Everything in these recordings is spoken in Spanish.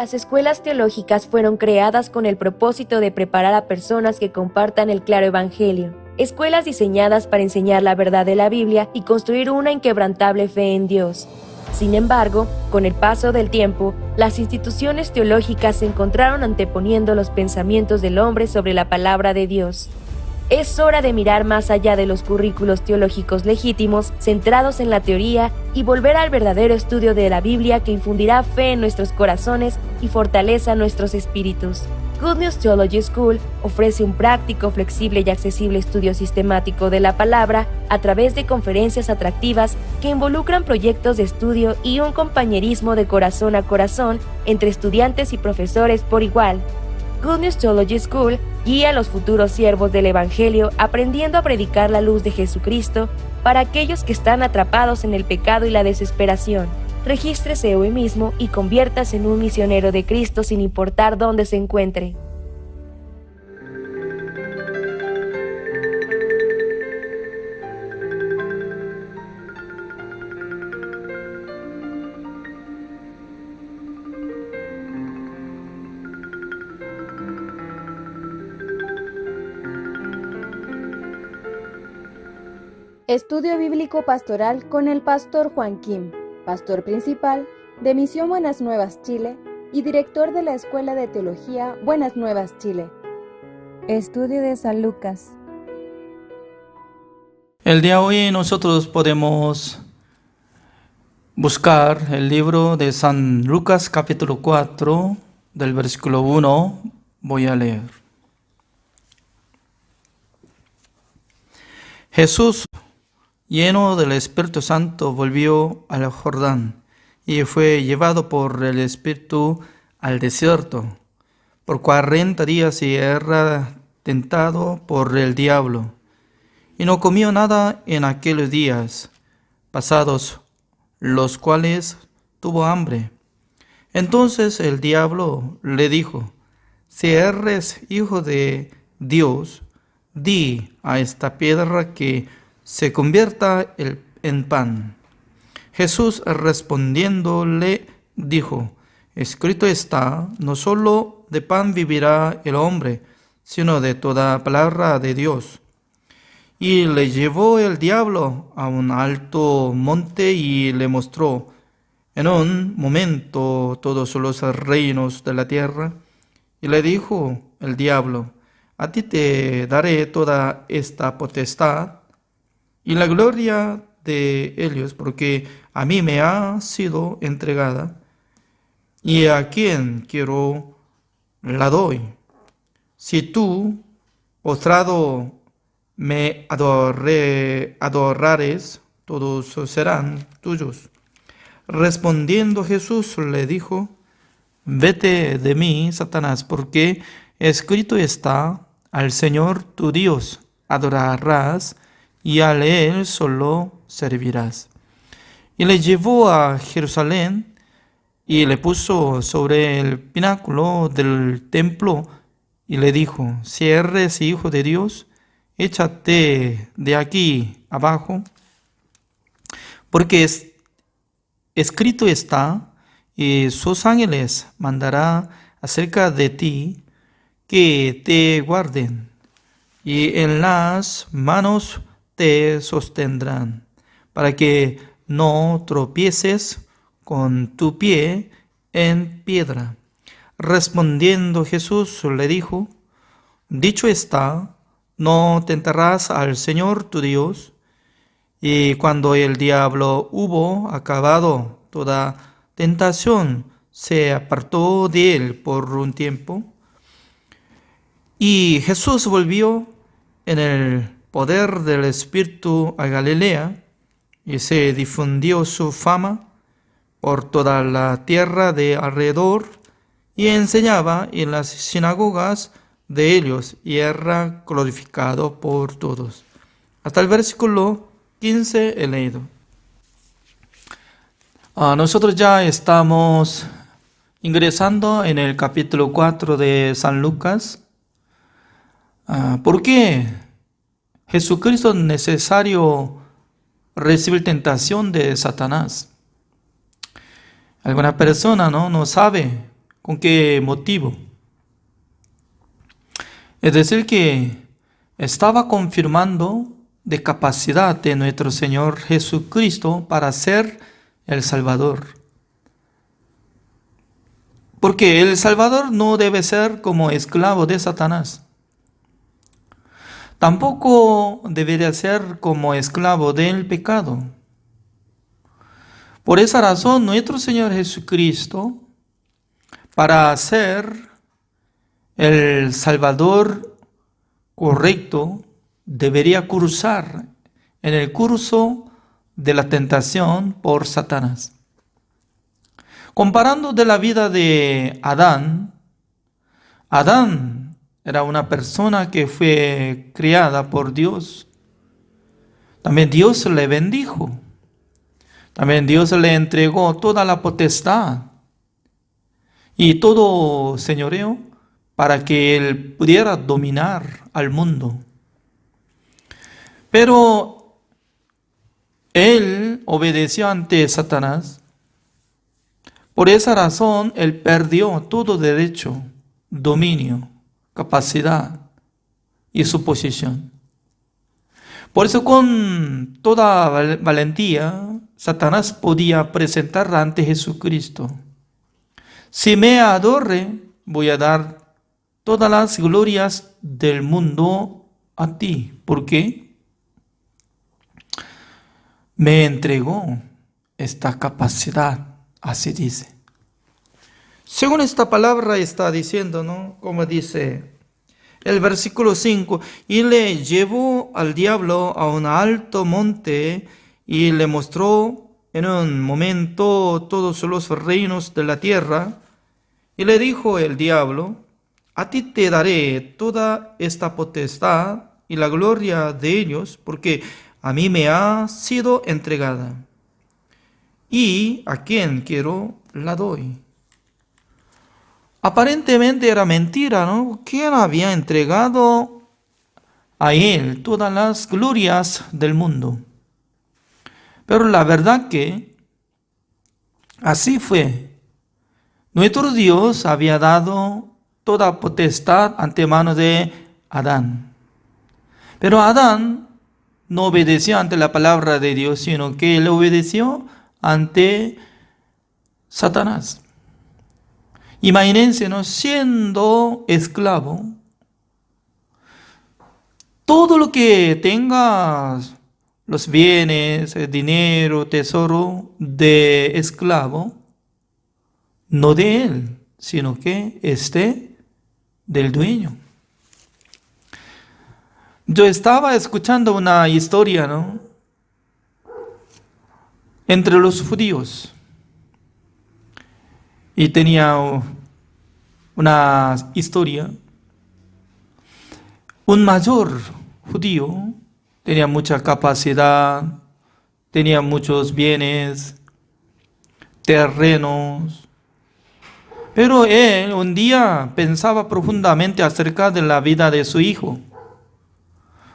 Las escuelas teológicas fueron creadas con el propósito de preparar a personas que compartan el claro evangelio. Escuelas diseñadas para enseñar la verdad de la Biblia y construir una inquebrantable fe en Dios. Sin embargo, con el paso del tiempo, las instituciones teológicas se encontraron anteponiendo los pensamientos del hombre sobre la palabra de Dios. Es hora de mirar más allá de los currículos teológicos legítimos, centrados en la teoría, y volver al verdadero estudio de la Biblia que infundirá fe en nuestros corazones y fortaleza nuestros espíritus. Good News Theology School ofrece un práctico, flexible y accesible estudio sistemático de la palabra a través de conferencias atractivas que involucran proyectos de estudio y un compañerismo de corazón a corazón entre estudiantes y profesores por igual. Good News Theology School guía a los futuros siervos del Evangelio aprendiendo a predicar la luz de Jesucristo para aquellos que están atrapados en el pecado y la desesperación. Regístrese hoy mismo y conviértase en un misionero de Cristo sin importar dónde se encuentre. Estudio Bíblico Pastoral con el Pastor Juan Kim, Pastor Principal de Misión Buenas Nuevas Chile y Director de la Escuela de Teología Buenas Nuevas Chile. Estudio de San Lucas. El día de hoy nosotros podemos buscar el libro de San Lucas capítulo 4 del versículo 1. Voy a leer. Jesús, lleno del Espíritu Santo, volvió al Jordán y fue llevado por el Espíritu al desierto. Por 40 días y era tentado por el diablo, y no comió nada en aquellos días, pasados los cuales tuvo hambre. Entonces el diablo le dijo: si eres hijo de Dios, di a esta piedra que se convierta en pan. Jesús respondiendo le dijo: escrito está, no solo de pan vivirá el hombre, sino de toda palabra de Dios. Y le llevó el diablo a un alto monte y le mostró en un momento todos los reinos de la tierra. Y le dijo el diablo: a ti te daré toda esta potestad y la gloria de ellos, porque a mí me ha sido entregada, y a quien quiero la doy. Si tú, postrado, me adorares, todos serán tuyos. Respondiendo Jesús le dijo: vete de mí, Satanás, porque escrito está, al Señor tu Dios adorarás, y a Él solo servirás. Y le llevó a Jerusalén y le puso sobre el pináculo del templo y le dijo: si eres hijo de Dios, échate de aquí abajo, porque escrito está, y sus ángeles mandará acerca de ti que te guarden, y en las manos te sostendrán, para que no tropieces con tu pie en piedra. Respondiendo Jesús le dijo: dicho está, no tentarás al Señor tu Dios. Y cuando el diablo hubo acabado toda tentación, se apartó de él por un tiempo. Y Jesús volvió en el poder del Espíritu a Galilea, y se difundió su fama por toda la tierra de alrededor, y enseñaba en las sinagogas de ellos, y era glorificado por todos. Hasta el versículo 15 he leído. Nosotros ya estamos ingresando en el capítulo 4 de San Lucas. ¿Por qué Jesucristo es necesario recibir tentación de Satanás? Alguna persona no sabe ¿Con qué motivo? Es decir, que estaba confirmando de capacidad de nuestro Señor Jesucristo para ser el Salvador. Porque el Salvador no debe ser como esclavo de Satanás. Tampoco debería ser como esclavo del pecado. Por esa razón, nuestro Señor Jesucristo, para ser el Salvador correcto, debería cursar en el curso de la tentación por Satanás. Comparando de la vida de Adán, Adán era una persona que fue criada por Dios. También Dios le bendijo. También Dios le entregó toda la potestad y todo señoreo para que él pudiera dominar al mundo. Pero él obedeció ante Satanás. Por esa razón, él perdió todo derecho, dominio, capacidad y su posición. Por eso, con toda valentía, Satanás podía presentar ante Jesucristo: si me adore, voy a dar todas las glorias del mundo a ti. ¿Por qué? Me entregó esta capacidad, así dice. Según esta palabra está diciendo, ¿no? Como dice el versículo 5, y le llevó al diablo a un alto monte y le mostró en un momento todos los reinos de la tierra, y le dijo el diablo: a ti te daré toda esta potestad y la gloria de ellos, porque a mí me ha sido entregada, y a quien quiero la doy. Aparentemente era mentira, ¿no? ¿Quién había entregado a él todas las glorias del mundo? Pero la verdad que así fue. Nuestro Dios había dado toda potestad ante mano de Adán. Pero Adán no obedeció ante la palabra de Dios, sino que él obedeció ante Satanás. Imagínense, ¿no? Siendo esclavo, todo lo que tengas, los bienes, el dinero, tesoro de esclavo, no de él, sino que del dueño. Yo estaba escuchando una historia, ¿no? Entre los judíos. Y tenía una historia. Un mayor judío tenía mucha capacidad, tenía muchos bienes, terrenos. Pero él un día pensaba profundamente acerca de la vida de su hijo,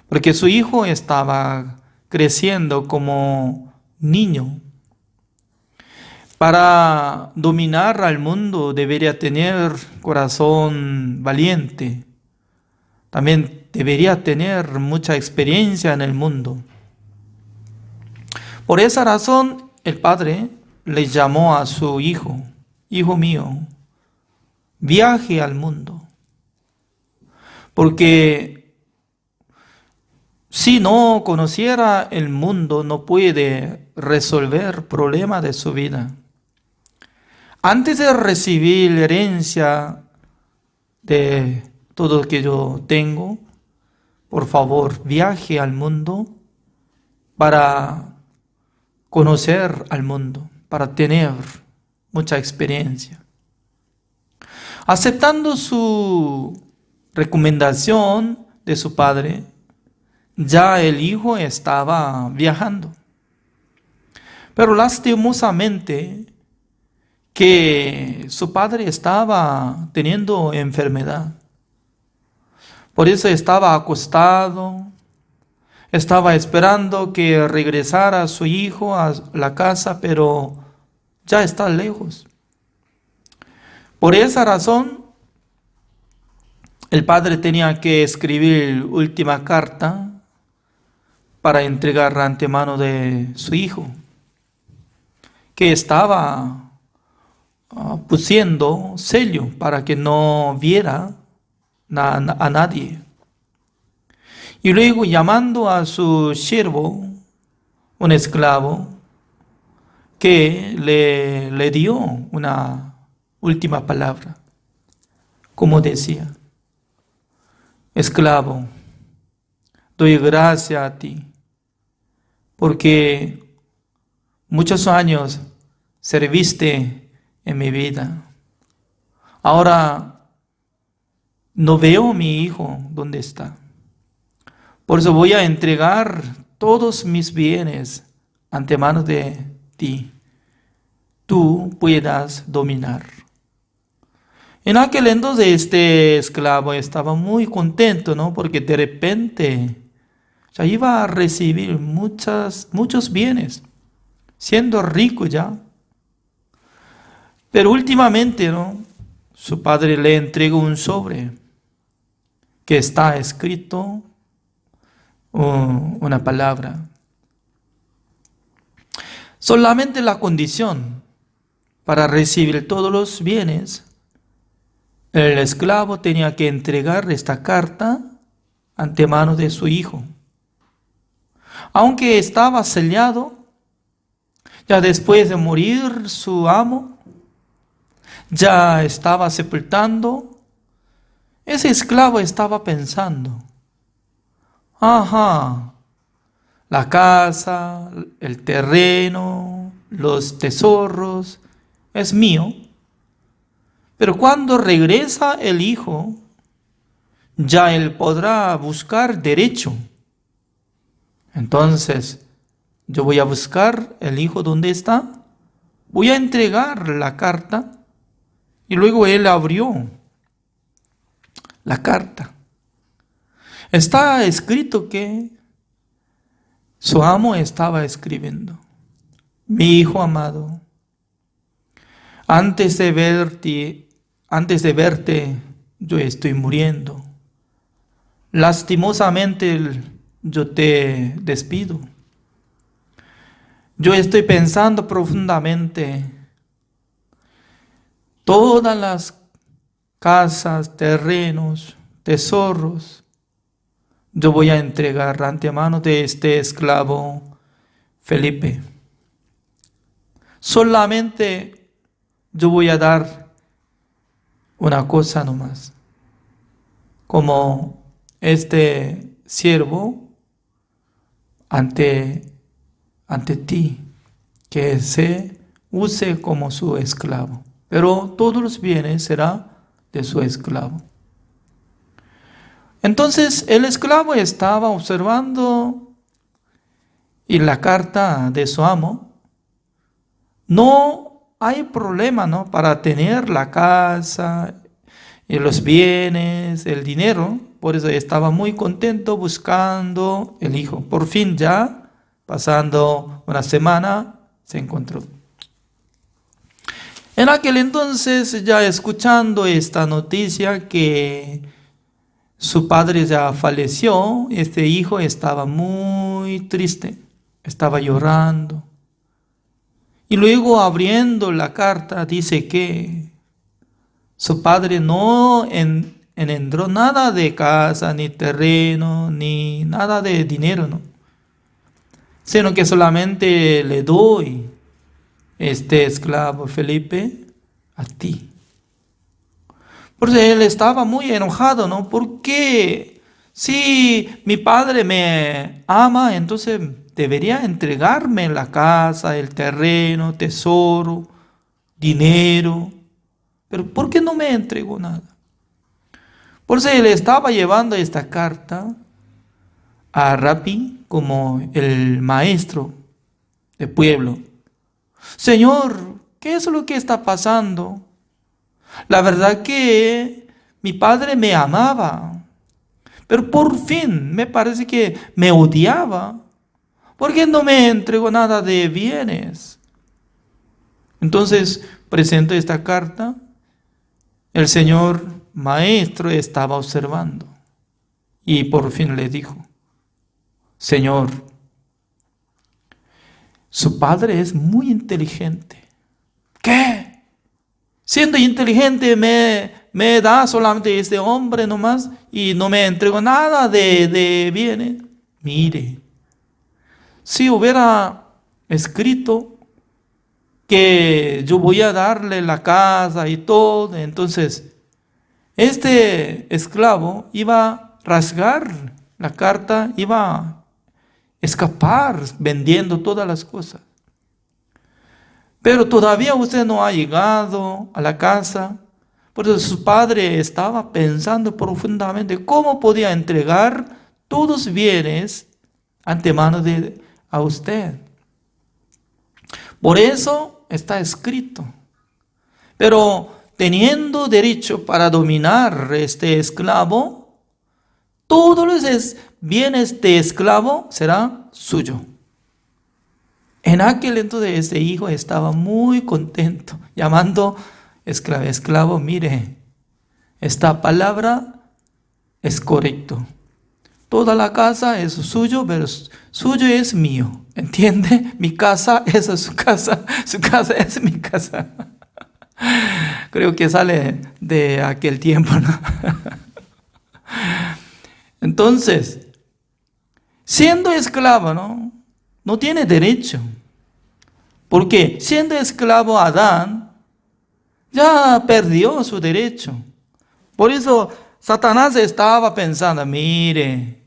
porque su hijo estaba creciendo como niño. Para dominar al mundo debería tener corazón valiente. También debería tener mucha experiencia en el mundo. Por esa razón, el padre le llamó a su hijo: hijo mío, viaje al mundo. Porque si no conociera el mundo, no puede resolver problemas de su vida. Antes de recibir la herencia de todo lo que yo tengo, por favor, viaje al mundo para conocer al mundo, para tener mucha experiencia. Aceptando su recomendación de su padre, ya el hijo estaba viajando. Pero lastimosamente que su padre estaba teniendo enfermedad. Por eso estaba acostado, estaba esperando que regresara su hijo a la casa, pero ya está lejos. Por esa razón, el padre tenía que escribir última carta para entregar antemano de su hijo, que estaba pusiendo sello para que no viera a nadie. Y luego llamando a su siervo, un esclavo, que le dio una última palabra, como decía: esclavo, doy gracias a ti, porque muchos años serviste en mi vida. Ahora no veo a mi hijo dónde está. Por eso voy a entregar todos mis bienes ante manos de ti. Tú puedas dominar. En aquel entonces este esclavo estaba muy contento, ¿no? Porque de repente ya iba a recibir muchos bienes, siendo rico ya. Pero últimamente, ¿no?, su padre le entregó un sobre que está escrito una palabra. Solamente la condición para recibir todos los bienes, el esclavo tenía que entregar esta carta ante manos de su hijo. Aunque estaba sellado, ya después de morir su amo, ya estaba sepultando, ese esclavo estaba pensando: ajá, la casa, el terreno, los tesoros, es mío. Pero cuando regresa el hijo, ya él podrá buscar derecho. Entonces, yo voy a buscar el hijo donde está, voy a entregar la carta, y luego él abrió la carta. Está escrito que su amo estaba escribiendo: mi hijo amado, antes de verte, yo estoy muriendo. Lastimosamente, yo te despido. Yo estoy pensando profundamente. Todas las casas, terrenos, tesoros, yo voy a entregar ante manos de este esclavo Felipe. Solamente yo voy a dar una cosa nomás. Como este siervo ante ti, que se use como su esclavo. Pero todos los bienes serán de su esclavo. Entonces el esclavo estaba observando y la carta de su amo. No hay problema, ¿no?, para tener la casa, y los bienes, el dinero. Por eso estaba muy contento buscando el hijo. Por fin, ya pasando una semana, se encontró. En aquel entonces, ya escuchando esta noticia que su padre ya falleció, este hijo estaba muy triste, estaba llorando. Y luego, abriendo la carta, dice que su padre no engendró nada de casa, ni terreno, ni nada de dinero, ¿no?, sino que solamente le doy este esclavo Felipe a ti. Por eso él estaba muy enojado, ¿no? Porque si mi padre me ama, entonces debería entregarme la casa, el terreno, tesoro, dinero. Pero ¿por qué no me entregó nada? Por eso él estaba llevando esta carta a Rabí, como el maestro del pueblo. Señor, ¿qué es lo que está pasando? La verdad que mi padre me amaba, pero por fin me parece que me odiaba. ¿Por qué no me entregó nada de bienes? Entonces presento esta carta El señor maestro estaba observando y por fin le dijo: Señor, su padre es muy inteligente. ¿Qué? Siendo inteligente me da solamente este hombre nomás y no me entregó nada de bienes. Mire, si hubiera escrito que yo voy a darle la casa y todo, entonces este esclavo iba a rasgar la carta, iba a escapar vendiendo todas las cosas. Pero todavía usted no ha llegado a la casa. Por eso su padre estaba pensando profundamente cómo podía entregar todos los bienes antemano a usted. Por eso está escrito. Pero teniendo derecho para dominar este esclavo, todos los bienes de esclavo serán suyos. En aquel entonces ese hijo estaba muy contento, llamando esclavo, mire, esta palabra es correcto. Toda la casa es suyo, pero suyo es mío. ¿Entiende? Mi casa es su casa es mi casa. Creo que sale de aquel tiempo, ¿no? Entonces, siendo esclavo, no tiene derecho. Porque siendo esclavo Adán, ya perdió su derecho. Por eso Satanás estaba pensando, mire,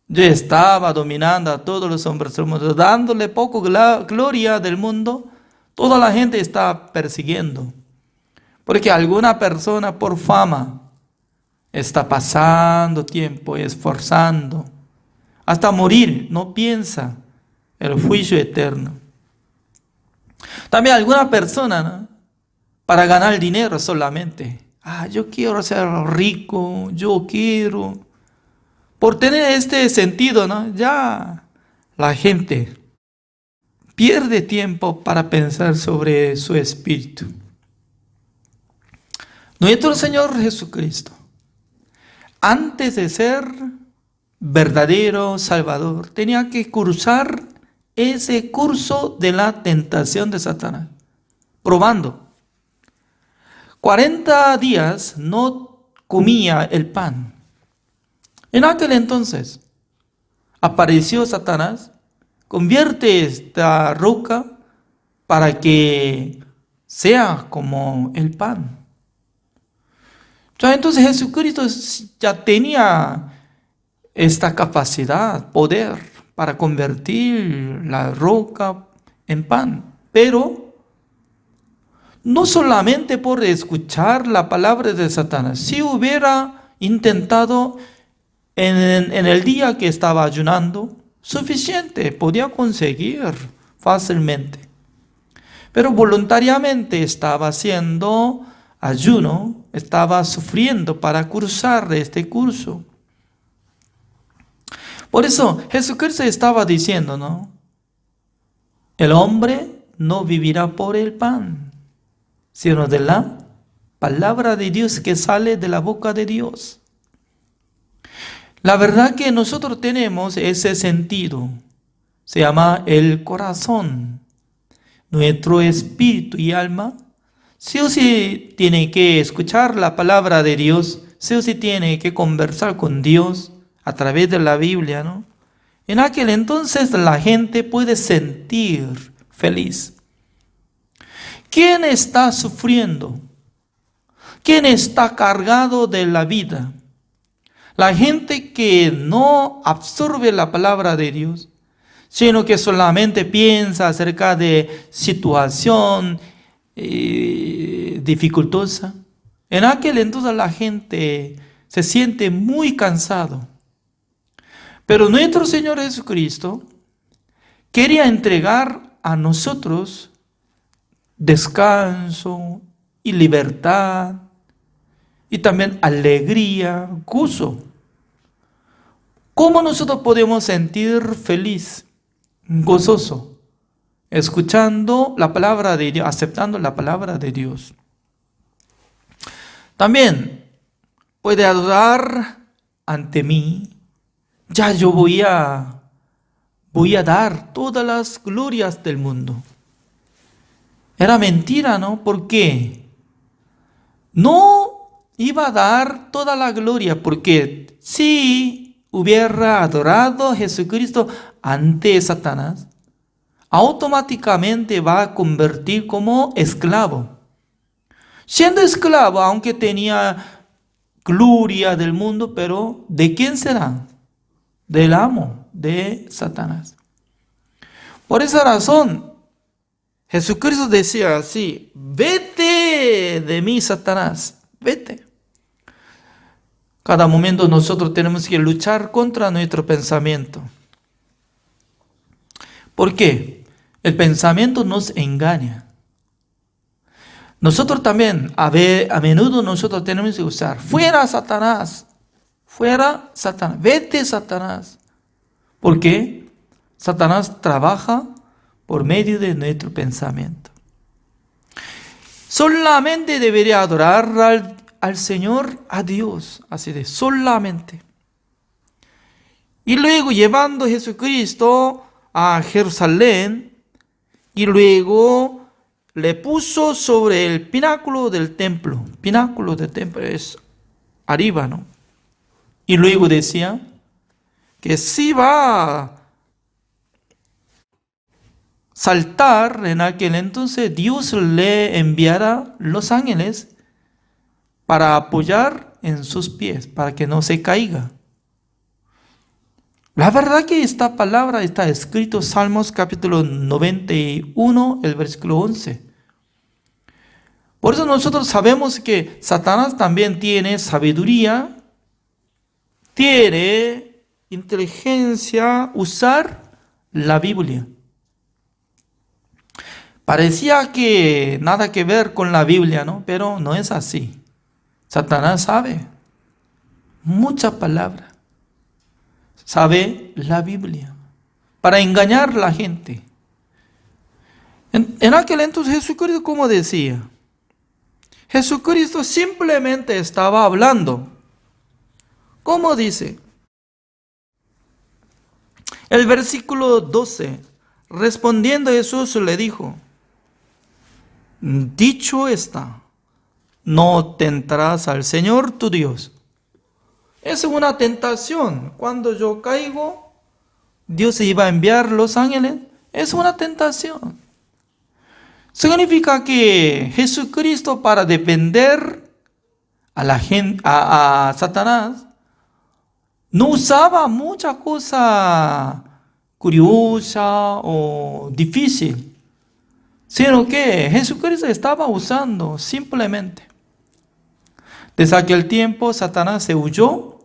yo estaba dominando a todos los hombres del mundo, dándole poco gloria del mundo, toda la gente está persiguiendo. Porque alguna persona por fama está pasando tiempo, esforzando, hasta morir, no piensa el juicio eterno. También alguna persona, para ganar dinero solamente, yo quiero ser rico, yo quiero. Por tener este sentido, ya la gente pierde tiempo para pensar sobre su espíritu. Nuestro Señor Jesucristo, antes de ser verdadero Salvador, tenía que cursar ese curso de la tentación de Satanás, probando. 40 días no comía el pan. En aquel entonces apareció Satanás, convierte esta roca para que sea como el pan. Entonces Jesucristo ya tenía esta capacidad, poder para convertir la roca en pan. Pero no solamente por escuchar la palabra de Satanás. Si hubiera intentado en el día que estaba ayunando, suficiente, podía conseguir fácilmente. Pero voluntariamente estaba haciendo ayuno, estaba sufriendo para cursar este curso. Por eso Jesucristo estaba diciendo, el hombre no vivirá por el pan, sino de la palabra de Dios que sale de la boca de Dios. La verdad que nosotros tenemos ese sentido, se llama el corazón. Nuestro espíritu y alma sí o sí tiene que escuchar la palabra de Dios, sí o sí tiene que conversar con Dios a través de la Biblia, En aquel entonces la gente puede sentir feliz. ¿Quién está sufriendo? ¿Quién está cargado de la vida? La gente que no absorbe la palabra de Dios, sino que solamente piensa acerca de situación dificultosa. En aquel entonces la gente se siente muy cansado. Pero nuestro Señor Jesucristo quería entregar a nosotros descanso y libertad y también alegría, gozo. ¿Cómo nosotros podemos sentir feliz, gozoso? Escuchando la palabra de Dios, aceptando la palabra de Dios. También puede adorar ante mí. Ya yo voy a dar todas las glorias del mundo. Era mentira, ¿no? ¿Por qué? No iba a dar toda la gloria, porque si hubiera adorado a Jesucristo ante Satanás, automáticamente va a convertir como esclavo. Siendo esclavo, aunque tenía gloria del mundo, pero ¿de quién será? Del amo, de Satanás. Por esa razón, Jesucristo decía así: vete de mí, Satanás, vete. Cada momento nosotros tenemos que luchar contra nuestro pensamiento. ¿Por qué? El pensamiento nos engaña. Nosotros también, a menudo nosotros tenemos que usar: fuera Satanás, vete Satanás. ¿Por qué? Satanás trabaja por medio de nuestro pensamiento. Solamente debería adorar al Señor, a Dios, así de solamente. Y luego llevando a Jesucristo a Jerusalén, y luego le puso sobre el pináculo del templo. Pináculo del templo es arriba, ¿no? Y luego decía que si va a saltar en aquel entonces, Dios le enviará los ángeles para apoyar en sus pies, para que no se caiga. La verdad que esta palabra está escrito en Salmos capítulo 91, el versículo 11. Por eso nosotros sabemos que Satanás también tiene sabiduría, tiene inteligencia, usar la Biblia. Parecía que nada que ver con la Biblia, ¿no? Pero no es así. Satanás sabe mucha palabra. Sabe la Biblia para engañar a la gente. En aquel entonces Jesucristo, ¿cómo decía? Jesucristo simplemente estaba hablando. ¿Cómo dice? El versículo 12. Respondiendo Jesús le dijo: dicho está, no tentarás al Señor tu Dios. Es una tentación. Cuando yo caigo, Dios iba a enviar los ángeles. Es una tentación. Significa que Jesucristo, para defender a la gente, a Satanás, no usaba mucha cosa curiosa o difícil, sino que Jesucristo estaba usando simplemente. Desde aquel tiempo Satanás se huyó,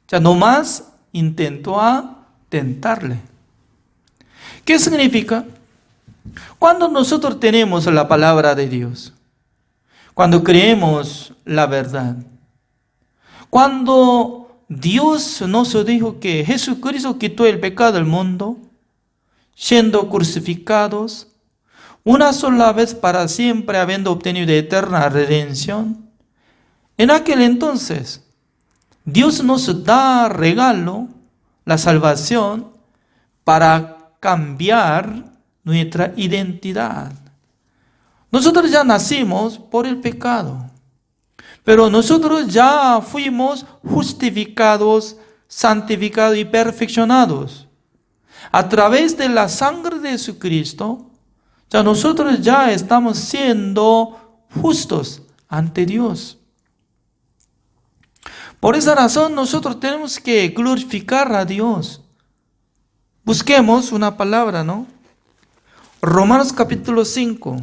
ya no más intentó a tentarle. ¿Qué significa? Cuando nosotros tenemos la palabra de Dios, cuando creemos la verdad, cuando Dios nos dijo que Jesucristo quitó el pecado del mundo, siendo crucificados, una sola vez para siempre, habiendo obtenido eterna redención, en aquel entonces, Dios nos da regalo, la salvación, para cambiar nuestra identidad. Nosotros ya nacimos por el pecado, pero nosotros ya fuimos justificados, santificados y perfeccionados. A través de la sangre de Jesucristo, ya nosotros ya estamos siendo justos ante Dios. Por esa razón nosotros tenemos que glorificar a Dios. Busquemos una palabra, ¿no? Romanos capítulo 5.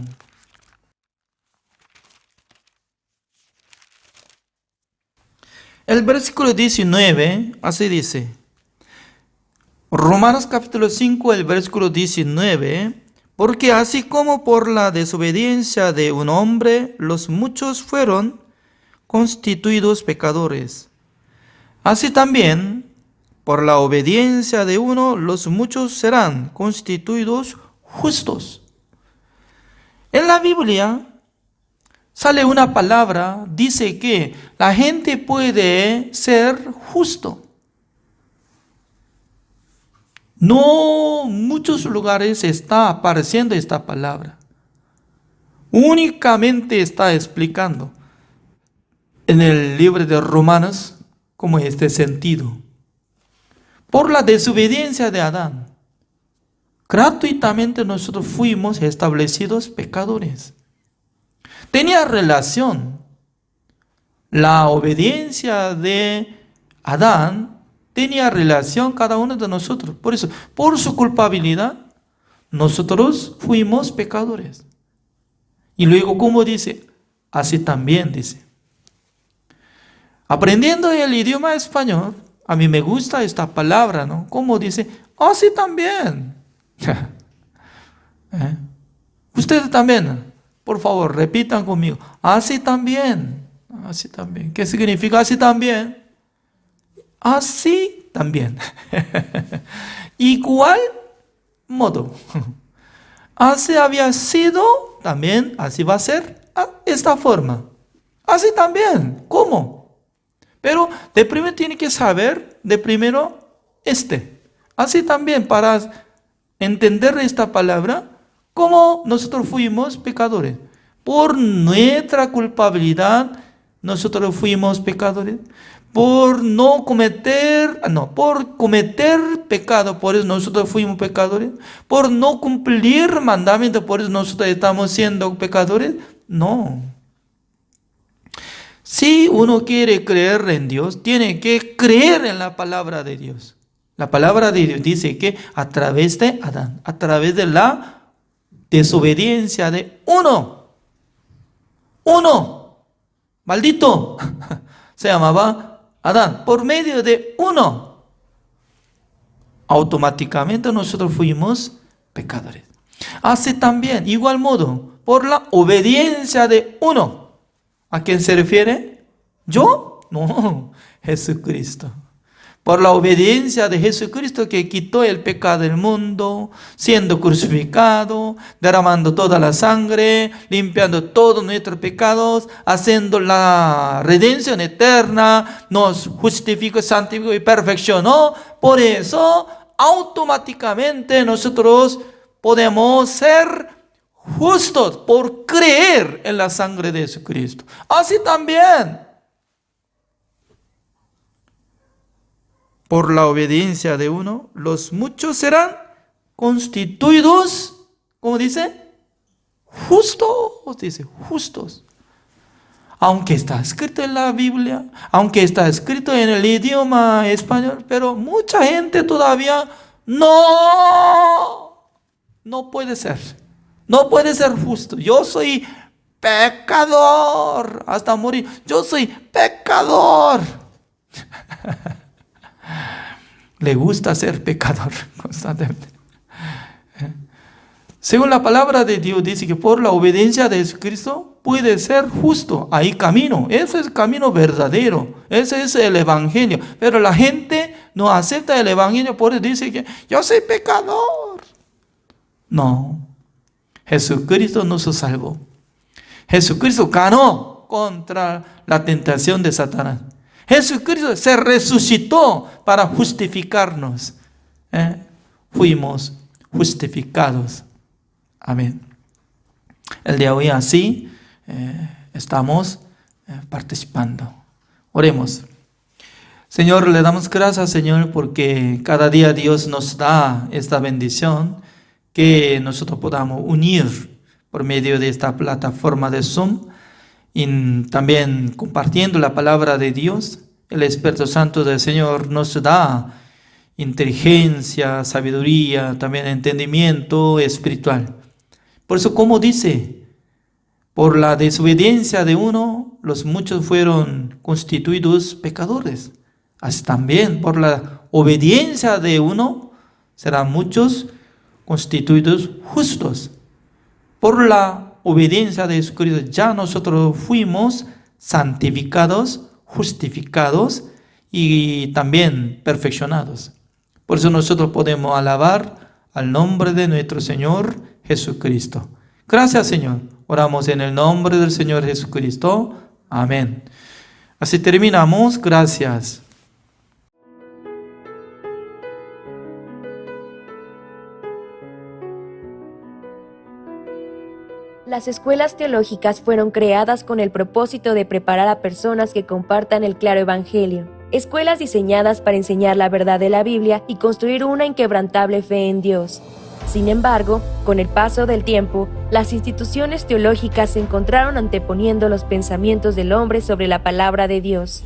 El versículo 19, así dice. Romanos capítulo 5, el versículo 19. Porque así como por la desobediencia de un hombre los muchos fueron constituidos pecadores, así también por la obediencia de uno los muchos serán constituidos justos. En la Biblia sale una palabra, dice que la gente puede ser justo. No en muchos lugares está apareciendo esta palabra. Únicamente está explicando en el libro de Romanos como este sentido. Por la desobediencia de Adán, gratuitamente nosotros fuimos establecidos pecadores. Tenía relación. La obediencia de Adán tenía relación cada uno de nosotros. Por eso, por su culpabilidad, nosotros fuimos pecadores. Y luego, ¿cómo dice? Así también dice. Aprendiendo el idioma español, a mí me gusta esta palabra, ¿no? ¿Cómo dice? Así también. Ustedes también, por favor, repitan conmigo. Así también. Así también. ¿Qué significa así también? Así también. Igual modo. Así había sido, también así va a ser, esta forma. Así también. ¿Cómo? Pero de primero tiene que saber, de primero, Así también, para entender esta palabra, cómo nosotros fuimos pecadores. Por nuestra culpabilidad, nosotros fuimos pecadores. Por cometer pecado, por eso nosotros fuimos pecadores. Por no cumplir mandamientos, por eso nosotros estamos siendo pecadores. No. Si uno quiere creer en Dios, tiene que creer en la palabra de Dios. La palabra de Dios dice que a través de Adán, a través de la desobediencia de uno, maldito, se llamaba Adán, por medio de uno, automáticamente nosotros fuimos pecadores. Así también, igual modo, por la obediencia de uno. ¿A quién se refiere? ¿Yo? No, Jesucristo. Por la obediencia de Jesucristo que quitó el pecado del mundo, siendo crucificado, derramando toda la sangre, limpiando todos nuestros pecados, haciendo la redención eterna, nos justificó, santificó y perfeccionó. Por eso, automáticamente nosotros podemos ser justos por creer en la sangre de Jesucristo. Así también, por la obediencia de uno, los muchos serán constituidos, ¿cómo dice? Justos, dice, justos. Aunque está escrito en la Biblia, aunque está escrito en el idioma español, pero mucha gente todavía no puede ser. No puede ser justo. Yo soy pecador hasta morir. Yo soy pecador. Le gusta ser pecador constantemente. Según la palabra de Dios dice que por la obediencia de Jesucristo puede ser justo. Hay camino. Ese es el camino verdadero. Ese es el evangelio. Pero la gente no acepta el evangelio, por eso dice que yo soy pecador. No. Jesucristo nos salvó. Jesucristo ganó contra la tentación de Satanás. Jesucristo se resucitó para justificarnos. Fuimos justificados. Amén. El día de hoy así estamos participando. Oremos. Señor, le damos gracias, Señor, porque cada día Dios nos da esta bendición que nosotros podamos unir por medio de esta plataforma de Zoom y también compartiendo la palabra de Dios. El Espíritu Santo del Señor nos da inteligencia, sabiduría, también entendimiento espiritual. Por eso, como dice, por la desobediencia de uno, los muchos fueron constituidos pecadores. Así también, por la obediencia de uno, serán muchos constituidos justos. Por la obediencia de Jesucristo, ya nosotros fuimos santificados, justificados y también perfeccionados. Por eso nosotros podemos alabar al nombre de nuestro Señor Jesucristo. Gracias, Señor. Oramos en el nombre del Señor Jesucristo. Amén. Así terminamos. Gracias. Las escuelas teológicas fueron creadas con el propósito de preparar a personas que compartan el claro evangelio. Escuelas diseñadas para enseñar la verdad de la Biblia y construir una inquebrantable fe en Dios. Sin embargo, con el paso del tiempo, las instituciones teológicas se encontraron anteponiendo los pensamientos del hombre sobre la palabra de Dios.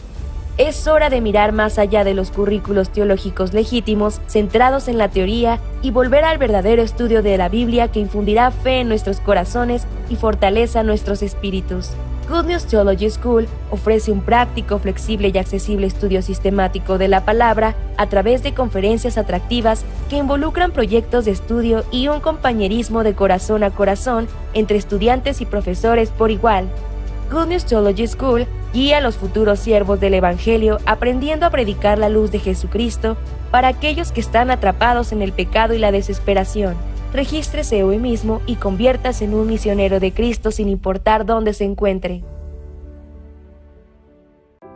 Es hora de mirar más allá de los currículos teológicos legítimos, centrados en la teoría, y volver al verdadero estudio de la Biblia que infundirá fe en nuestros corazones y fortaleza nuestros espíritus. Good News Theology School ofrece un práctico, flexible y accesible estudio sistemático de la palabra a través de conferencias atractivas que involucran proyectos de estudio y un compañerismo de corazón a corazón entre estudiantes y profesores por igual. Good News Theology School guía a los futuros siervos del Evangelio aprendiendo a predicar la luz de Jesucristo para aquellos que están atrapados en el pecado y la desesperación. Regístrese hoy mismo y conviértase en un misionero de Cristo sin importar dónde se encuentre.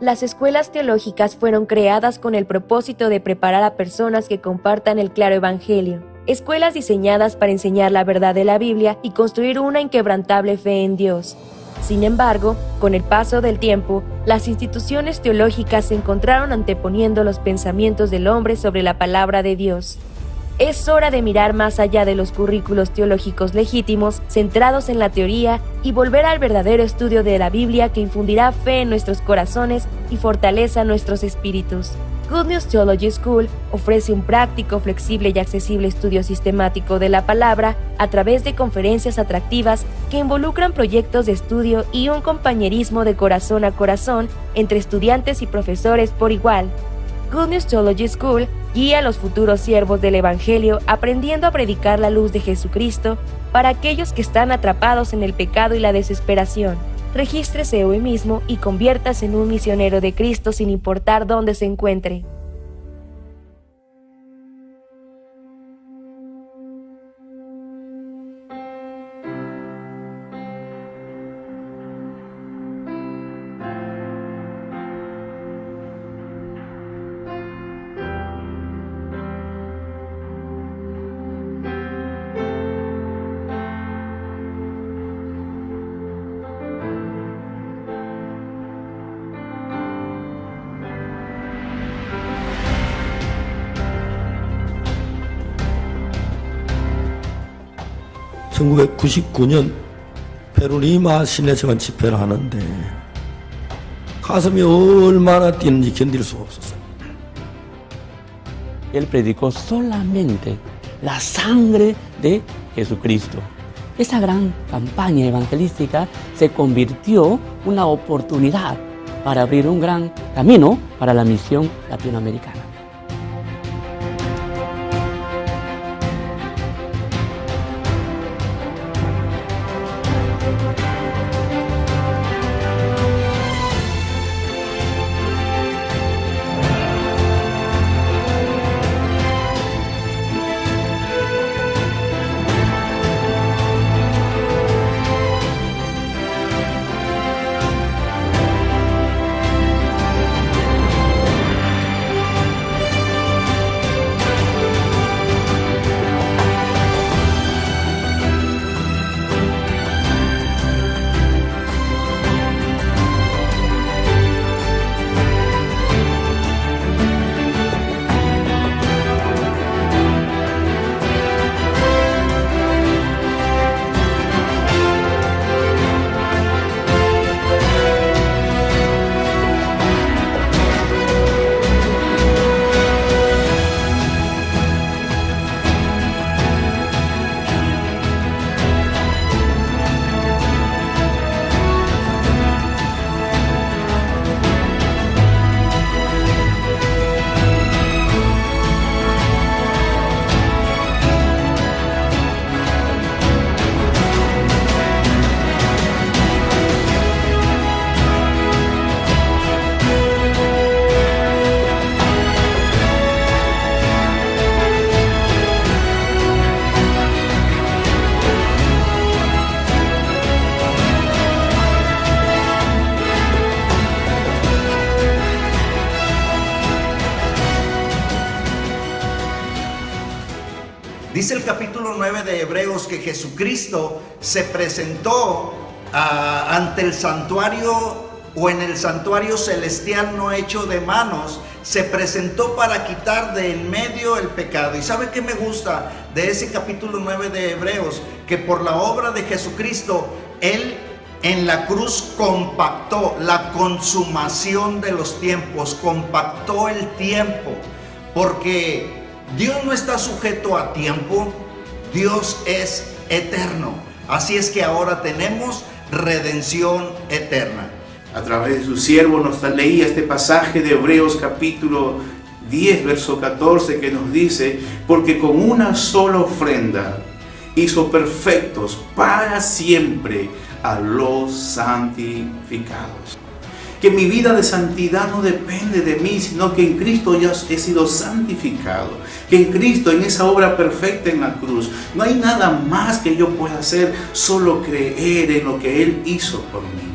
Las escuelas teológicas fueron creadas con el propósito de preparar a personas que compartan el claro evangelio. Escuelas diseñadas para enseñar la verdad de la Biblia y construir una inquebrantable fe en Dios. Sin embargo, con el paso del tiempo, las instituciones teológicas se encontraron anteponiendo los pensamientos del hombre sobre la palabra de Dios. Es hora de mirar más allá de los currículos teológicos legítimos, centrados en la teoría, y volver al verdadero estudio de la Biblia que infundirá fe en nuestros corazones y fortaleza nuestros espíritus. Good News Theology School ofrece un práctico, flexible y accesible estudio sistemático de la palabra a través de conferencias atractivas que involucran proyectos de estudio y un compañerismo de corazón a corazón entre estudiantes y profesores por igual. Good News Theology School guía a los futuros siervos del Evangelio aprendiendo a predicar la luz de Jesucristo para aquellos que están atrapados en el pecado y la desesperación. Regístrese hoy mismo y conviértase en un misionero de Cristo sin importar dónde se encuentre. (1999년) 페루리마 시내정원 집회를 하는데 가슴이 얼마나 뛰는지 견딜 수가 없었어요. Él predicó solamente la sangre de Jesucristo. Esa gran campaña evangelística se convirtió en una oportunidad para abrir un gran camino para la misión latinoamericana. Dice el capítulo 9 de Hebreos que Jesucristo se presentó ante el santuario, o en el santuario celestial no hecho de manos, se presentó para quitar de en medio el pecado. ¿Y sabe qué me gusta de ese capítulo 9 de Hebreos? Que por la obra de Jesucristo, Él en la cruz compactó la consumación de los tiempos, compactó el tiempo, porque Dios no está sujeto a tiempo, Dios es eterno. Así es que ahora tenemos redención eterna. A través de su siervo nos leía este pasaje de Hebreos capítulo 10, verso 14, que nos dice: porque con una sola ofrenda hizo perfectos para siempre a los santificados. Que mi vida de santidad no depende de mí, sino que en Cristo ya he sido santificado. Que en Cristo, en esa obra perfecta en la cruz, no hay nada más que yo pueda hacer, solo creer en lo que Él hizo por mí.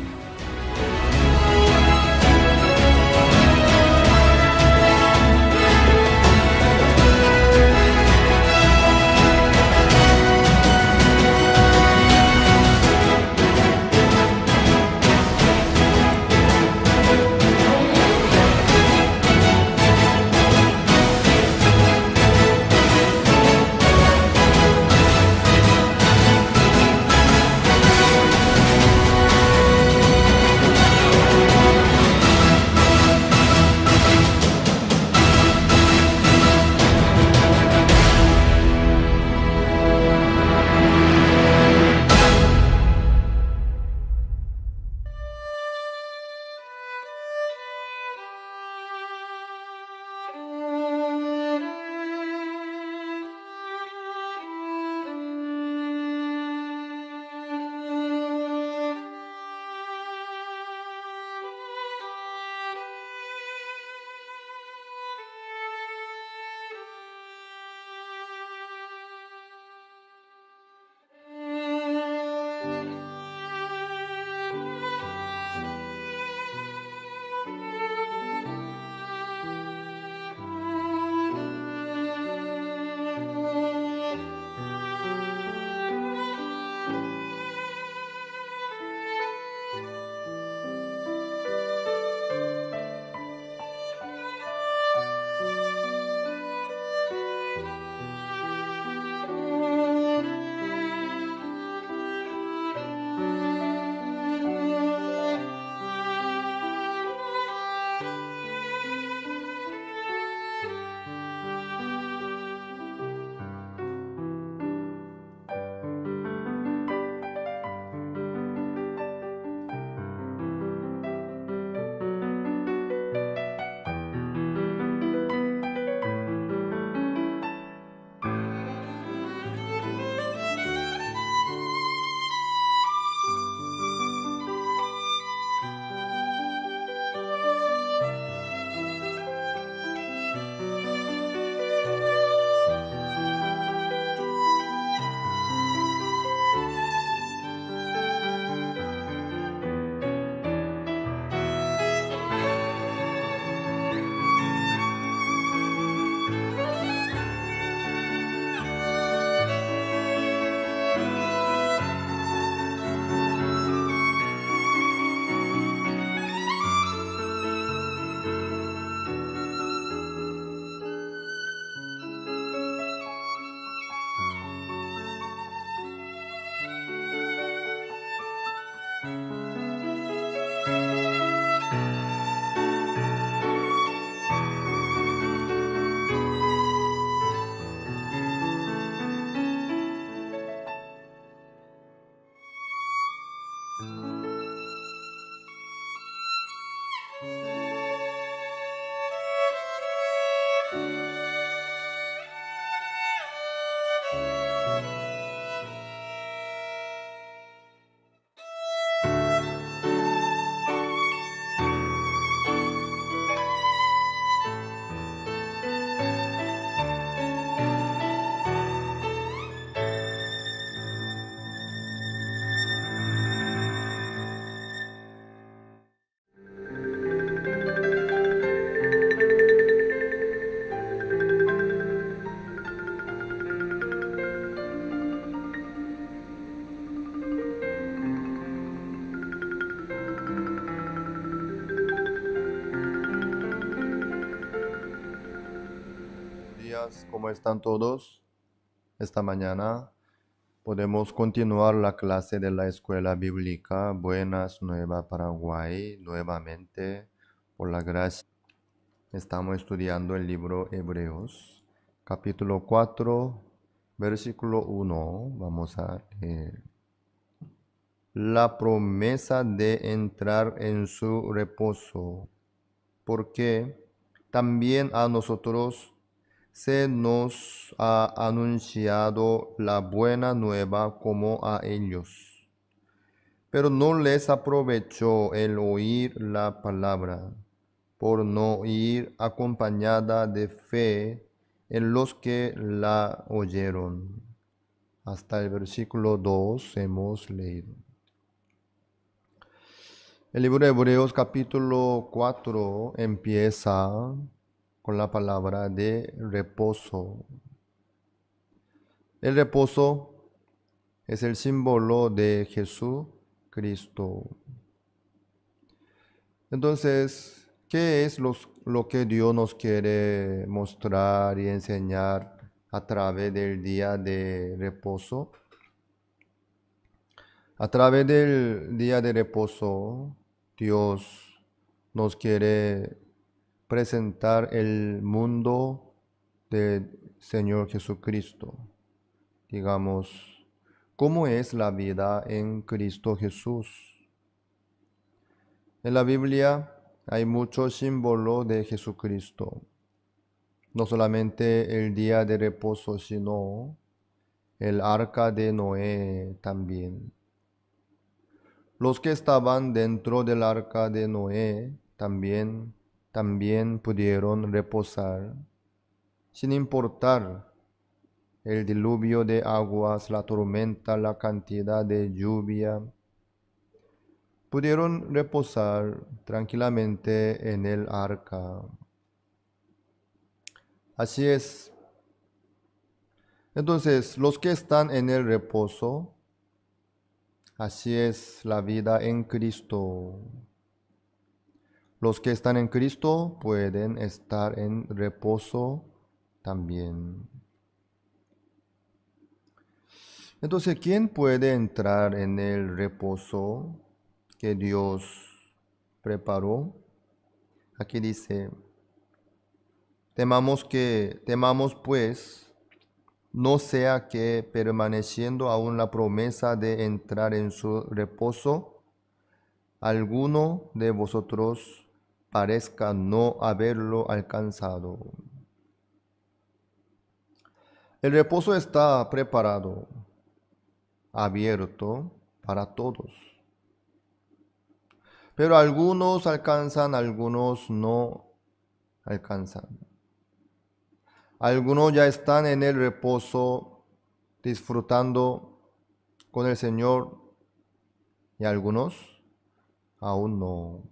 días, ¿cómo están todos? Esta mañana podemos continuar la clase de la Escuela Bíblica Buenas Nuevas Paraguay. Nuevamente, por la gracia, estamos estudiando el libro Hebreos, capítulo 4, versículo 1. Vamos a leer. La promesa de entrar en su reposo, porque también a nosotros se nos ha anunciado la buena nueva como a ellos. Pero no les aprovechó el oír la palabra, por no ir acompañada de fe en los que la oyeron. Hasta el versículo 2 hemos leído. El libro de Hebreos capítulo 4 empieza con la palabra de reposo. El reposo es el símbolo de Jesucristo. Entonces, ¿qué es lo que Dios nos quiere mostrar y enseñar a través del día de reposo? A través del día de reposo, Dios nos quiere presentar el mundo del Señor Jesucristo. Digamos, ¿cómo es la vida en Cristo Jesús? En la Biblia hay muchos símbolos de Jesucristo. No solamente el día de reposo, sino el arca de Noé también. Los que estaban dentro del arca de Noé también pudieron reposar, sin importar el diluvio de aguas, la tormenta, la cantidad de lluvia. Pudieron reposar tranquilamente en el arca. Así es. Entonces, los que están en el reposo, así es la vida en Cristo. Los que están en Cristo pueden estar en reposo también. Entonces, ¿quién puede entrar en el reposo que Dios preparó? Aquí dice, temamos pues, no sea que permaneciendo aún la promesa de entrar en su reposo, alguno de vosotros parezca no haberlo alcanzado. El reposo está preparado, abierto para todos. Pero algunos alcanzan, algunos no alcanzan. Algunos ya están en el reposo disfrutando con el Señor y algunos aún no.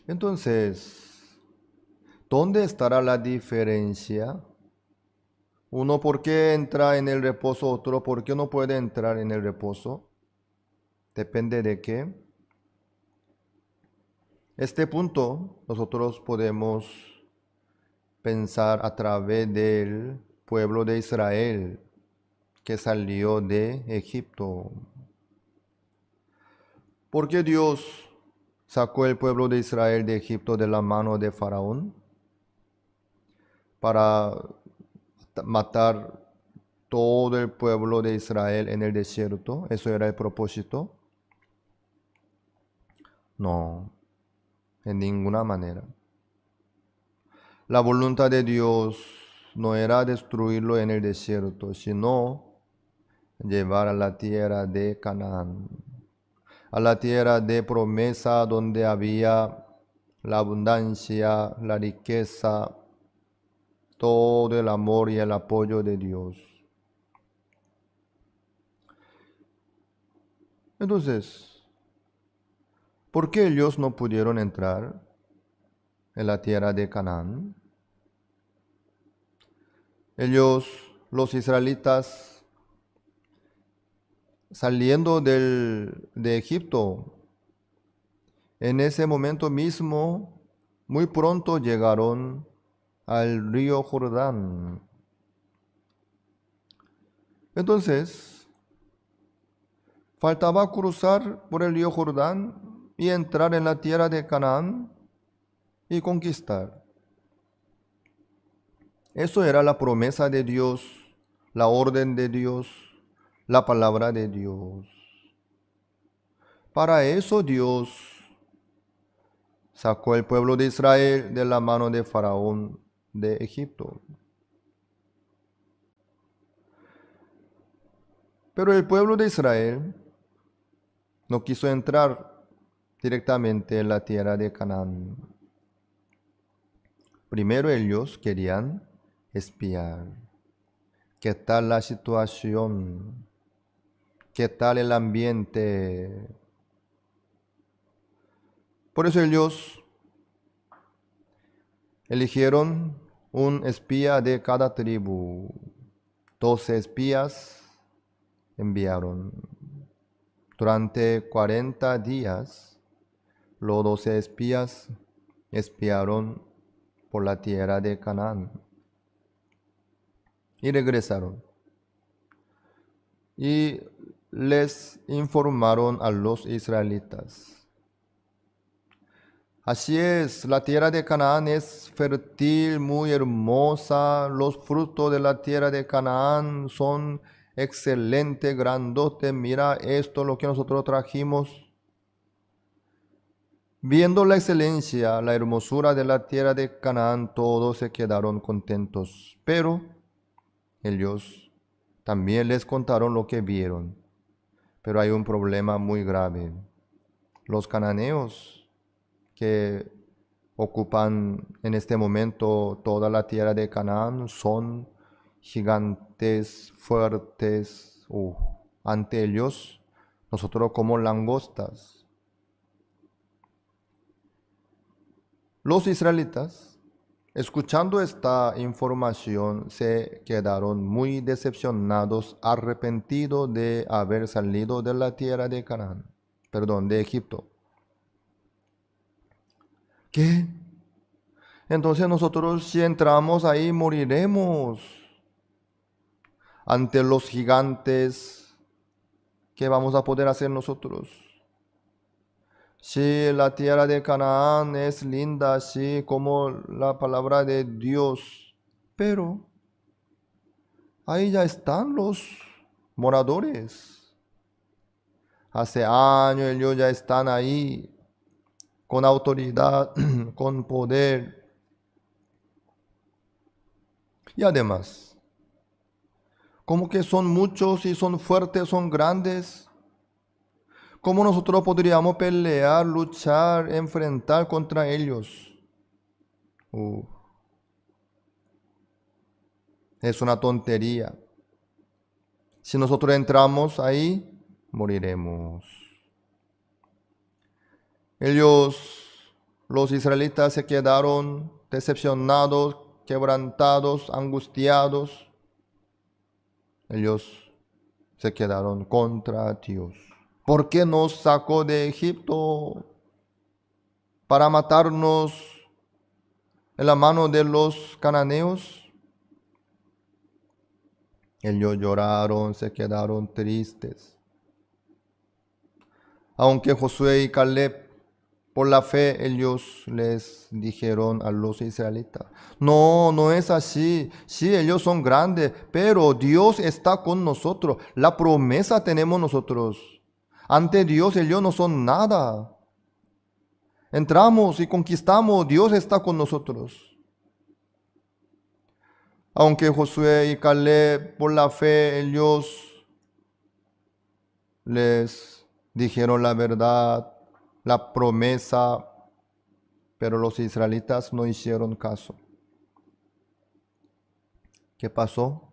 Entonces, ¿dónde estará la diferencia? Uno, ¿por qué entra en el reposo? Otro, ¿por qué no puede entrar en el reposo? Depende de qué. Este punto nosotros podemos pensar a través del pueblo de Israel que salió de Egipto. ¿Por qué Dios sacó el pueblo de Israel de Egipto de la mano de Faraón? Para matar todo el pueblo de Israel en el desierto. ¿Eso era el propósito? No, en ninguna manera. La voluntad de Dios no era destruirlo en el desierto, sino llevar a la tierra de Canaán, a la tierra de promesa donde había la abundancia, la riqueza, todo el amor y el apoyo de Dios. Entonces, ¿por qué ellos no pudieron entrar en la tierra de Canaán? Ellos, los israelitas, saliendo de Egipto, en ese momento mismo, muy pronto llegaron al río Jordán. Entonces, faltaba cruzar por el río Jordán y entrar en la tierra de Canaán y conquistar. Eso era la promesa de Dios, la orden de Dios, la palabra de Dios. Para eso Dios sacó el pueblo de Israel de la mano de Faraón de Egipto. Pero el pueblo de Israel no quiso entrar directamente en la tierra de Canaán. Primero ellos querían espiar. ¿Qué tal la situación? ¿Qué tal el ambiente? Por eso ellos eligieron un espía de cada tribu. 12 espías enviaron. Durante 40 días, los 12 espías espiaron por la tierra de Canaán y regresaron. Y les informaron a los israelitas. Así es, la tierra de Canaán es fértil, muy hermosa. Los frutos de la tierra de Canaán son excelentes, grandotes. Mira esto, lo que nosotros trajimos. Viendo la excelencia, la hermosura de la tierra de Canaán, todos se quedaron contentos. Pero ellos también les contaron lo que vieron. Pero hay un problema muy grave. Los cananeos que ocupan en este momento toda la tierra de Canaán son gigantes, fuertes. Ante ellos, nosotros como langostas. Los israelitas, escuchando esta información, se quedaron muy decepcionados, arrepentidos de haber salido de la tierra de Canaán, de Egipto. ¿Qué? Entonces nosotros si entramos ahí moriremos ante los gigantes. ¿Qué vamos a poder hacer nosotros? Si la tierra de Canaán es linda, así como la palabra de Dios, pero ahí ya están los moradores. Hace años ellos ya están ahí con autoridad, con poder. Y además, como que son muchos y son fuertes, son grandes, ¿cómo nosotros podríamos pelear, luchar, enfrentar contra ellos? Es una tontería. Si nosotros entramos ahí, moriremos. Ellos, los israelitas, se quedaron decepcionados, quebrantados, angustiados. Ellos se quedaron contra Dios. ¿Por qué nos sacó de Egipto para matarnos en la mano de los cananeos? Ellos lloraron, se quedaron tristes. Aunque Josué y Caleb, por la fe, ellos les dijeron a los israelitas: no es así. Sí, ellos son grandes, pero Dios está con nosotros. La promesa tenemos nosotros. Ante Dios ellos no son nada. Entramos y conquistamos, Dios está con nosotros. Aunque Josué y Caleb, por la fe, ellos les dijeron la verdad, la promesa, pero los israelitas no hicieron caso. ¿Qué pasó?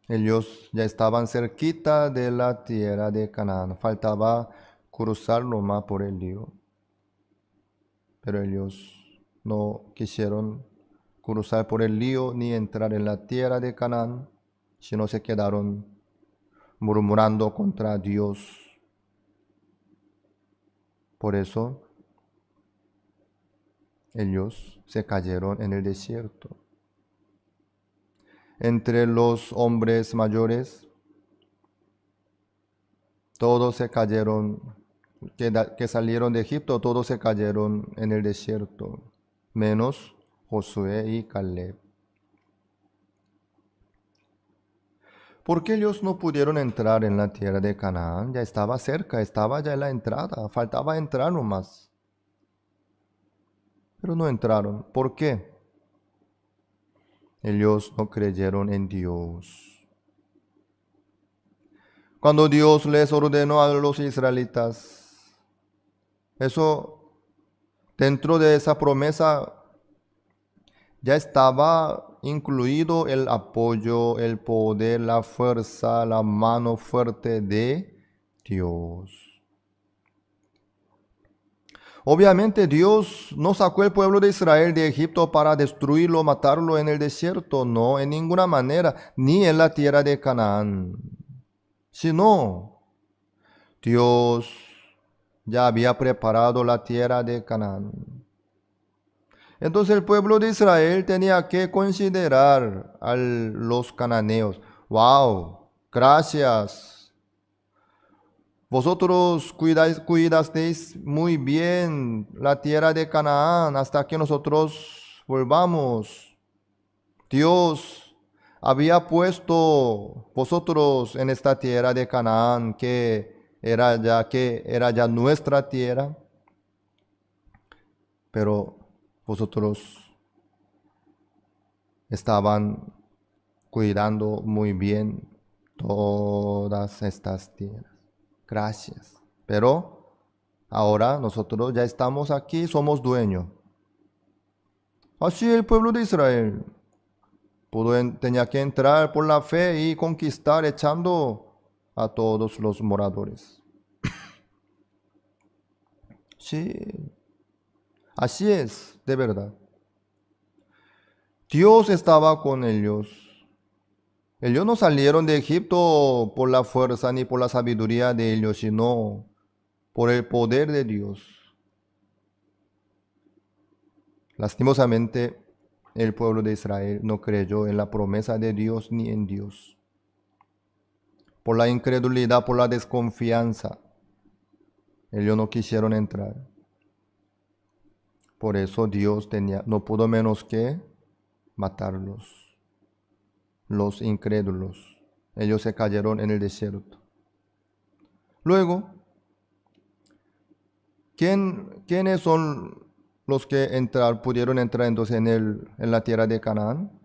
Ellos ya estaban cerquita de la tierra de Canaán. Faltaba cruzar nomás por el río. Pero ellos no quisieron cruzar por el río ni entrar en la tierra de Canaán, sino se quedaron murmurando contra Dios. Por eso, ellos se cayeron en el desierto. Entre los hombres mayores, todos se cayeron, que salieron de Egipto, todos se cayeron en el desierto, menos Josué y Caleb. ¿Por qué ellos no pudieron entrar en la tierra de Canaán? Ya estaba cerca, estaba ya en la entrada, faltaba entrar nomás. Pero no entraron. ¿Por qué? Ellos no creyeron en Dios. Cuando Dios les ordenó a los israelitas, eso, dentro de esa promesa, ya estaba incluido el apoyo, el poder, la fuerza, la mano fuerte de Dios. Obviamente Dios no sacó el pueblo de Israel de Egipto para destruirlo, matarlo en el desierto, no, en ninguna manera, ni en la tierra de Canaán. Sino, Dios ya había preparado la tierra de Canaán. Entonces el pueblo de Israel tenía que considerar a los cananeos. ¡Wow! Gracias. Vosotros cuidasteis muy bien la tierra de Canaán hasta que nosotros volvamos. Dios había puesto vosotros en esta tierra de Canaán que era ya nuestra tierra. Pero vosotros estaban cuidando muy bien todas estas tierras. Gracias. Pero ahora nosotros ya estamos aquí, somos dueños. Así el pueblo de Israel tenía que entrar por la fe y conquistar echando a todos los moradores. Sí, así es, de verdad. Dios estaba con ellos. Ellos no salieron de Egipto por la fuerza ni por la sabiduría de ellos, sino por el poder de Dios. Lastimosamente, el pueblo de Israel no creyó en la promesa de Dios ni en Dios. Por la incredulidad, por la desconfianza, ellos no quisieron entrar. Por eso Dios no pudo menos que matarlos. Los incrédulos, ellos se cayeron en el desierto. Luego, ¿quiénes son los que pudieron entrar entonces en la tierra de Canaán?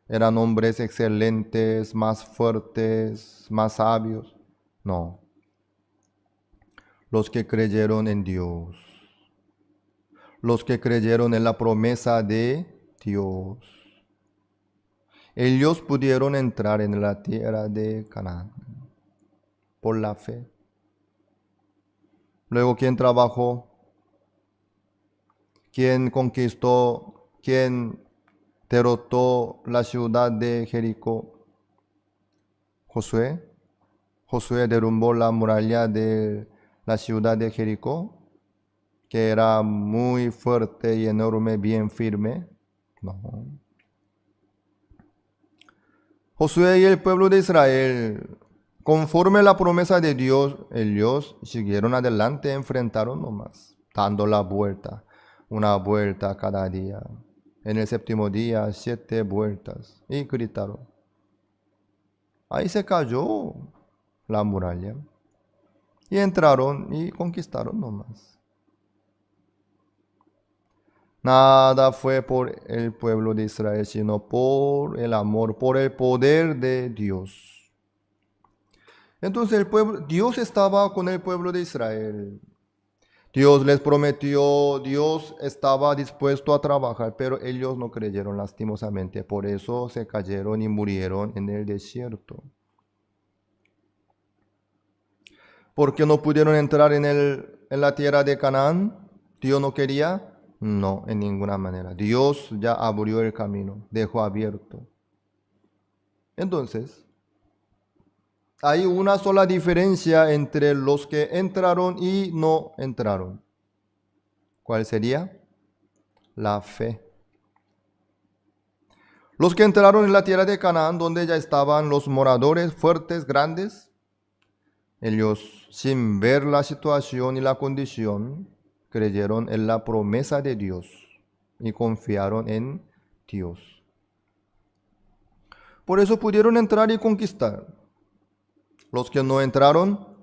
¿Eran hombres excelentes, más fuertes, más sabios? No. Los que creyeron en Dios. Los que creyeron en la promesa de Dios. Ellos pudieron entrar en la tierra de Canaán por la fe. Luego, ¿quién trabajó? ¿Quién conquistó? ¿Quién derrotó la ciudad de Jericó? Josué. Josué derrumbó la muralla de la ciudad de Jericó, que era muy fuerte y enorme, bien firme. No. Josué y el pueblo de Israel, conforme a la promesa de Dios, ellos siguieron adelante, enfrentaron nomás, dando la vuelta, una vuelta cada día. En el séptimo día, 7 vueltas, y gritaron. Ahí se cayó la muralla, y entraron y conquistaron nomás. Nada fue por el pueblo de Israel, sino por el amor, por el poder de Dios. Entonces Dios estaba con el pueblo de Israel. Dios les prometió, Dios estaba dispuesto a trabajar, pero ellos no creyeron lastimosamente. Por eso se cayeron y murieron en el desierto. ¿Por qué no pudieron entrar en la tierra de Canaán? ¿Dios no quería? No, en ninguna manera. Dios ya abrió el camino, dejó abierto. Entonces, hay una sola diferencia entre los que entraron y no entraron. ¿Cuál sería? la fe. Los que entraron en la tierra de Canaán, donde ya estaban los moradores fuertes, grandes, ellos, sin ver la situación y la condición, creyeron en la promesa de Dios y confiaron en Dios. Por eso pudieron entrar y conquistar. Los que no entraron,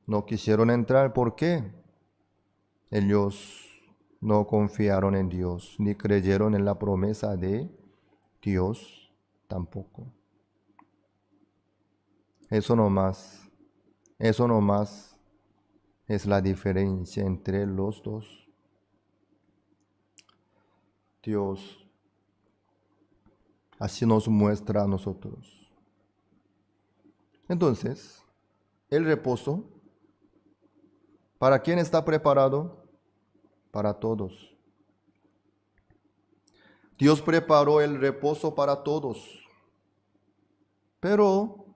no quisieron entrar. ¿Por qué? Ellos no confiaron en Dios, ni creyeron en la promesa de Dios tampoco. Eso nomás es la diferencia entre los dos. Dios así nos muestra a nosotros. Entonces, el reposo, ¿para quién está preparado? Para todos. Dios preparó el reposo para todos, pero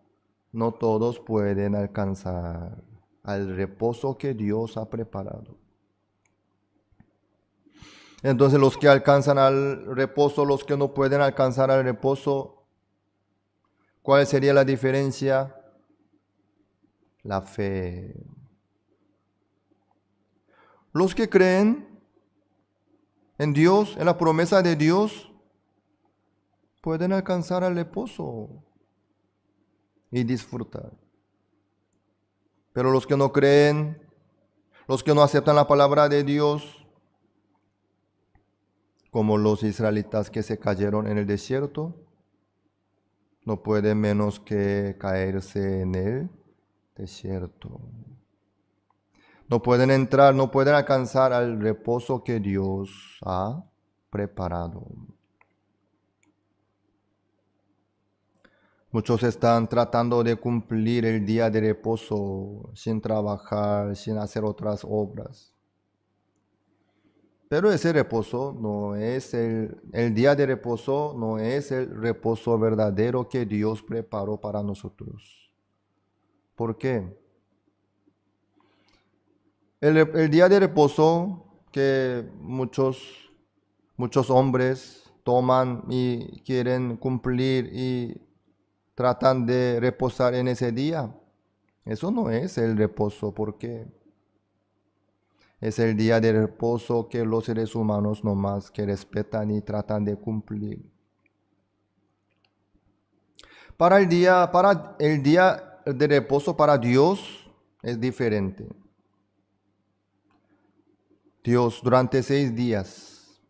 no todos pueden alcanzar al reposo que Dios ha preparado. Entonces los que alcanzan al reposo, los que no pueden alcanzar al reposo, ¿cuál sería la diferencia? La fe. Los que creen en Dios, en la promesa de Dios, pueden alcanzar al reposo y disfrutar. Pero los que no creen, los que no aceptan la palabra de Dios, como los israelitas que se cayeron en el desierto, no pueden menos que caerse en el desierto. No pueden entrar, no pueden alcanzar al reposo que Dios ha preparado. Muchos están tratando de cumplir el día de reposo sin trabajar, sin hacer otras obras. Pero ese reposo no es el día de reposo, no es el reposo verdadero que Dios preparó para nosotros. ¿Por qué? El día de reposo que muchos hombres toman y quieren cumplir y tratan de reposar en ese día, eso no es el reposo. ¿Por qué? Es el día de reposo que los seres humanos nomás que respetan y tratan de cumplir. Para el día de reposo para Dios es diferente. Dios durante 6 días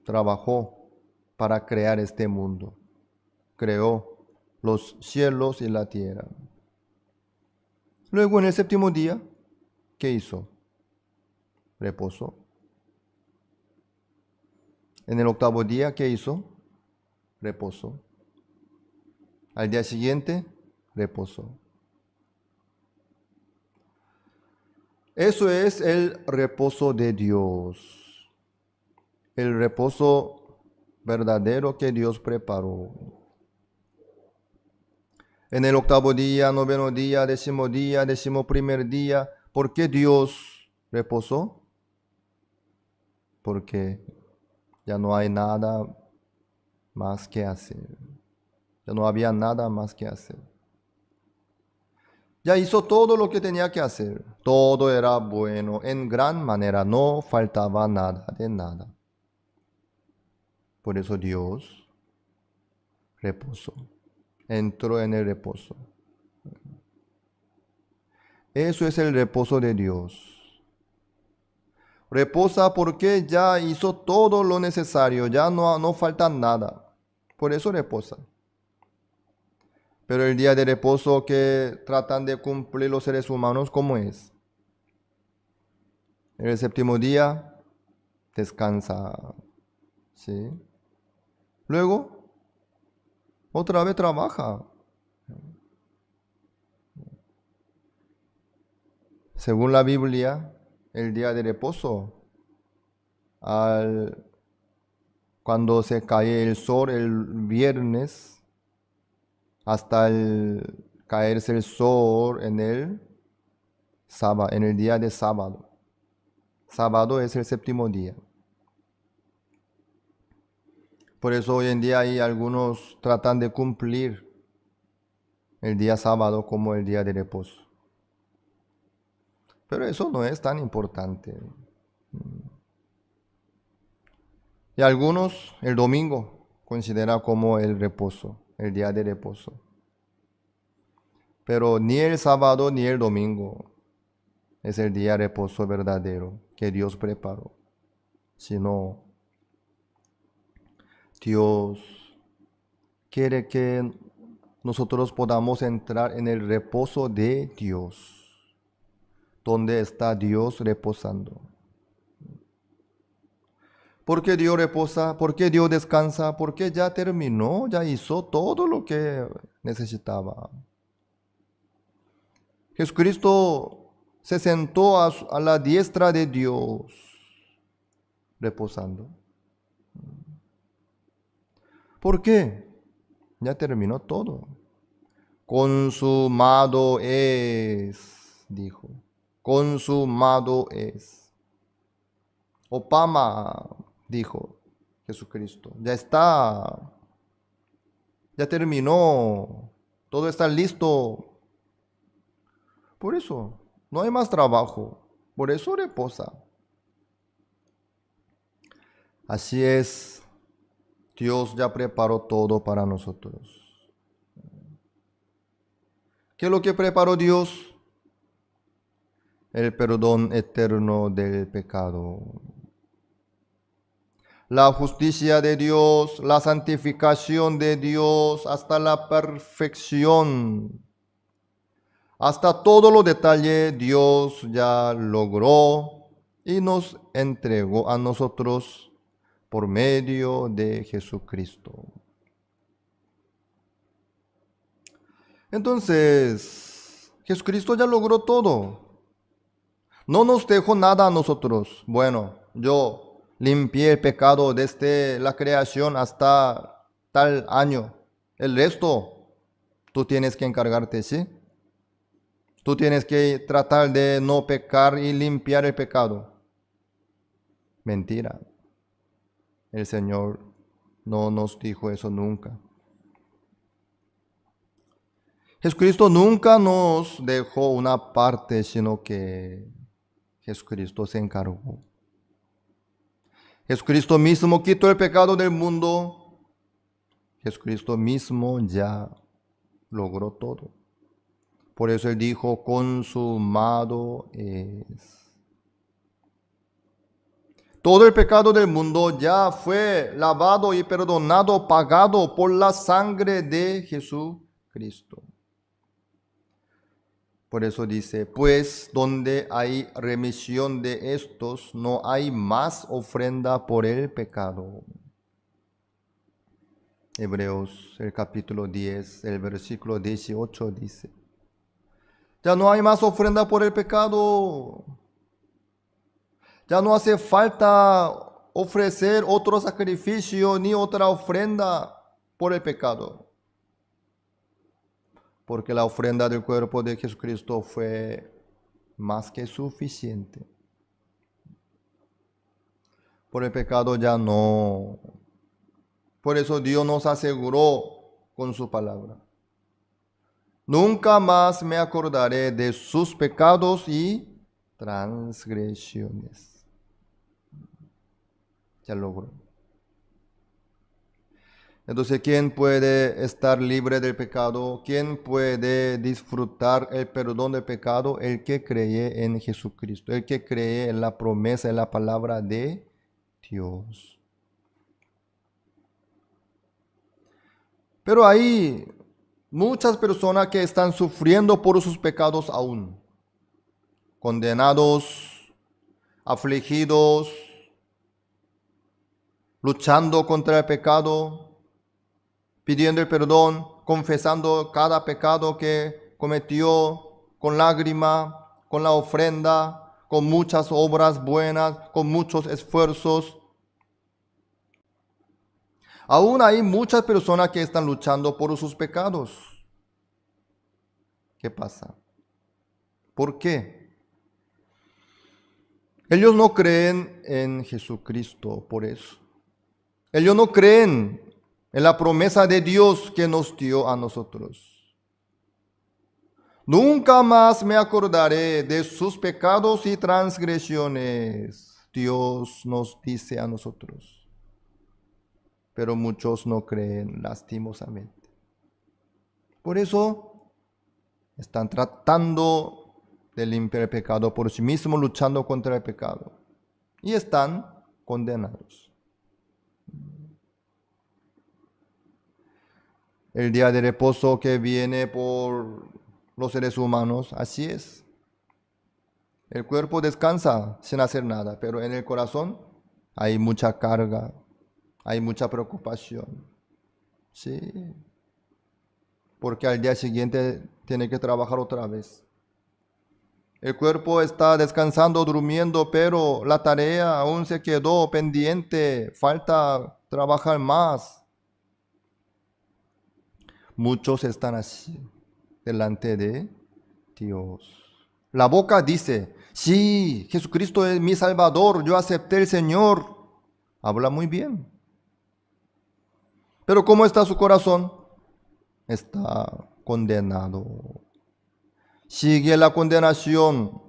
trabajó para crear este mundo. Creó los cielos y la tierra. Luego en el 7º día, ¿qué hizo? Reposó. En el 8º día, ¿qué hizo? Reposó. Al día siguiente, reposó. Eso es el reposo de Dios. El reposo verdadero que Dios preparó. En el 8º día, 9º día, 10º día, 11º día, ¿por qué Dios reposó? Porque ya no hay nada más que hacer. Ya no había nada más que hacer. Ya hizo todo lo que tenía que hacer. Todo era bueno, en gran manera, no faltaba nada de nada. Por eso Dios reposó. Entró en el reposo. Eso es el reposo de Dios. Reposa porque ya hizo todo lo necesario, ya no falta nada. Por eso reposa. Pero el día de reposo que tratan de cumplir los seres humanos, ¿cómo es? En el 7º día descansa. ¿Sí? Luego, otra vez trabaja. Según la Biblia, el día de reposo, cuando se cae el sol el viernes, hasta el caerse el sol en el sábado, en el día de sábado. Sábado es el 7º día. Por eso hoy en día hay algunos tratan de cumplir el día sábado como el día de reposo. Pero eso no es tan importante. Y algunos el domingo consideran como el reposo, el día de reposo. Pero ni el sábado ni el domingo es el día de reposo verdadero que Dios preparó, sino Dios quiere que nosotros podamos entrar en el reposo de Dios, donde está Dios reposando. ¿Por qué Dios reposa? ¿Por qué Dios descansa? Porque ya terminó, ya hizo todo lo que necesitaba. Jesucristo se sentó a la diestra de Dios, reposando. ¿Por qué? Ya terminó todo. Consumado es, dijo. Consumado es. Opama, dijo Jesucristo. Ya está. Ya terminó. Todo está listo. Por eso, no hay más trabajo. Por eso reposa. Así es. Dios ya preparó todo para nosotros. ¿Qué es lo que preparó Dios? El perdón eterno del pecado. La justicia de Dios, la santificación de Dios hasta la perfección. Hasta todos los detalles Dios ya logró y nos entregó a nosotros por medio de Jesucristo. Entonces, Jesucristo ya logró todo. No nos dejó nada a nosotros. Bueno, yo limpié el pecado desde la creación hasta tal año. El resto, tú tienes que encargarte, ¿sí? Tú tienes que tratar de no pecar y limpiar el pecado. Mentira. El Señor no nos dijo eso nunca. Jesucristo nunca nos dejó una parte, sino que Jesucristo se encargó. Jesucristo mismo quitó el pecado del mundo. Jesucristo mismo ya logró todo. Por eso Él dijo, consumado es. Todo el pecado del mundo ya fue lavado y perdonado, pagado por la sangre de Jesucristo. Por eso dice, pues donde hay remisión de estos, no hay más ofrenda por el pecado. Hebreos, el capítulo 10, el versículo 18 dice, ya no hay más ofrenda por el pecado. Ya no hace falta ofrecer otro sacrificio ni otra ofrenda por el pecado. Porque la ofrenda del cuerpo de Jesucristo fue más que suficiente. Por el pecado ya no. Por eso Dios nos aseguró con su palabra. Nunca más me acordaré de sus pecados y transgresiones. Ya logró. Entonces, ¿quién puede estar libre del pecado? ¿Quién puede disfrutar el perdón del pecado? El que cree en Jesucristo, el que cree en la promesa, en la palabra de Dios. Pero hay muchas personas que están sufriendo por sus pecados aún, condenados, afligidos, luchando contra el pecado, pidiendo el perdón, confesando cada pecado que cometió con lágrima, con la ofrenda, con muchas obras buenas, con muchos esfuerzos. Aún hay muchas personas que están luchando por sus pecados. ¿Qué pasa? ¿Por qué? Ellos no creen en Jesucristo por eso. Ellos no creen en la promesa de Dios que nos dio a nosotros. Nunca más me acordaré de sus pecados y transgresiones, Dios nos dice a nosotros. Pero muchos no creen, lastimosamente. Por eso están tratando de limpiar el pecado por sí mismos, luchando contra el pecado. Y están condenados. El día de reposo que viene por los seres humanos, así es. El cuerpo descansa sin hacer nada, pero en el corazón hay mucha carga, hay mucha preocupación. Sí. Porque al día siguiente tiene que trabajar otra vez. El cuerpo está descansando, durmiendo, pero la tarea aún se quedó pendiente, falta trabajar más. Muchos están así delante de Dios. La boca dice, sí, Jesucristo es mi Salvador, yo acepté al Señor. Habla muy bien. Pero ¿cómo está su corazón? Está condenado. Sigue la condenación.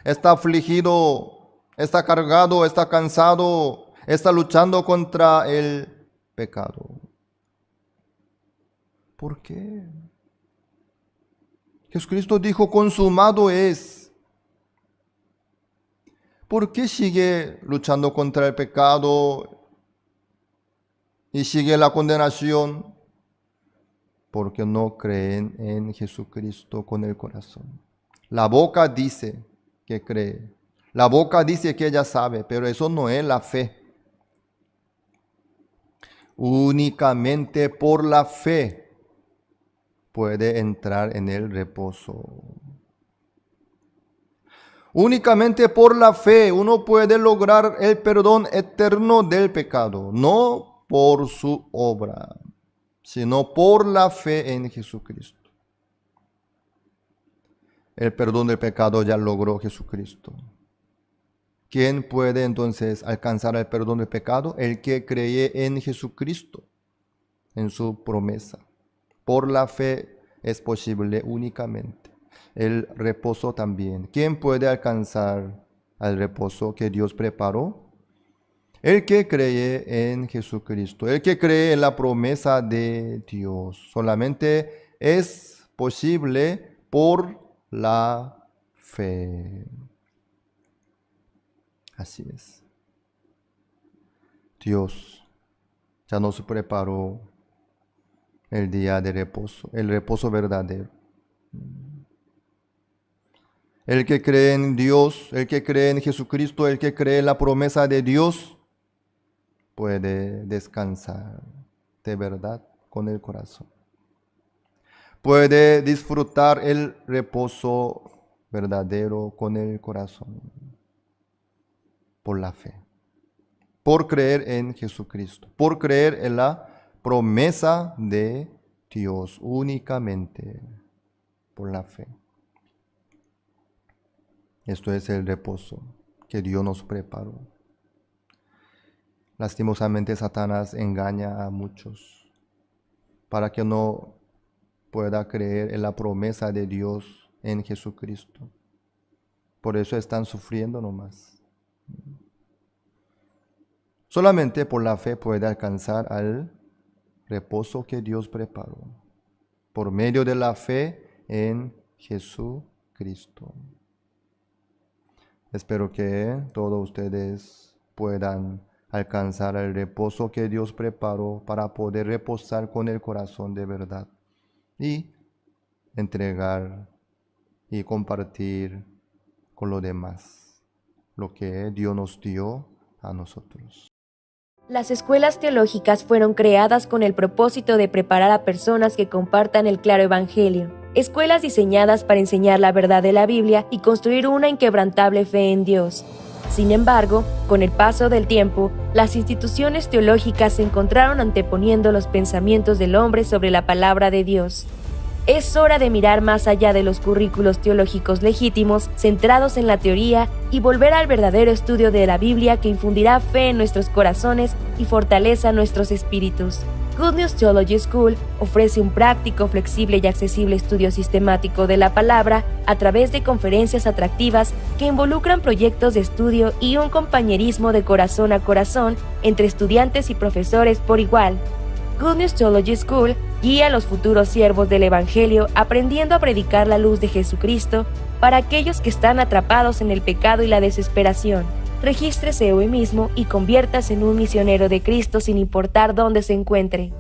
Está afligido, está cargado, está cansado, está luchando contra el pecado. ¿Por qué? Jesucristo dijo, consumado es. ¿Por qué sigue luchando contra el pecado y sigue la condenación? Porque no creen en Jesucristo con el corazón. La boca dice que cree. La boca dice que ella sabe, pero eso no es la fe. Únicamente por la fe puede entrar en el reposo. Únicamente por la fe uno puede lograr el perdón eterno del pecado, no por su obra, sino por la fe en Jesucristo. El perdón del pecado ya logró Jesucristo. ¿Quién puede entonces alcanzar el perdón del pecado? El que cree en Jesucristo, en su promesa. Por la fe es posible únicamente. El reposo también. ¿Quién puede alcanzar al reposo que Dios preparó? El que cree en Jesucristo, el que cree en la promesa de Dios. Solamente es posible por la fe. Así es. Dios ya nos preparó el día de reposo, el reposo verdadero. El que cree en Dios, el que cree en Jesucristo, el que cree en la promesa de Dios, puede descansar de verdad con el corazón. Puede disfrutar el reposo verdadero con el corazón. Por la fe. Por creer en Jesucristo. Por creer en la promesa de Dios únicamente. Por la fe. Esto es el reposo que Dios nos preparó. Lastimosamente Satanás engaña a muchos para que no pueda creer en la promesa de Dios en Jesucristo. Por eso están sufriendo nomás. Solamente por la fe puede alcanzar al reposo que Dios preparó. Por medio de la fe en Jesucristo. Espero que todos ustedes puedan alcanzar el reposo que Dios preparó para poder reposar con el corazón de verdad y entregar y compartir con los demás lo que Dios nos dio a nosotros. Las escuelas teológicas fueron creadas con el propósito de preparar a personas que compartan el claro evangelio. Escuelas diseñadas para enseñar la verdad de la Biblia y construir una inquebrantable fe en Dios. Sin embargo, con el paso del tiempo, las instituciones teológicas se encontraron anteponiendo los pensamientos del hombre sobre la palabra de Dios. Es hora de mirar más allá de los currículos teológicos legítimos, centrados en la teoría, y volver al verdadero estudio de la Biblia que infundirá fe en nuestros corazones y fortaleza nuestros espíritus. Good News Theology School ofrece un práctico, flexible y accesible estudio sistemático de la palabra a través de conferencias atractivas que involucran proyectos de estudio y un compañerismo de corazón a corazón entre estudiantes y profesores por igual. Good News Theology School guía a los futuros siervos del Evangelio aprendiendo a predicar la luz de Jesucristo para aquellos que están atrapados en el pecado y la desesperación. Regístrese hoy mismo y conviértase en un misionero de Cristo sin importar dónde se encuentre.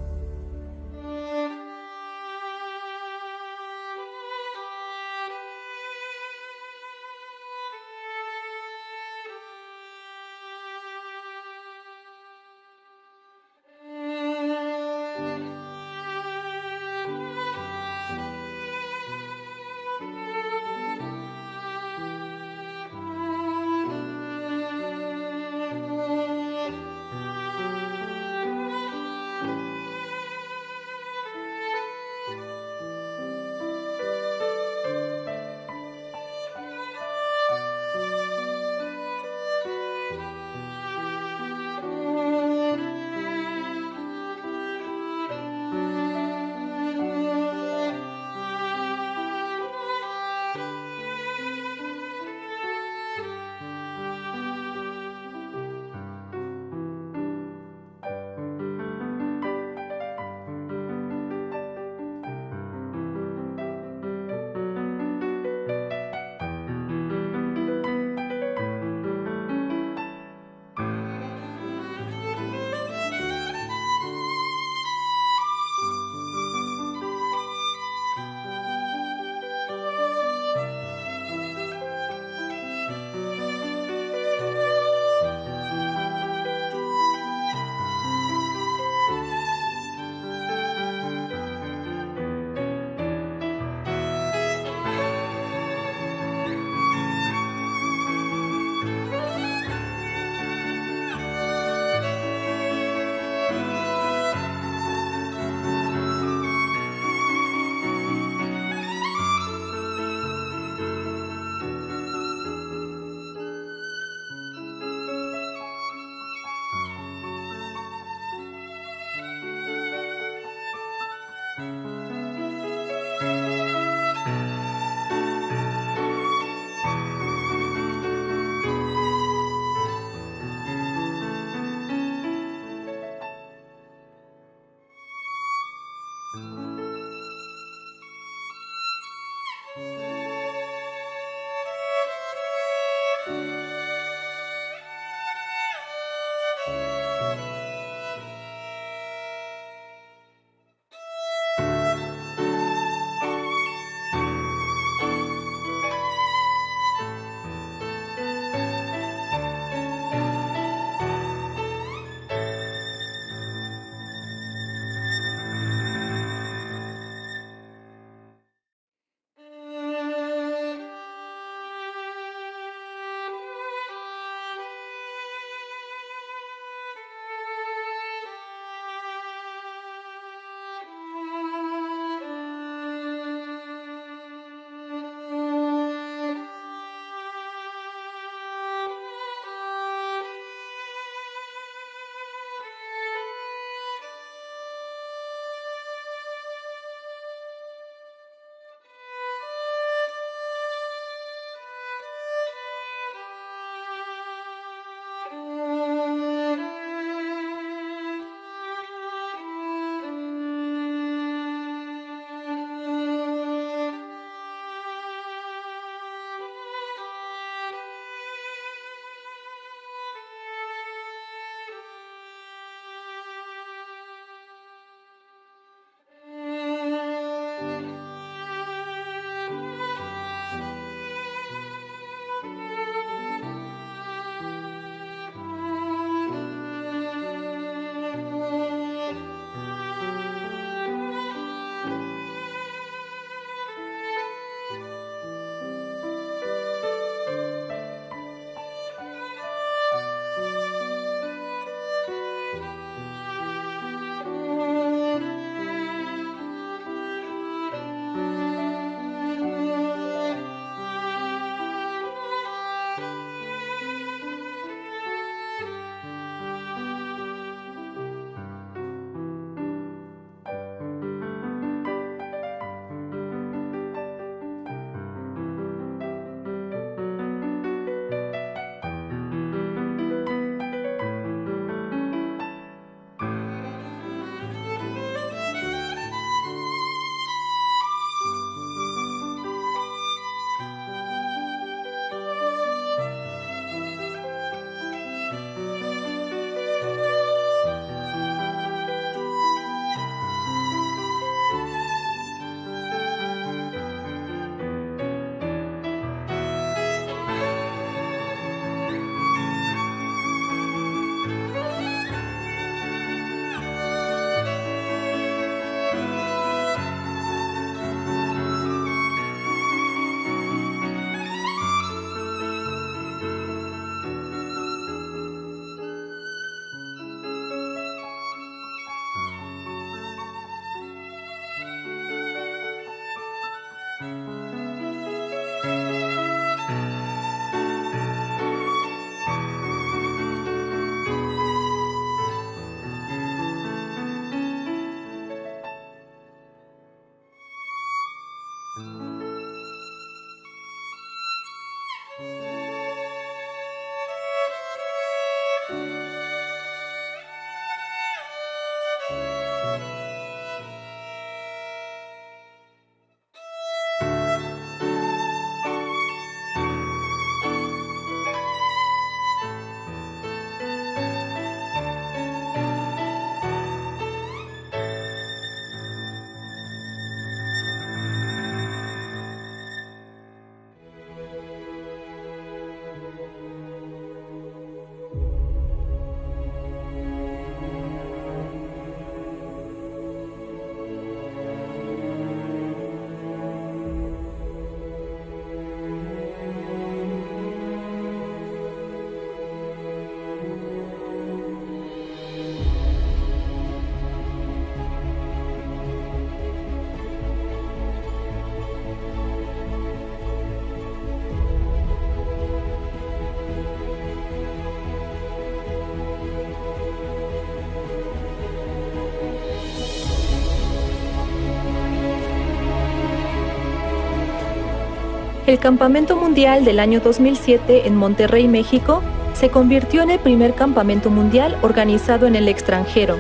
El Campamento Mundial del año 2007 en Monterrey, México, se convirtió en el primer campamento mundial organizado en el extranjero.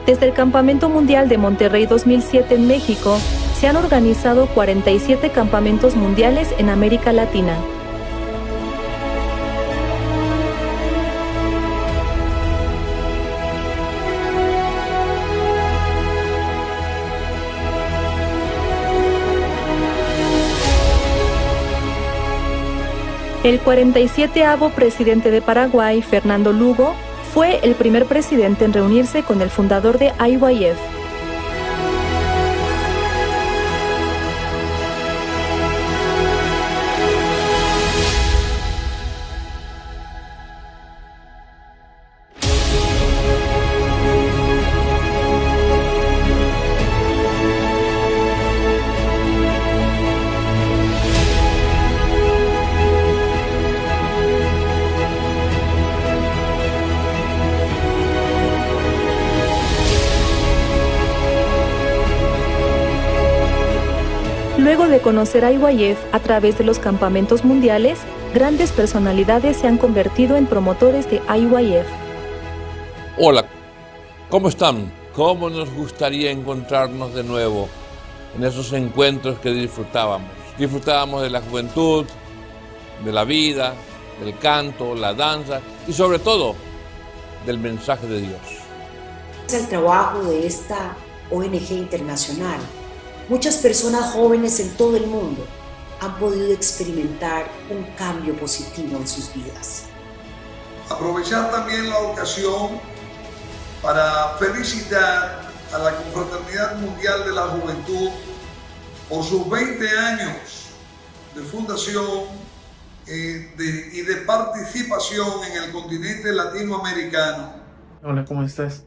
Desde el Campamento Mundial de Monterrey 2007 en México, se han organizado 47 campamentos mundiales en América Latina. El 47avo presidente de Paraguay, Fernando Lugo, fue el primer presidente en reunirse con el fundador de IYF. Luego de conocer a IYF a través de los campamentos mundiales, grandes personalidades se han convertido en promotores de IYF. Hola, ¿cómo están? ¿Cómo nos gustaría encontrarnos de nuevo en esos encuentros que disfrutábamos? Disfrutábamos de la juventud, de la vida, del canto, la danza y sobre todo del mensaje de Dios. Es el trabajo de esta ONG internacional. Muchas personas jóvenes en todo el mundo han podido experimentar un cambio positivo en sus vidas. Aprovechar también la ocasión para felicitar a la Confraternidad Mundial de la Juventud por sus 20 años de fundación y de participación en el continente latinoamericano. Hola, ¿cómo estás?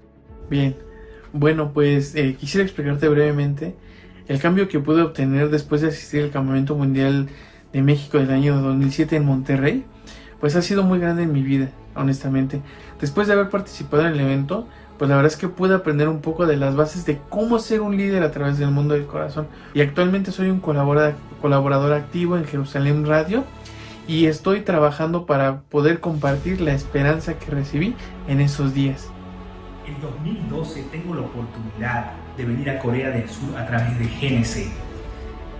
Bien. Bueno, pues quisiera explicarte brevemente el cambio que pude obtener después de asistir al Campamento Mundial de México del año 2007 en Monterrey. Pues ha sido muy grande en mi vida, honestamente. Después de haber participado en el evento, pues la verdad es que pude aprender un poco de las bases de cómo ser un líder a través del mundo del corazón. Y actualmente soy un colaborador activo en Jerusalén Radio y estoy trabajando para poder compartir la esperanza que recibí en esos días. En 2012 tengo la oportunidad de venir a Corea del Sur a través de GNC.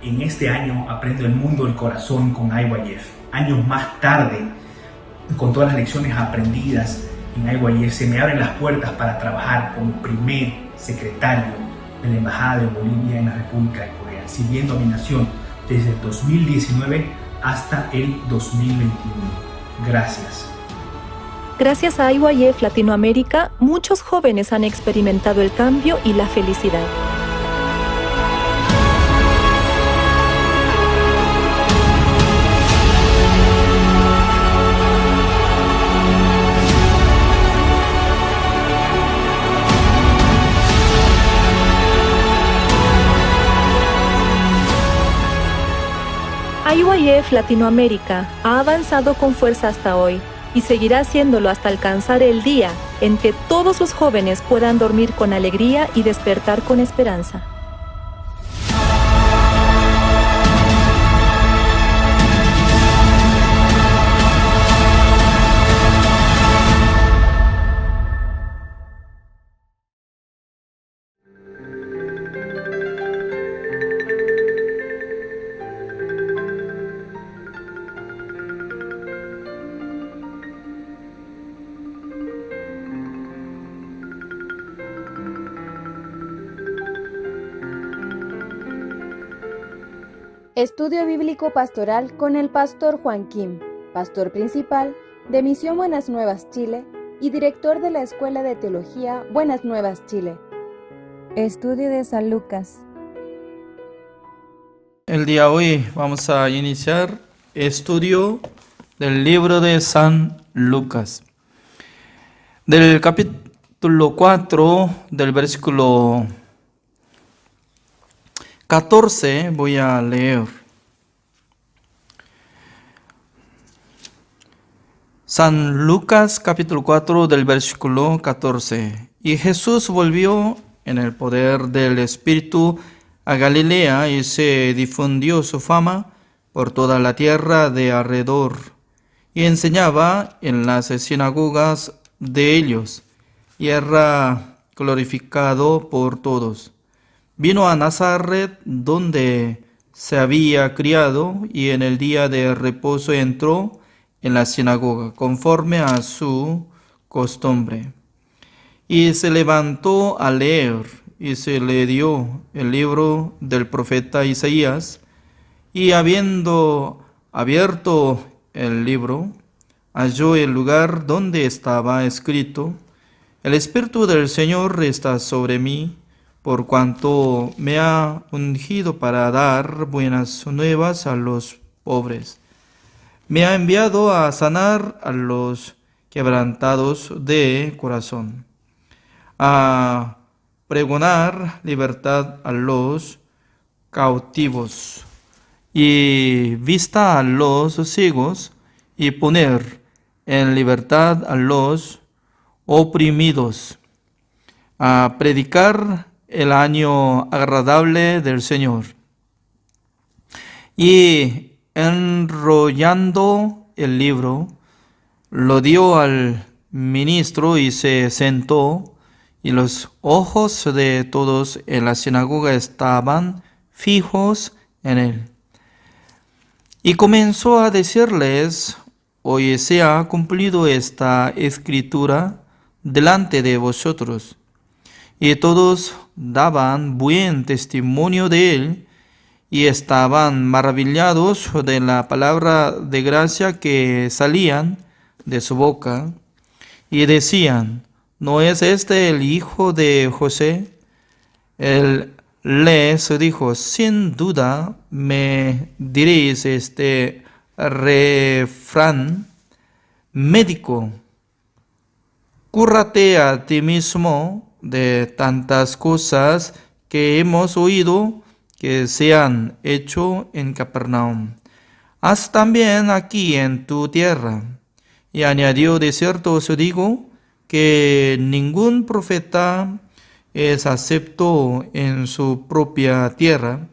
En este año aprendo el mundo del corazón con IYF. Años más tarde, con todas las lecciones aprendidas en IYF, se me abren las puertas para trabajar como primer secretario de la Embajada de Bolivia en la República de Corea, sirviendo a mi nación desde el 2019 hasta el 2021. Gracias. Gracias a IYF Latinoamérica, muchos jóvenes han experimentado el cambio y la felicidad. IYF Latinoamérica ha avanzado con fuerza hasta hoy y seguirá haciéndolo hasta alcanzar el día en que todos los jóvenes puedan dormir con alegría y despertar con esperanza. Estudio Bíblico Pastoral con el Pastor Juan Kim, Pastor Principal de Misión Buenas Nuevas Chile y Director de la Escuela de Teología Buenas Nuevas Chile. Estudio de San Lucas. El día de hoy vamos a iniciar estudio del libro de San Lucas. Del capítulo 4, del versículo 14 voy a leer. San Lucas capítulo 4 del versículo 14. Y Jesús volvió en el poder del Espíritu a Galilea y se difundió su fama por toda la tierra de alrededor. Y enseñaba en las sinagogas de ellos y era glorificado por todos. Vino a Nazaret, donde se había criado, y en el día de reposo entró en la sinagoga, conforme a su costumbre. Y se levantó a leer, y se le dio el libro del profeta Isaías, y habiendo abierto el libro, halló el lugar donde estaba escrito: El Espíritu del Señor está sobre mí, por cuanto me ha ungido para dar buenas nuevas a los pobres. Me ha enviado a sanar a los quebrantados de corazón, a pregonar libertad a los cautivos y vista a los ciegos, y poner en libertad a los oprimidos, a predicar el año agradable del Señor. Y enrollando el libro, lo dio al ministro y se sentó, y los ojos de todos en la sinagoga estaban fijos en él. Y comenzó a decirles: Hoy se ha cumplido esta escritura delante de vosotros. Y todos daban buen testimonio de él, y estaban maravillados de la palabra de gracia que salían de su boca, y decían: ¿No es este el hijo de José? Él les dijo: Sin duda me diréis este refrán: médico, cúrate a ti mismo de tantas cosas que hemos oído que se han hecho en Capernaum. Haz también aquí en tu tierra. Y añadió: de cierto os digo que ningún profeta es acepto en su propia tierra.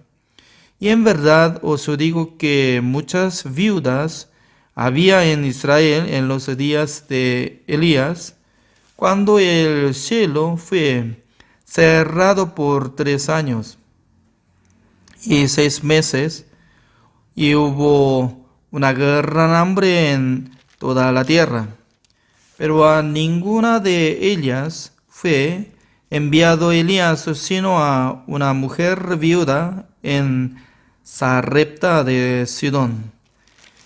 Y en verdad os digo que muchas viudas había en Israel en los días de Elías, cuando el cielo fue cerrado por 3 años y 6 meses, y hubo una gran hambre en toda la tierra. Pero a ninguna de ellas fue enviado Elías, sino a una mujer viuda en Sarepta de Sidón.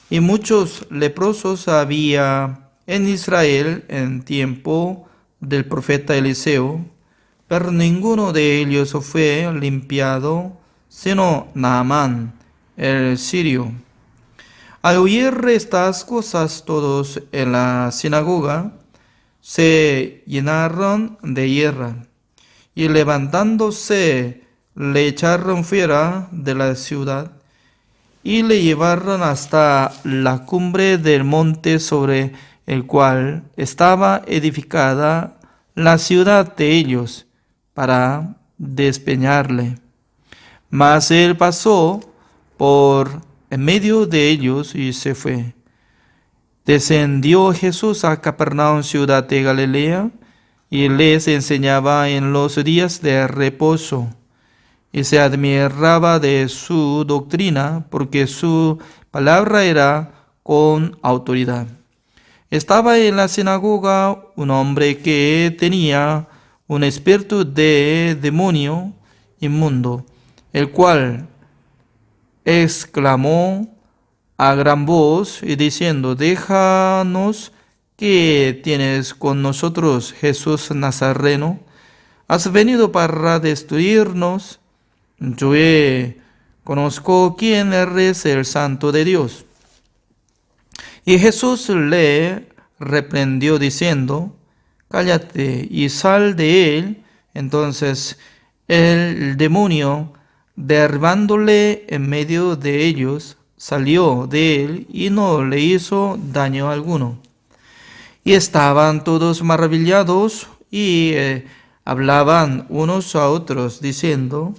Y muchos leprosos había en Israel en tiempo del profeta Eliseo, pero ninguno de ellos fue limpiado, sino Naamán, el sirio. Al oír estas cosas, todos en la sinagoga se llenaron de ira, y levantándose le echaron fuera de la ciudad, y le llevaron hasta la cumbre del monte sobre el cual estaba edificada la ciudad de ellos, para despeñarle. Mas él pasó por en medio de ellos y se fue. Descendió Jesús a Capernaum, ciudad de Galilea, y les enseñaba en los días de reposo. Y se admiraba de su doctrina, porque su palabra era con autoridad. Estaba en la sinagoga un hombre que tenía un espíritu de demonio inmundo, el cual exclamó a gran voz y diciendo: déjanos, ¿qué tienes con nosotros, Jesús Nazareno? ¿Has venido para destruirnos? Yo conozco quién eres, el Santo de Dios. Y Jesús le reprendió diciendo: cállate y sal de él. Entonces el demonio, derribándole en medio de ellos, salió de él y no le hizo daño alguno. Y estaban todos maravillados y hablaban unos a otros diciendo: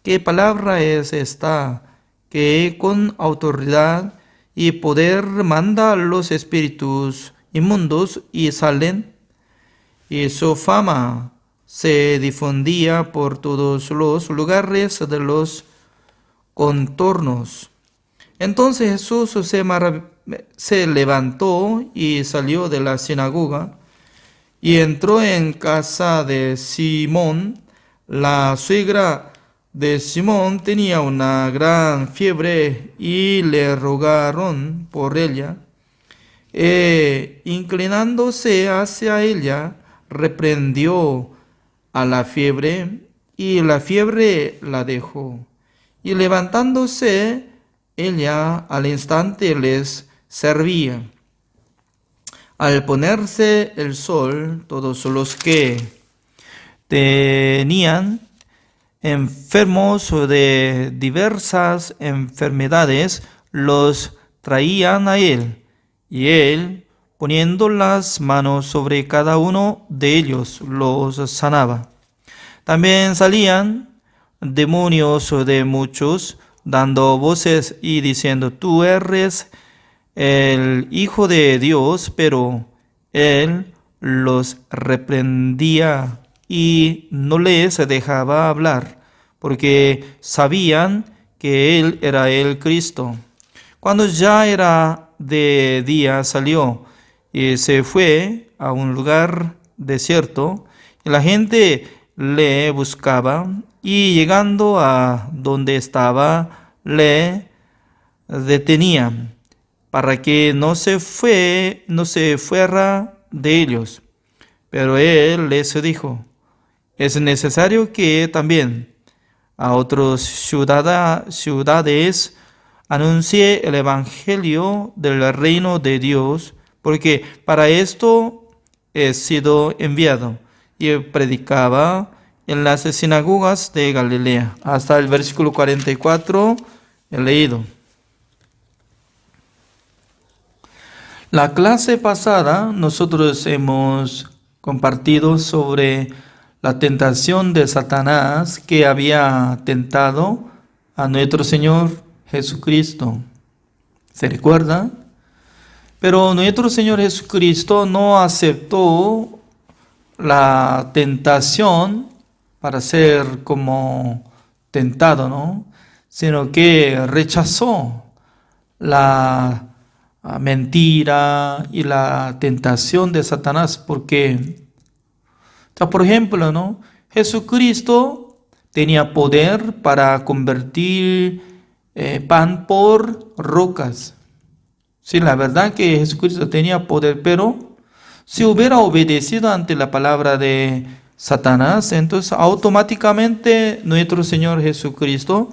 ¿qué palabra es esta que con autoridad y poder manda a los espíritus inmundos y salen? Y su fama se difundía por todos los lugares de los contornos. Entonces Jesús se levantó y salió de la sinagoga y entró en casa de Simón. La suegra de Simón tenía una gran fiebre y le rogaron por ella. Inclinándose hacia ella, reprendió a la fiebre y la fiebre la dejó. Y levantándose ella al instante les servía. Al ponerse el sol, todos los que tenían enfermos de diversas enfermedades los traían a él, y él, poniendo las manos sobre cada uno de ellos, los sanaba. También salían demonios de muchos, dando voces y diciendo: tú eres el Hijo de Dios. Pero él los reprendía y no les dejaba hablar, porque sabían que él era el Cristo. Cuando ya era de día, salió y se fue a un lugar desierto, y la gente le buscaba, y llegando a donde estaba, le detenían para que no se fuera de ellos. Pero él les dijo: es necesario que también a otras ciudades anuncie el evangelio del reino de Dios, porque para esto he sido enviado. Y predicaba en las sinagogas de Galilea. Hasta el versículo 44 he leído. La clase pasada nosotros hemos compartido sobre la tentación de Satanás que había tentado a nuestro Señor Jesucristo. ¿Se recuerda? Pero nuestro Señor Jesucristo no aceptó la tentación para ser como tentado, ¿no? Sino que rechazó la mentira y la tentación de Satanás, porque, por ejemplo, ¿no? Jesucristo tenía poder para convertir pan por rocas. Sí, la verdad que Jesucristo tenía poder, pero si hubiera obedecido ante la palabra de Satanás, entonces automáticamente nuestro Señor Jesucristo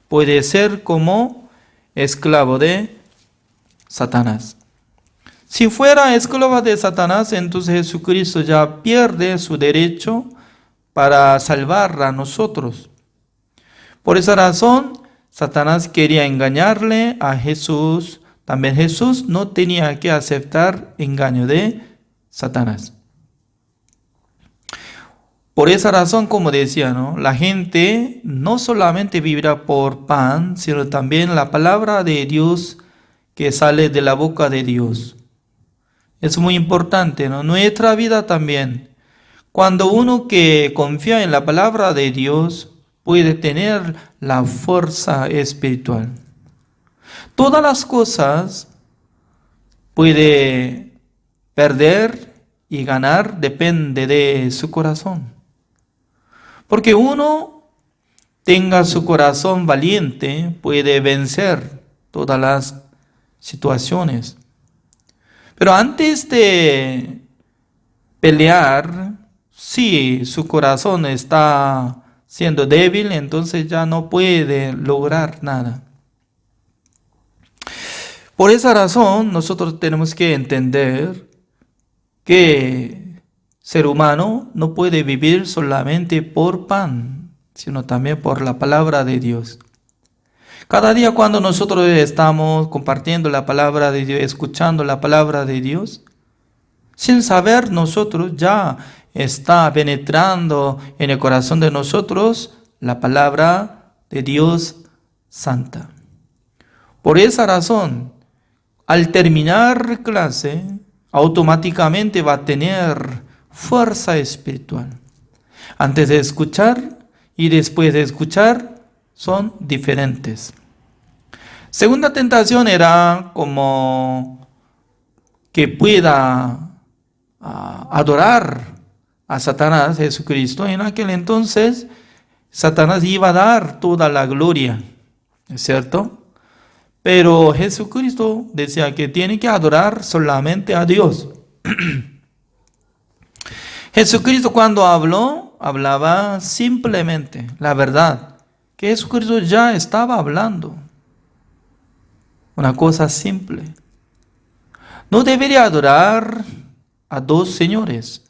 puede ser como esclavo de Satanás. Si fuera esclavo de Satanás, entonces Jesucristo ya pierde su derecho para salvar a nosotros. Por esa razón, Satanás quería engañarle a Jesús. También Jesús no tenía que aceptar engaño de Satanás. Por esa razón, como decía, ¿no? La gente no solamente vivirá por pan, sino también la palabra de Dios que sale de la boca de Dios. Es muy importante, ¿no? Nuestra vida también. Cuando uno que confía en la palabra de Dios puede tener la fuerza espiritual. Todas las cosas puede perder y ganar, depende de su corazón. Porque uno tenga su corazón valiente, puede vencer todas las situaciones. Pero antes de pelear, si su corazón está siendo débil, entonces ya no puede lograr nada. Por esa razón, nosotros tenemos que entender que ser humano no puede vivir solamente por pan, sino también por la palabra de Dios. Cada día cuando nosotros estamos compartiendo la palabra de Dios, escuchando la palabra de Dios, sin saber nosotros ya está penetrando en el corazón de nosotros la palabra de Dios santa. Por esa razón, al terminar clase, automáticamente va a tener fuerza espiritual. Antes de escuchar y después de escuchar son diferentes. Segunda tentación era como que pueda adorar a Satanás, Jesucristo. En aquel entonces Satanás iba a dar toda la gloria, ¿es cierto? Pero Jesucristo decía que tiene que adorar solamente a Dios. Jesucristo cuando hablaba simplemente la verdad, que Jesucristo ya estaba hablando. Una cosa simple. No debería adorar a dos señores.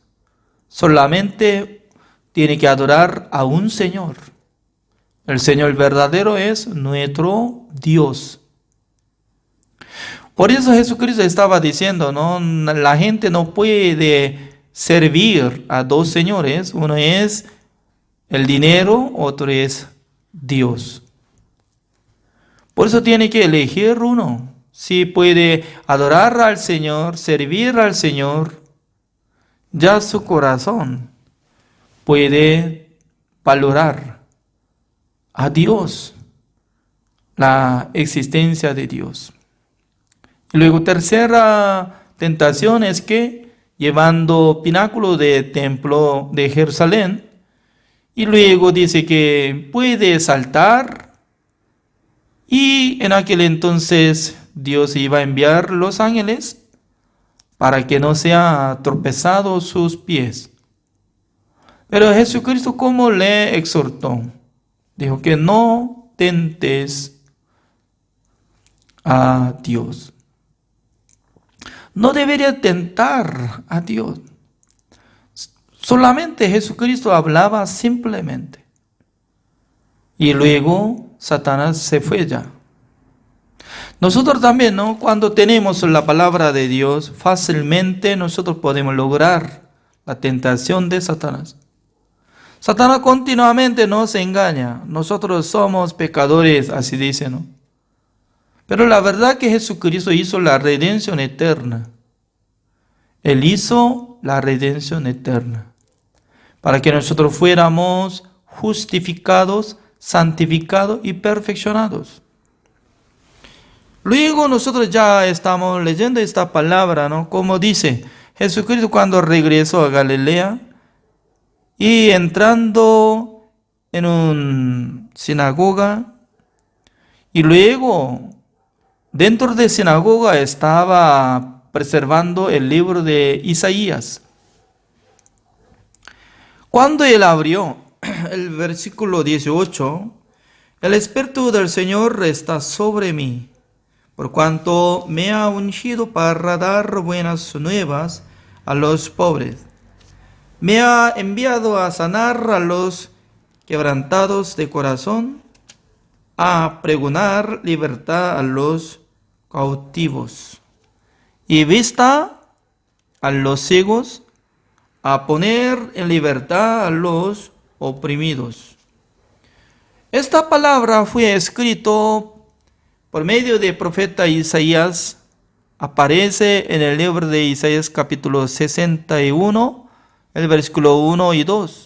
Solamente tiene que adorar a un Señor. El Señor verdadero es nuestro Dios. Por eso Jesucristo estaba diciendo, ¿no? La gente no puede servir a dos señores. Uno es el dinero, otro es Dios. Por eso tiene que elegir uno. Si puede adorar al Señor, servir al Señor, ya su corazón puede valorar a Dios, la existencia de Dios. Y luego tercera tentación es que llevando pináculo de templo de Jerusalén, y luego dice que puede saltar, y en aquel entonces Dios iba a enviar los ángeles para que no sea tropezado sus pies. Pero Jesucristo, ¿cómo le exhortó? Dijo que no tentes a Dios. No debería tentar a Dios. Solamente Jesucristo hablaba simplemente. Y luego Satanás se fue ya. Nosotros también, ¿no? Cuando tenemos la palabra de Dios, fácilmente nosotros podemos lograr la tentación de Satanás. Satanás continuamente nos engaña. Nosotros somos pecadores, así dice, ¿no? Pero la verdad que Jesucristo hizo la redención eterna. Él hizo la redención eterna. Para que nosotros fuéramos justificados, santificados y perfeccionados. Luego nosotros ya estamos leyendo esta palabra, ¿no? Como dice Jesucristo cuando regresó a Galilea y entrando en una sinagoga, y luego dentro de sinagoga estaba preservando el libro de Isaías. Cuando él abrió el versículo 18, el Espíritu del Señor está sobre mí, por cuanto me ha ungido para dar buenas nuevas a los pobres. Me ha enviado a sanar a los quebrantados de corazón, a pregonar libertad a los cautivos y vista a los ciegos, a poner en libertad a los oprimidos. Esta palabra fue escrito por medio del profeta Isaías. Aparece en el libro de Isaías capítulo 61, el versículo 1 y 2.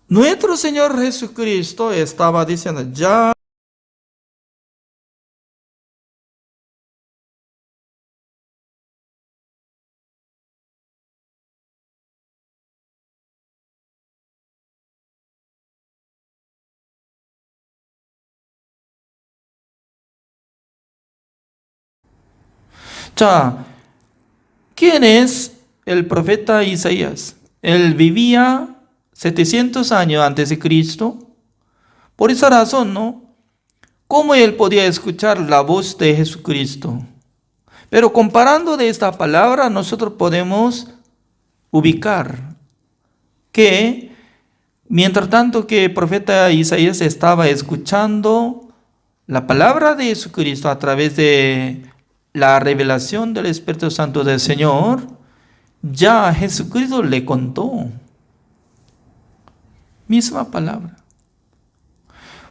Nuestro Señor Jesucristo estaba diciendo, ya ¿quién es el profeta Isaías? Él vivía 700 años antes de Cristo. Por esa razón, ¿no? ¿Cómo él podía escuchar la voz de Jesucristo? Pero comparando de esta palabra, nosotros podemos ubicar que mientras tanto que el profeta Isaías estaba escuchando la palabra de Jesucristo a través de la revelación del Espíritu Santo del Señor, ya Jesucristo le contó. Misma palabra.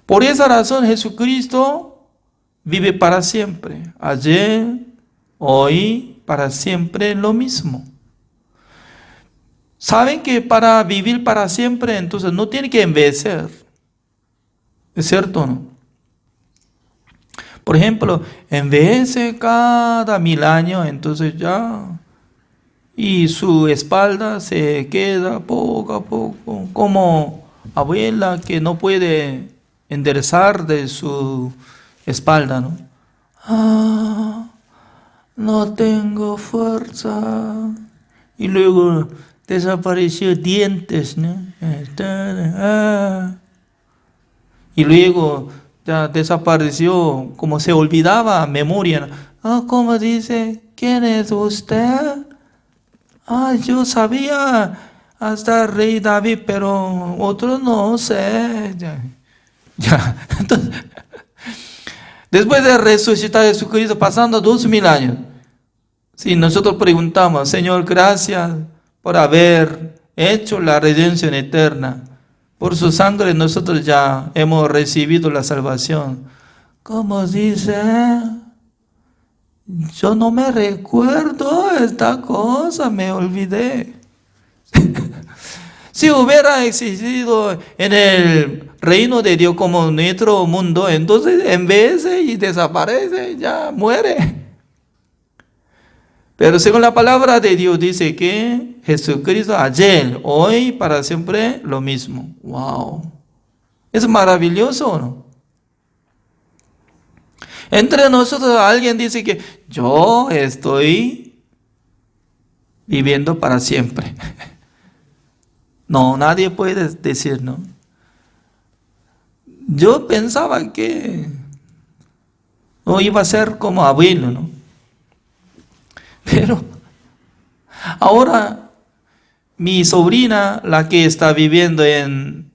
Por esa razón Jesucristo vive para siempre. Ayer, hoy, para siempre lo mismo. Saben que para vivir para siempre, entonces no tiene que envejecer. ¿Es cierto o no? Por ejemplo, envejece cada 1000 años, entonces ya, y su espalda se queda poco a poco, como abuela que no puede enderezar de su espalda, ¿no? No tengo fuerza. Y luego desapareció dientes, ¿no? Y luego ya desapareció, como se olvidaba memoria. ¿Cómo dice? ¿Quién es usted? Yo sabía hasta el rey David, pero otro no sé. Ya. Entonces, después de resucitar Jesucristo, pasando 2000 años, si nosotros preguntamos, Señor, gracias por haber hecho la redención eterna. Por su sangre nosotros ya hemos recibido la salvación. ¿Cómo dice? Yo no me recuerdo esta cosa, me olvidé. Si hubiera existido en el reino de Dios como nuestro mundo, entonces envejece y desaparece, ya muere. Pero según la palabra de Dios dice que Jesucristo ayer, hoy, para siempre, lo mismo. ¡Wow! ¿Es maravilloso o no? Entre nosotros alguien dice que yo estoy viviendo para siempre. No, nadie puede decir, ¿no? Yo pensaba que no iba a ser como abuelo, ¿no? Pero ahora mi sobrina, la que está viviendo en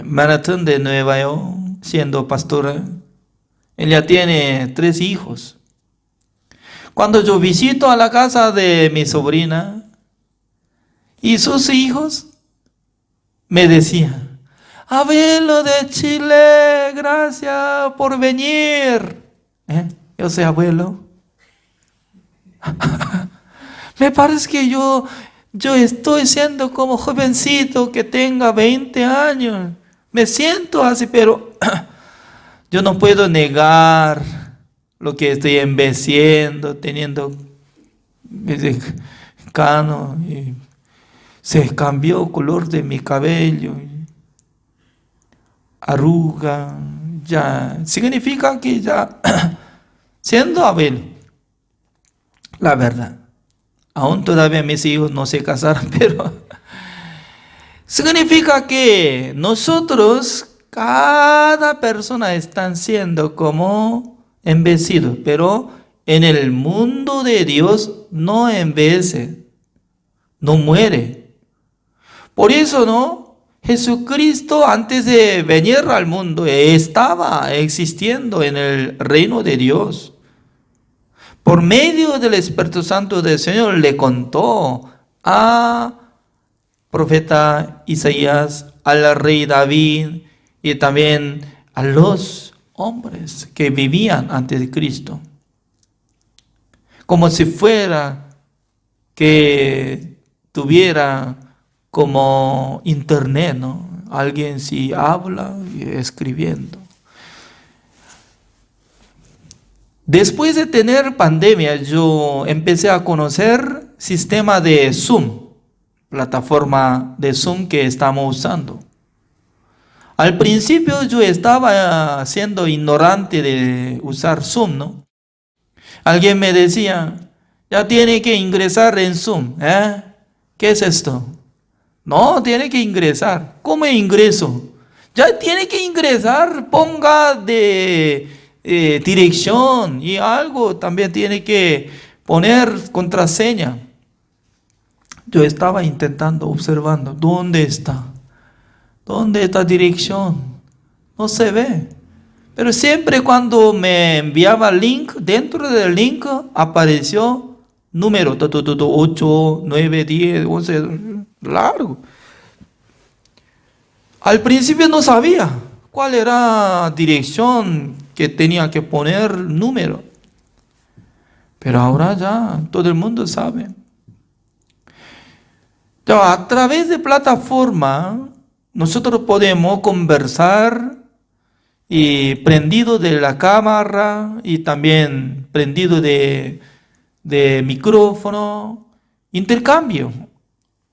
Manhattan de Nueva York, siendo pastora, ella tiene 3 hijos. Cuando yo visito a la casa de mi sobrina y sus hijos, me decían, abuelo de Chile, gracias por venir. Yo soy abuelo. Me parece que yo estoy siendo como jovencito que tenga 20 años. Me siento así, pero yo no puedo negar lo que estoy envejeciendo, teniendo cano, y se cambió el color de mi cabello, arruga, ya significa que ya siendo abuelo, la verdad, aún todavía mis hijos no se casaron, pero significa que nosotros, cada persona están siendo como envejecidos, pero en el mundo de Dios no envejece, no muere. Por eso, ¿no? Jesucristo antes de venir al mundo estaba existiendo en el reino de Dios. Por medio del Espíritu Santo del Señor le contó a profeta Isaías, al rey David y también a los hombres que vivían antes de Cristo. Como si fuera que tuviera como internet, ¿no? Alguien si habla y escribiendo. Después de tener pandemia, yo empecé a conocer sistema de Zoom, plataforma de Zoom que estamos usando. Al principio yo estaba siendo ignorante de usar Zoom, ¿no? Alguien me decía, ya tiene que ingresar en Zoom, ¿eh? ¿Qué es esto? No, tiene que ingresar. ¿Cómo ingreso? Ya tiene que ingresar, ponga de dirección y algo, también tiene que poner contraseña. Yo estaba intentando, observando, ¿dónde está? ¿Dónde está dirección? No se ve. Pero siempre cuando me enviaba link, dentro del link apareció número 8, 9, 10, 11, largo. Al principio no sabía cuál era dirección que tenía que poner número. Pero ahora ya todo el mundo sabe. Ya, a través de plataforma nosotros podemos conversar y prendido de la cámara y también prendido de micrófono, intercambio.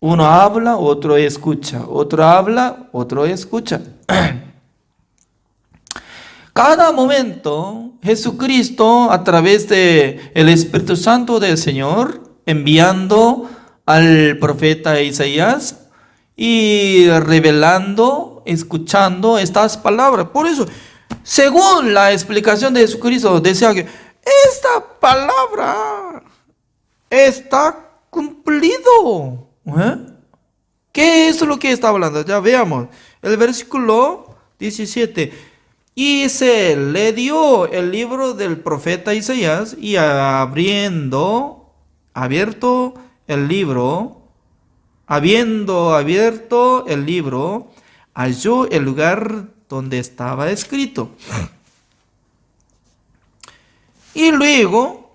Uno habla, otro escucha, otro habla, otro escucha. Cada momento Jesucristo a través de el Espíritu Santo del Señor enviando al profeta Isaías y revelando, escuchando estas palabras. Por eso, según la explicación de Jesucristo, decía que esta palabra está cumplido. ¿Qué es lo que está hablando? Ya veamos. El versículo 17. Y se le dio el libro del profeta Isaías y abierto el libro, habiendo abierto el libro, halló el lugar donde estaba escrito. Y luego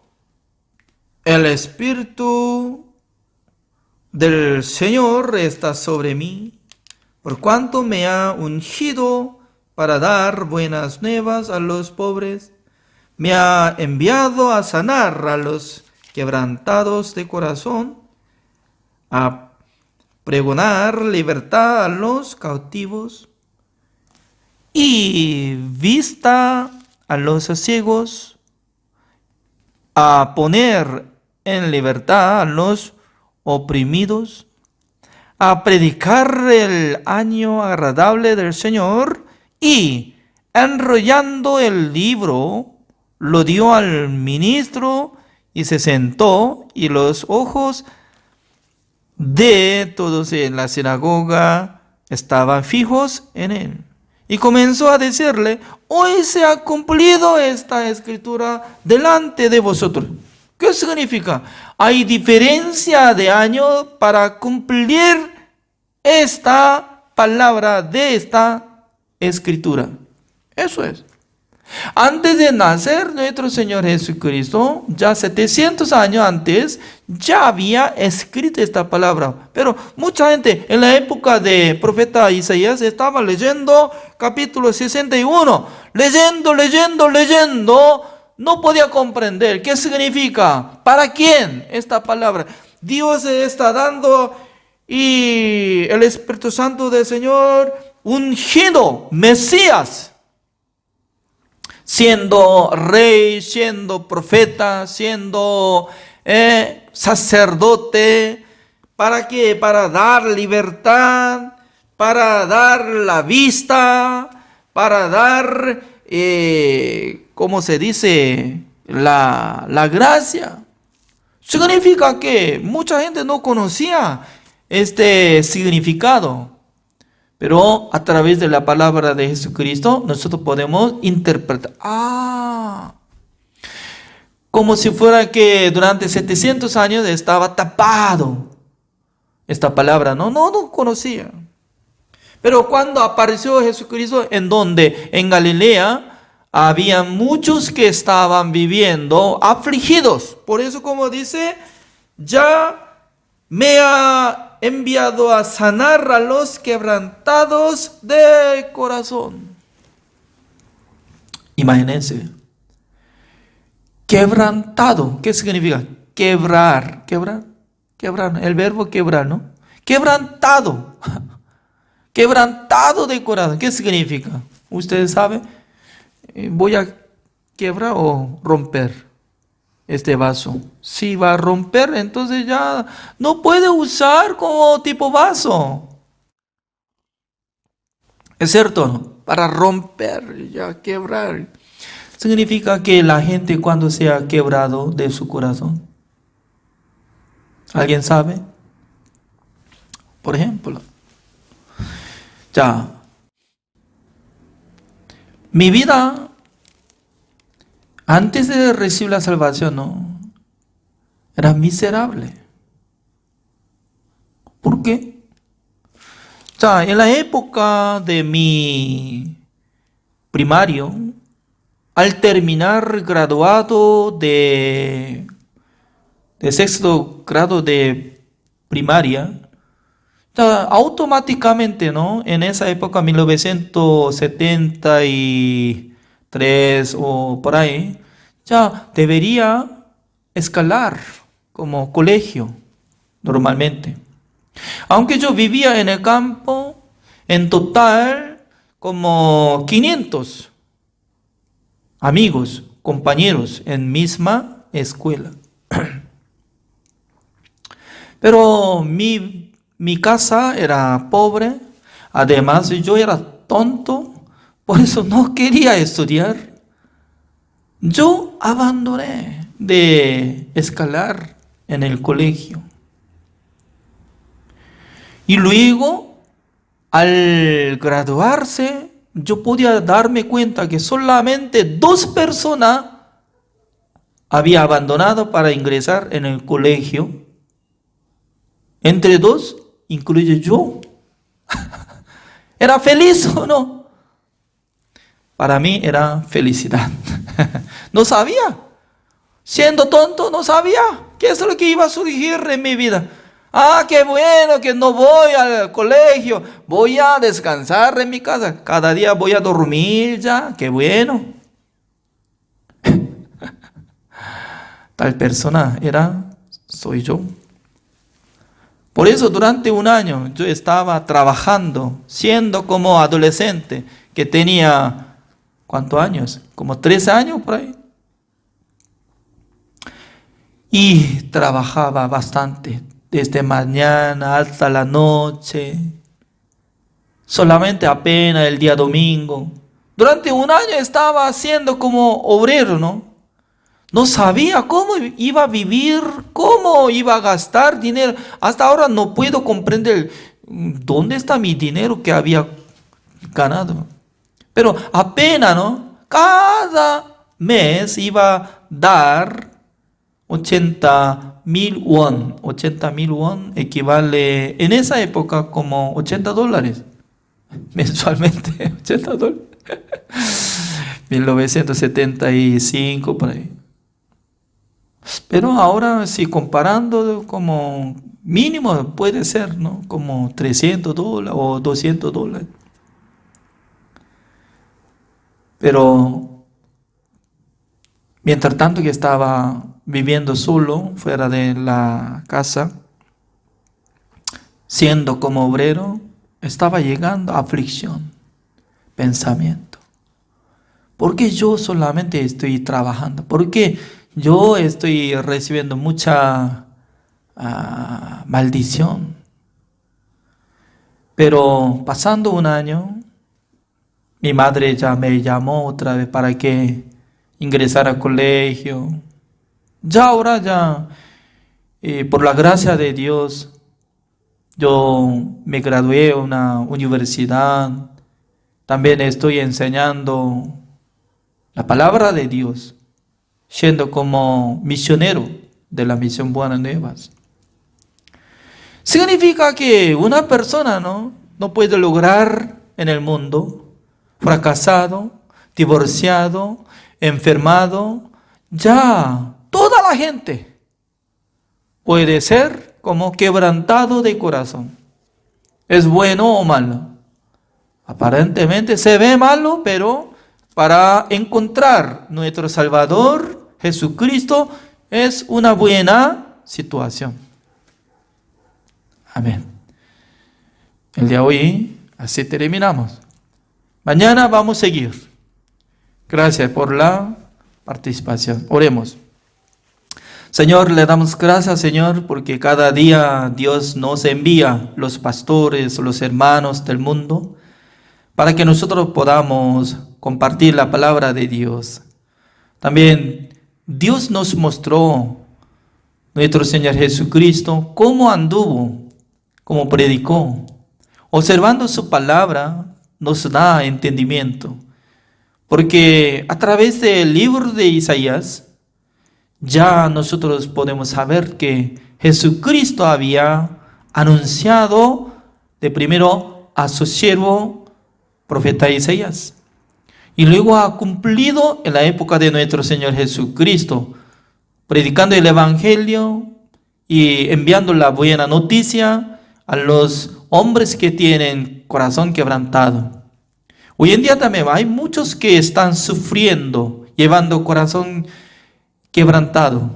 el Espíritu del Señor está sobre mí, por cuanto me ha ungido para dar buenas nuevas a los pobres, me ha enviado a sanar a los quebrantados de corazón, a pregonar libertad a los cautivos y vista a los ciegos, a poner en libertad a los oprimidos, a predicar el año agradable del Señor, y enrollando el libro lo dio al ministro y se sentó, y los ojos de todos en la sinagoga estaban fijos en él. Y comenzó a decirle: hoy se ha cumplido esta escritura delante de vosotros. ¿Qué significa? Hay diferencia de año para cumplir esta palabra de esta escritura. Eso es. Antes de nacer nuestro Señor Jesucristo, ya 700 años antes, ya había escrito esta palabra. Pero mucha gente en la época de profeta Isaías estaba leyendo capítulo 61, leyendo, no podía comprender qué significa, para quién esta palabra. Dios está dando y el Espíritu Santo del Señor ungido, Mesías, siendo rey, siendo profeta, siendo sacerdote. ¿Para qué? Para dar libertad, para dar la vista, para dar, ¿cómo se dice? La gracia. Significa que mucha gente no conocía este significado. Pero a través de la palabra de Jesucristo nosotros podemos interpretar. Como si fuera que durante 700 años estaba tapado esta palabra. No conocía. Pero cuando apareció Jesucristo, en donde en Galilea había muchos que estaban viviendo afligidos. Por eso, como dice, ya me ha enviado a sanar a los quebrantados de corazón. Imagínense. Quebrantado. ¿Qué significa? Quebrar. El verbo quebrar, ¿no? Quebrantado. Quebrantado de corazón. ¿Qué significa? Ustedes saben. Voy a quebrar o romper este vaso. Si va a romper, entonces ya no puede usar como tipo vaso. ¿Es cierto, no? Para romper, ya quebrar. Significa que la gente cuando se ha quebrado de su corazón. ¿Alguien sabe? Por ejemplo. Ya. Mi vida, antes de recibir la salvación, ¿no? Era miserable. ¿Por qué? Ya, en la época de mi primario, al terminar graduado de sexto grado de primaria, ya, automáticamente, ¿no? En esa época, 1973 o por ahí, ya debería escalar como colegio normalmente. Aunque yo vivía en el campo, en total como 500 amigos, compañeros en misma escuela. Pero mi casa era pobre, además yo era tonto, por eso no quería estudiar. Yo abandoné de escalar en el colegio. Y luego, al graduarse, yo podía darme cuenta que solamente 2 personas había abandonado para ingresar en el colegio. Entre 2, incluye yo. ¿Era feliz o no? Para mí era felicidad. No sabía. Siendo tonto, no sabía qué es lo que iba a surgir en mi vida. Qué bueno que no voy al colegio. Voy a descansar en mi casa. Cada día voy a dormir ya. Qué bueno. Tal persona soy yo. Por eso durante un año yo estaba trabajando, siendo como adolescente, que tenía, ¿cuántos años? Como 13 años por ahí. Y trabajaba bastante, desde mañana hasta la noche, solamente apenas el día domingo. Durante un año estaba haciendo como obrero, ¿no? No sabía cómo iba a vivir, cómo iba a gastar dinero. Hasta ahora no puedo comprender dónde está mi dinero que había ganado. Pero apenas, ¿no? Cada mes iba a dar 80,000 won. 80,000 won equivale en esa época como $80 mensualmente. $80. 1975 por ahí. Pero ahora, si comparando, como mínimo puede ser, ¿no? Como $300 o $200. Pero mientras tanto que estaba viviendo solo, fuera de la casa, siendo como obrero, estaba llegando a aflicción, pensamiento. ¿Por qué yo solamente estoy trabajando? ¿Por qué yo estoy recibiendo mucha maldición? Pero pasando un año, mi madre ya me llamó otra vez para que ingresara al colegio. Ya ahora, por la gracia de Dios, Yo me gradué en una universidad, también estoy enseñando la palabra de Dios, siendo como misionero de la misión Buenas Nuevas. Significa que una persona no puede lograr en el mundo, fracasado, divorciado, enfermado, ya toda la gente puede ser como quebrantado de corazón. ¿Es bueno o malo? Aparentemente se ve malo, pero para encontrar nuestro Salvador, Jesucristo, es una buena situación. Amén. El día de hoy, así terminamos. Mañana vamos a seguir. Gracias por la participación. Oremos. Señor, le damos gracias, Señor, porque cada día Dios nos envía los pastores, los hermanos del mundo, para que nosotros podamos compartir la palabra de Dios. También Dios nos mostró, nuestro Señor Jesucristo, cómo anduvo, cómo predicó. Observando su palabra nos da entendimiento, porque a través del libro de Isaías, ya nosotros podemos saber que Jesucristo había anunciado de primero a su siervo profeta Isaías, y luego ha cumplido en la época de nuestro Señor Jesucristo, predicando el Evangelio y enviando la buena noticia a los hombres que tienen corazón quebrantado. Hoy en día también hay muchos que están sufriendo, llevando corazón quebrantado.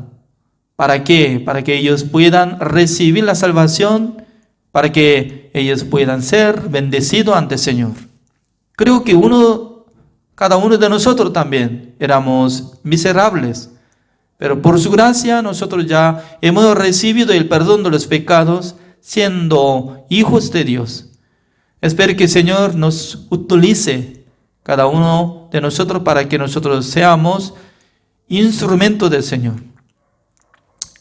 ¿Para qué? Para que ellos puedan recibir la salvación, para que ellos puedan ser bendecidos ante el Señor. Creo que cada uno de nosotros también éramos miserables, pero por su gracia nosotros ya hemos recibido el perdón de los pecados, siendo hijos de Dios. Espero que el Señor nos utilice, cada uno de nosotros, para que nosotros seamos instrumento del Señor.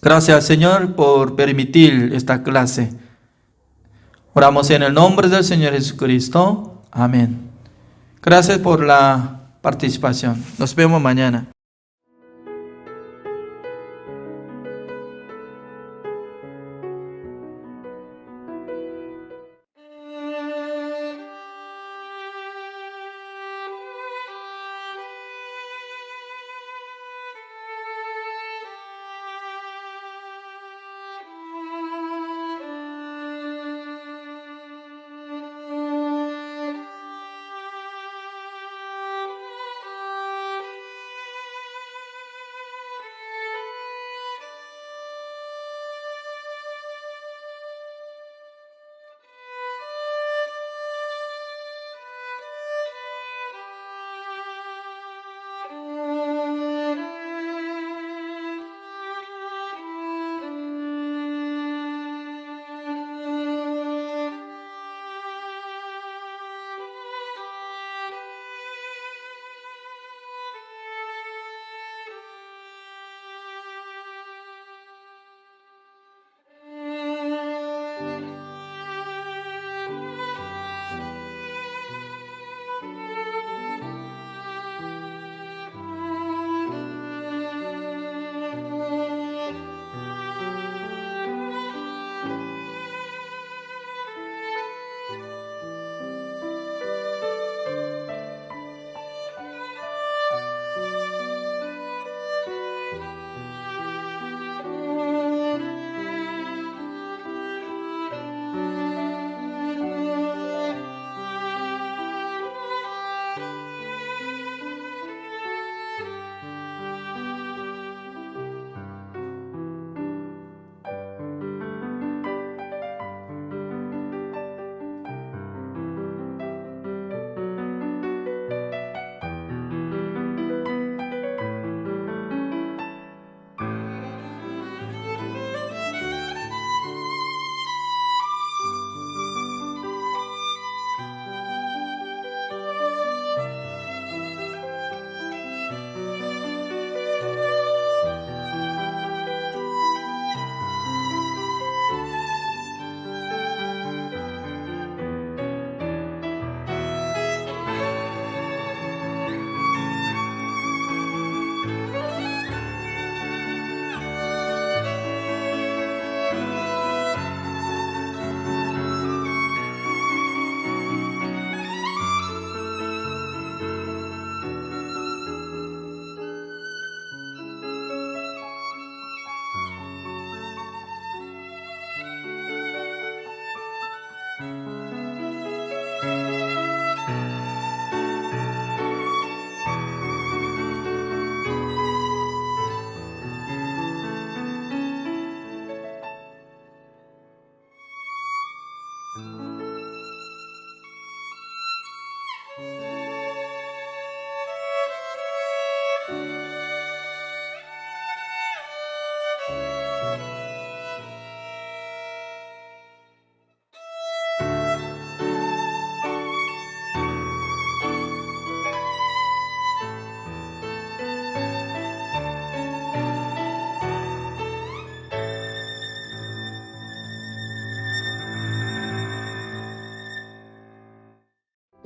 Gracias, Señor, por permitir esta clase. Oramos en el nombre del Señor Jesucristo. Amén. Gracias por la participación. Nos vemos mañana.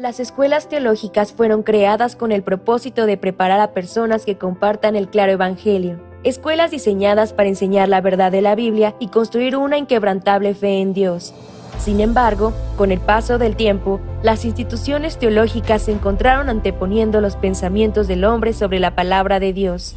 Las escuelas teológicas fueron creadas con el propósito de preparar a personas que compartan el claro evangelio. Escuelas diseñadas para enseñar la verdad de la Biblia y construir una inquebrantable fe en Dios. Sin embargo, con el paso del tiempo, las instituciones teológicas se encontraron anteponiendo los pensamientos del hombre sobre la palabra de Dios.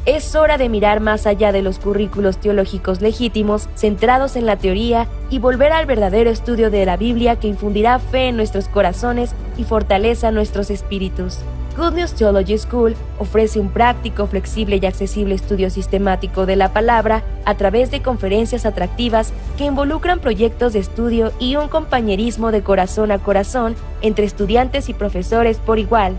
Es hora de mirar más allá de los currículos teológicos legítimos, centrados en la teoría, y volver al verdadero estudio de la Biblia que infundirá fe en nuestros corazones y fortaleza nuestros espíritus. Good News Theology School ofrece un práctico, flexible y accesible estudio sistemático de la palabra a través de conferencias atractivas que involucran proyectos de estudio y un compañerismo de corazón a corazón entre estudiantes y profesores por igual.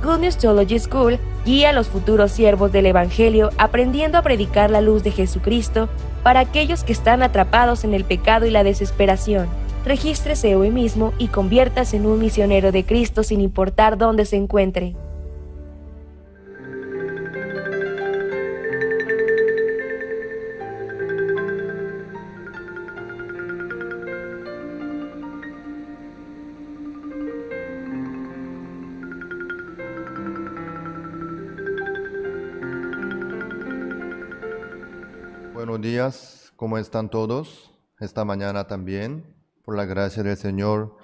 Good News Theology School guía a los futuros siervos del Evangelio aprendiendo a predicar la luz de Jesucristo para aquellos que están atrapados en el pecado y la desesperación. Regístrese hoy mismo y conviértase en un misionero de Cristo sin importar dónde se encuentre. Buenos días, ¿cómo están todos? Esta mañana también, por la gracia del Señor,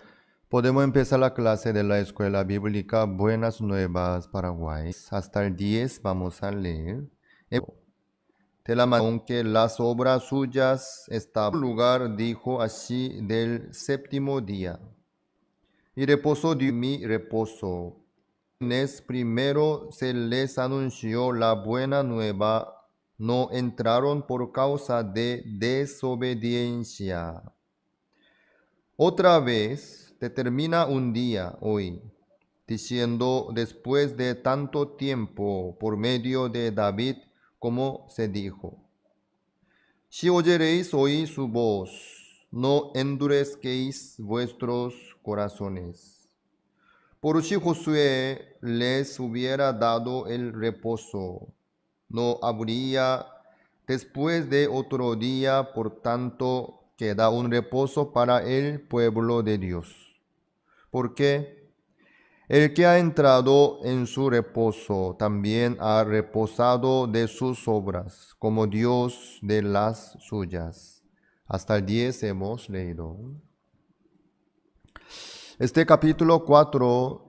podemos empezar la clase de la Escuela Bíblica Buenas Nuevas Paraguay. Hasta el 10 vamos a leer. De la manera que las obras suyas estaban en lugar, dijo así del séptimo día. Y reposó de mi reposo. Primero se les anunció la buena nueva, no entraron por causa de desobediencia. Otra vez determina un día hoy, diciendo después de tanto tiempo por medio de David, como se dijo: si oyereis hoy su voz, no endurezquéis vuestros corazones. Por si Josué les hubiera dado el reposo, no habría después de otro día, por tanto, queda un reposo para el pueblo de Dios. Porque el que ha entrado en su reposo también ha reposado de sus obras, como Dios de las suyas. Hasta el 10 hemos leído. Este capítulo 4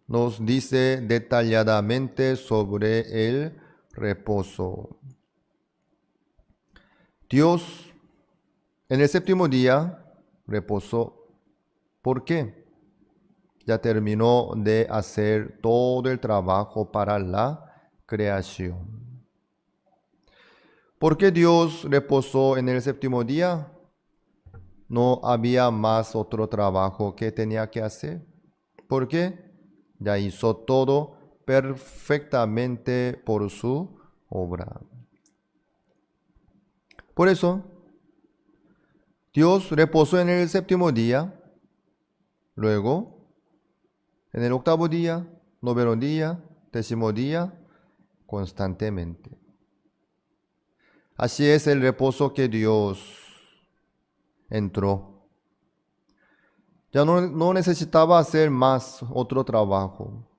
nos dice detalladamente sobre el reposo. Dios en el séptimo día reposó. ¿Por qué? Ya terminó de hacer todo el trabajo para la creación. ¿Por qué Dios reposó en el séptimo día? No había más otro trabajo que tenía que hacer. ¿Por qué? Ya hizo todo perfectamente por su obra. Por eso, Dios reposó en el séptimo día, luego, en el octavo día, noveno día, décimo día, constantemente. Así es el reposo que Dios entró. Ya no necesitaba hacer más otro trabajo,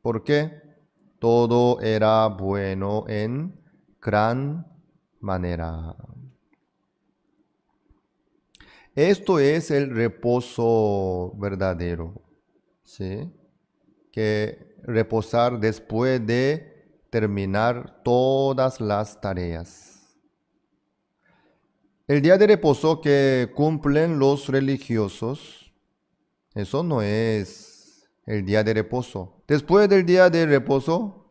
porque todo era bueno en gran manera. Esto es el reposo verdadero, ¿sí? Que reposar después de terminar todas las tareas. El día de reposo que cumplen los religiosos, eso no es el día de reposo. Después del día de reposo,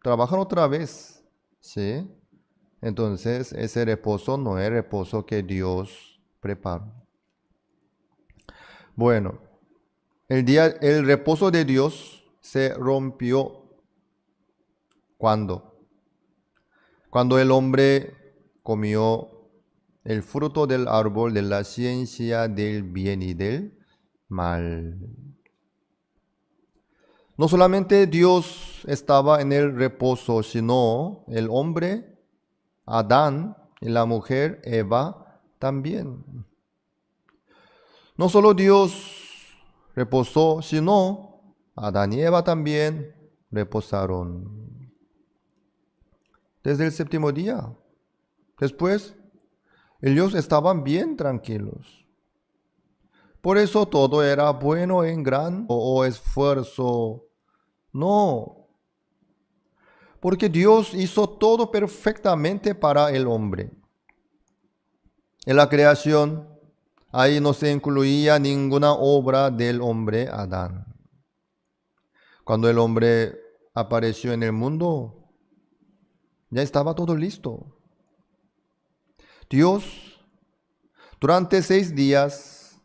trabajan otra vez, ¿sí? Entonces, ese reposo no es reposo que Dios preparó. Bueno, el reposo de Dios se rompió. ¿Cuándo? Cuando el hombre comió el fruto del árbol de la ciencia del bien y del mal. No solamente Dios estaba en el reposo, sino el hombre, Adán, y la mujer, Eva, también. No solo Dios reposó, sino Adán y Eva también reposaron. Desde el séptimo día. Después, ellos estaban bien tranquilos. Por eso todo era bueno en gran o esfuerzo. No. Porque Dios hizo todo perfectamente para el hombre. En la creación, ahí no se incluía ninguna obra del hombre Adán. Cuando el hombre apareció en el mundo, ya estaba todo listo. Dios, durante 6 días,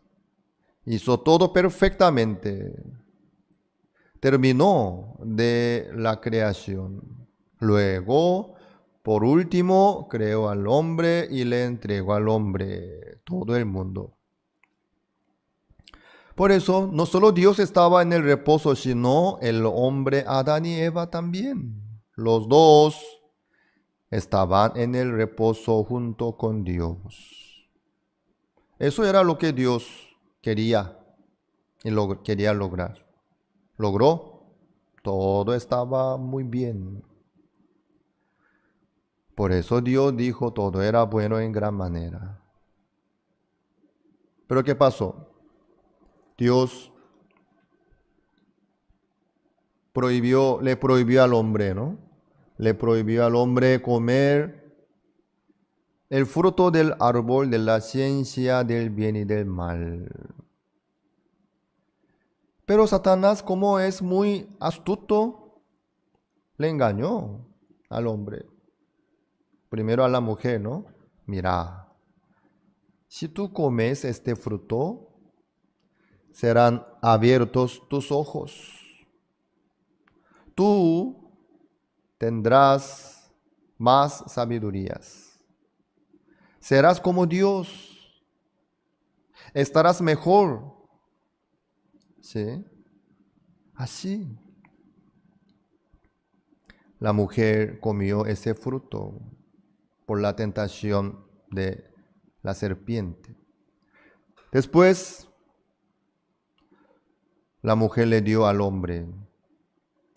hizo todo perfectamente. Terminó de la creación. Luego, por último, creó al hombre y le entregó al hombre todo el mundo. Por eso, no solo Dios estaba en el reposo, sino el hombre Adán y Eva también. Los dos estaban en el reposo junto con Dios. Eso era lo que Dios quería y quería lograr. Logró. Todo estaba muy bien. Por eso Dios dijo todo era bueno en gran manera. Pero ¿qué pasó? Dios le prohibió al hombre, ¿no? Le prohibió al hombre comer el fruto del árbol de la ciencia del bien y del mal. Pero Satanás, como es muy astuto, le engañó al hombre. Primero a la mujer, ¿no? Mira, si tú comes este fruto, serán abiertos tus ojos. Tú tendrás más sabidurías. Serás como Dios. Estarás mejor. ¿Sí? Así. La mujer comió ese fruto por la tentación de la serpiente. Después, la mujer le dio al hombre.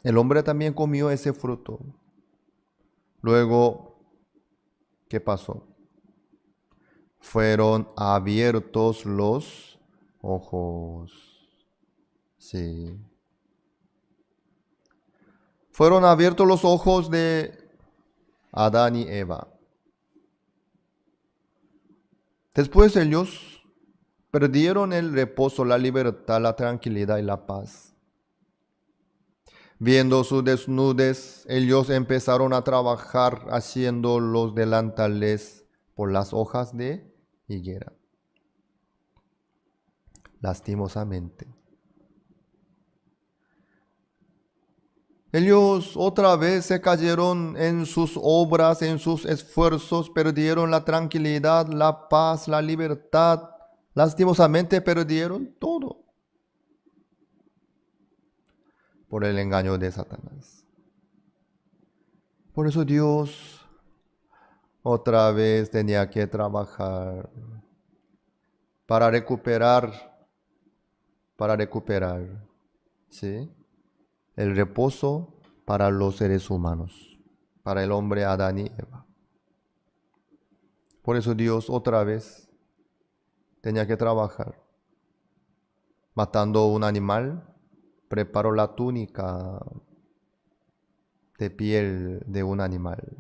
El hombre también comió ese fruto. Luego, ¿qué pasó? Fueron abiertos los ojos. Sí. Fueron abiertos los ojos de Adán y Eva. Después ellos perdieron el reposo, la libertad, la tranquilidad y la paz. Viendo su desnudez, ellos empezaron a trabajar haciendo los delantales por las hojas de higuera. Lastimosamente. Ellos otra vez se cayeron en sus obras, en sus esfuerzos, perdieron la tranquilidad, la paz, la libertad. Lastimosamente perdieron todo por el engaño de Satanás. Por eso Dios otra vez tenía que trabajar para recuperar, ¿sí?, el reposo para los seres humanos, para el hombre Adán y Eva. Por eso Dios otra vez tenía que trabajar. Matando un animal, preparó la túnica de piel de un animal.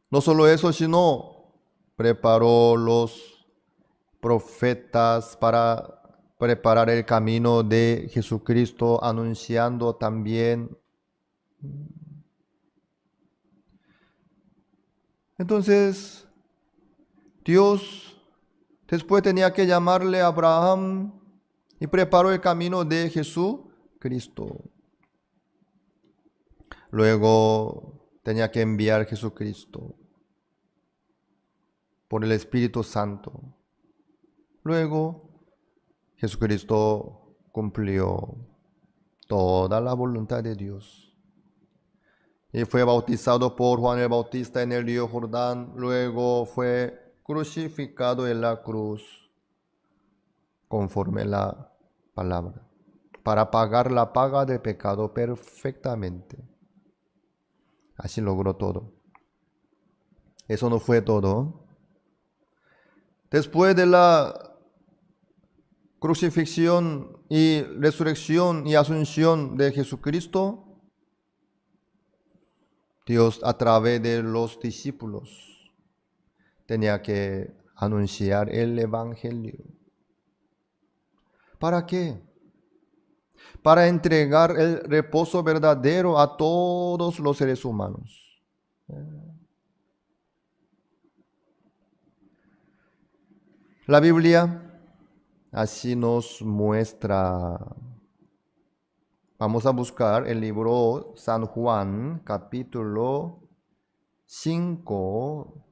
No solo eso, sino preparó los profetas para preparar el camino de Jesucristo, anunciando también. Entonces, Dios después tenía que llamarle a Abraham y preparó el camino de Jesucristo. Luego tenía que enviar a Jesucristo por el Espíritu Santo. Luego Jesucristo cumplió toda la voluntad de Dios. Y fue bautizado por Juan el Bautista en el río Jordán. Luego fue crucificado en la cruz. conforme la palabra, para pagar la paga del pecado perfectamente. Así logró todo. Eso no fue todo. Después de la crucifixión y resurrección y asunción de Jesucristo, Dios a través de los discípulos tenía que anunciar el Evangelio. ¿Para qué? Para entregar el reposo verdadero a todos los seres humanos. La Biblia así nos muestra. Vamos a buscar el libro San Juan, capítulo 5,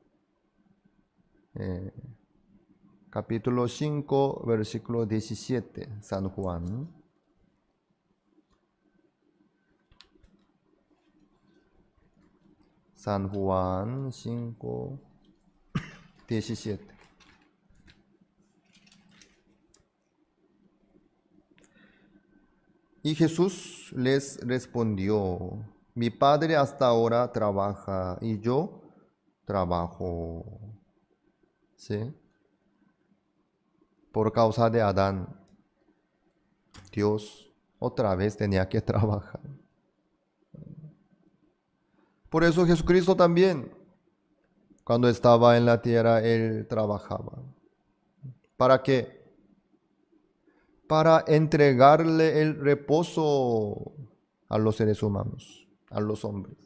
capítulo 5, versículo 17, San Juan. San Juan 5, 17. Y Jesús les respondió: mi Padre hasta ahora trabaja y yo trabajo. ¿Sí? Por causa de Adán, Dios otra vez tenía que trabajar. Por eso Jesucristo también, cuando estaba en la tierra, Él trabajaba. ¿Para qué? Para entregarle el reposo a los seres humanos, a los hombres,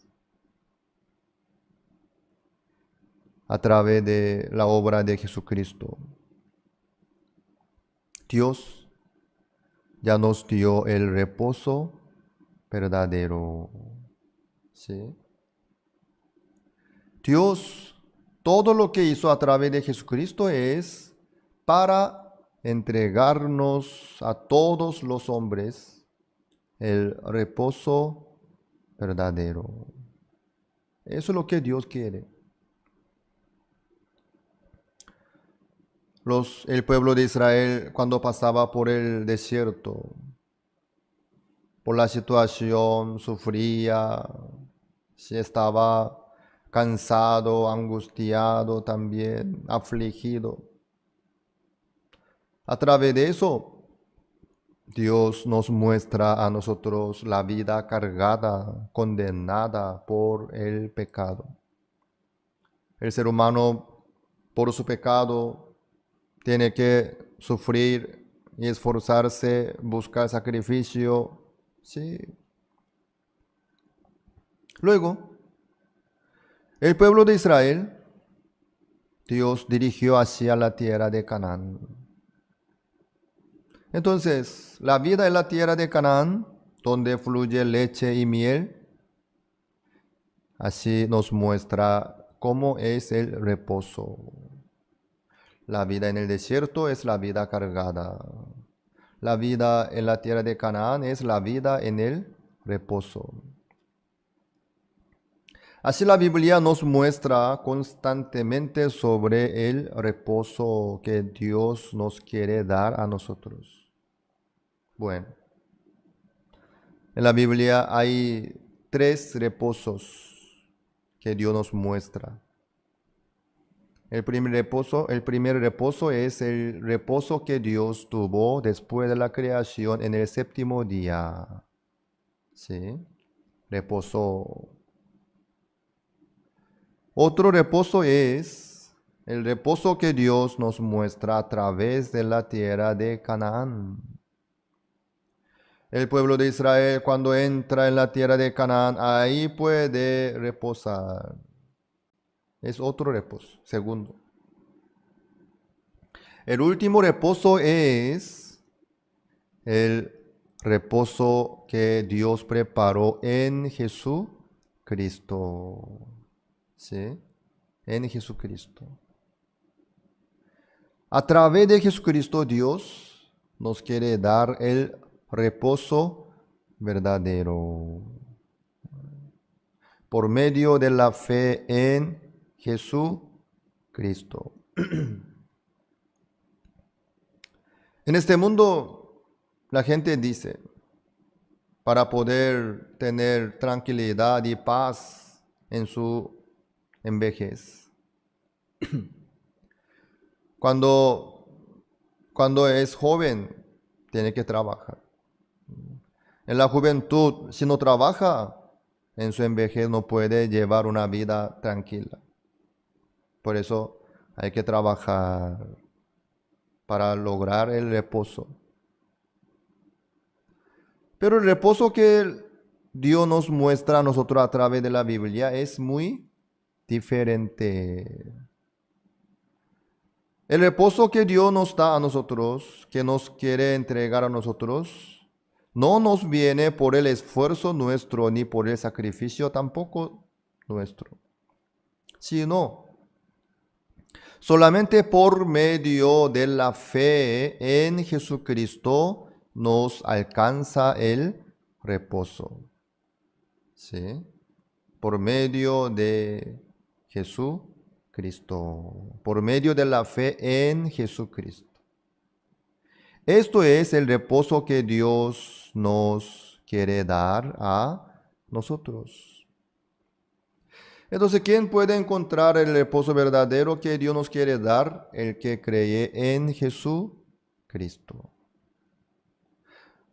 a través de la obra de Jesucristo. Dios ya nos dio el reposo verdadero. ¿Sí? Dios, todo lo que hizo a través de Jesucristo es para entregarnos a todos los hombres el reposo verdadero. Eso es lo que Dios quiere. El pueblo de Israel, cuando pasaba por el desierto, por la situación, sufría, si estaba cansado, angustiado también, afligido. A través de eso, Dios nos muestra a nosotros la vida cargada, condenada por el pecado. El ser humano, por su pecado, tiene que sufrir y esforzarse, buscar sacrificio. Sí. Luego, el pueblo de Israel, Dios dirigió hacia la tierra de Canaán. Entonces, la vida en la tierra de Canaán, donde fluye leche y miel, así nos muestra cómo es el reposo. La vida en el desierto es la vida cargada. La vida en la tierra de Canaán es la vida en el reposo. Así la Biblia nos muestra constantemente sobre el reposo que Dios nos quiere dar a nosotros. Bueno, en la Biblia hay 3 reposos que Dios nos muestra. El primer reposo es el reposo que Dios tuvo después de la creación en el 7º día. ¿Sí? Reposo. Otro reposo es el reposo que Dios nos muestra a través de la tierra de Canaán. El pueblo de Israel, cuando entra en la tierra de Canaán, ahí puede reposar. Es otro reposo, segundo. El último reposo es el reposo que Dios preparó en Jesucristo. ¿Sí? En Jesucristo. A través de Jesucristo, Dios nos quiere dar el reposo verdadero. Por medio de la fe en Jesucristo. En este mundo, la gente dice, para poder tener tranquilidad y paz en su vejez. Cuando es joven, tiene que trabajar. En la juventud, si no trabaja, en su vejez no puede llevar una vida tranquila. Por eso hay que trabajar para lograr el reposo. Pero el reposo que Dios nos muestra a nosotros a través de la Biblia es muy diferente. El reposo que Dios nos da a nosotros, que nos quiere entregar a nosotros, no nos viene por el esfuerzo nuestro ni por el sacrificio tampoco nuestro, sino solamente por medio de la fe en Jesucristo nos alcanza el reposo. ¿Sí? Por medio de Jesucristo, por medio de la fe en Jesucristo. Esto es el reposo que Dios nos quiere dar a nosotros. Entonces, ¿quién puede encontrar el reposo verdadero que Dios nos quiere dar? El que cree en Jesucristo.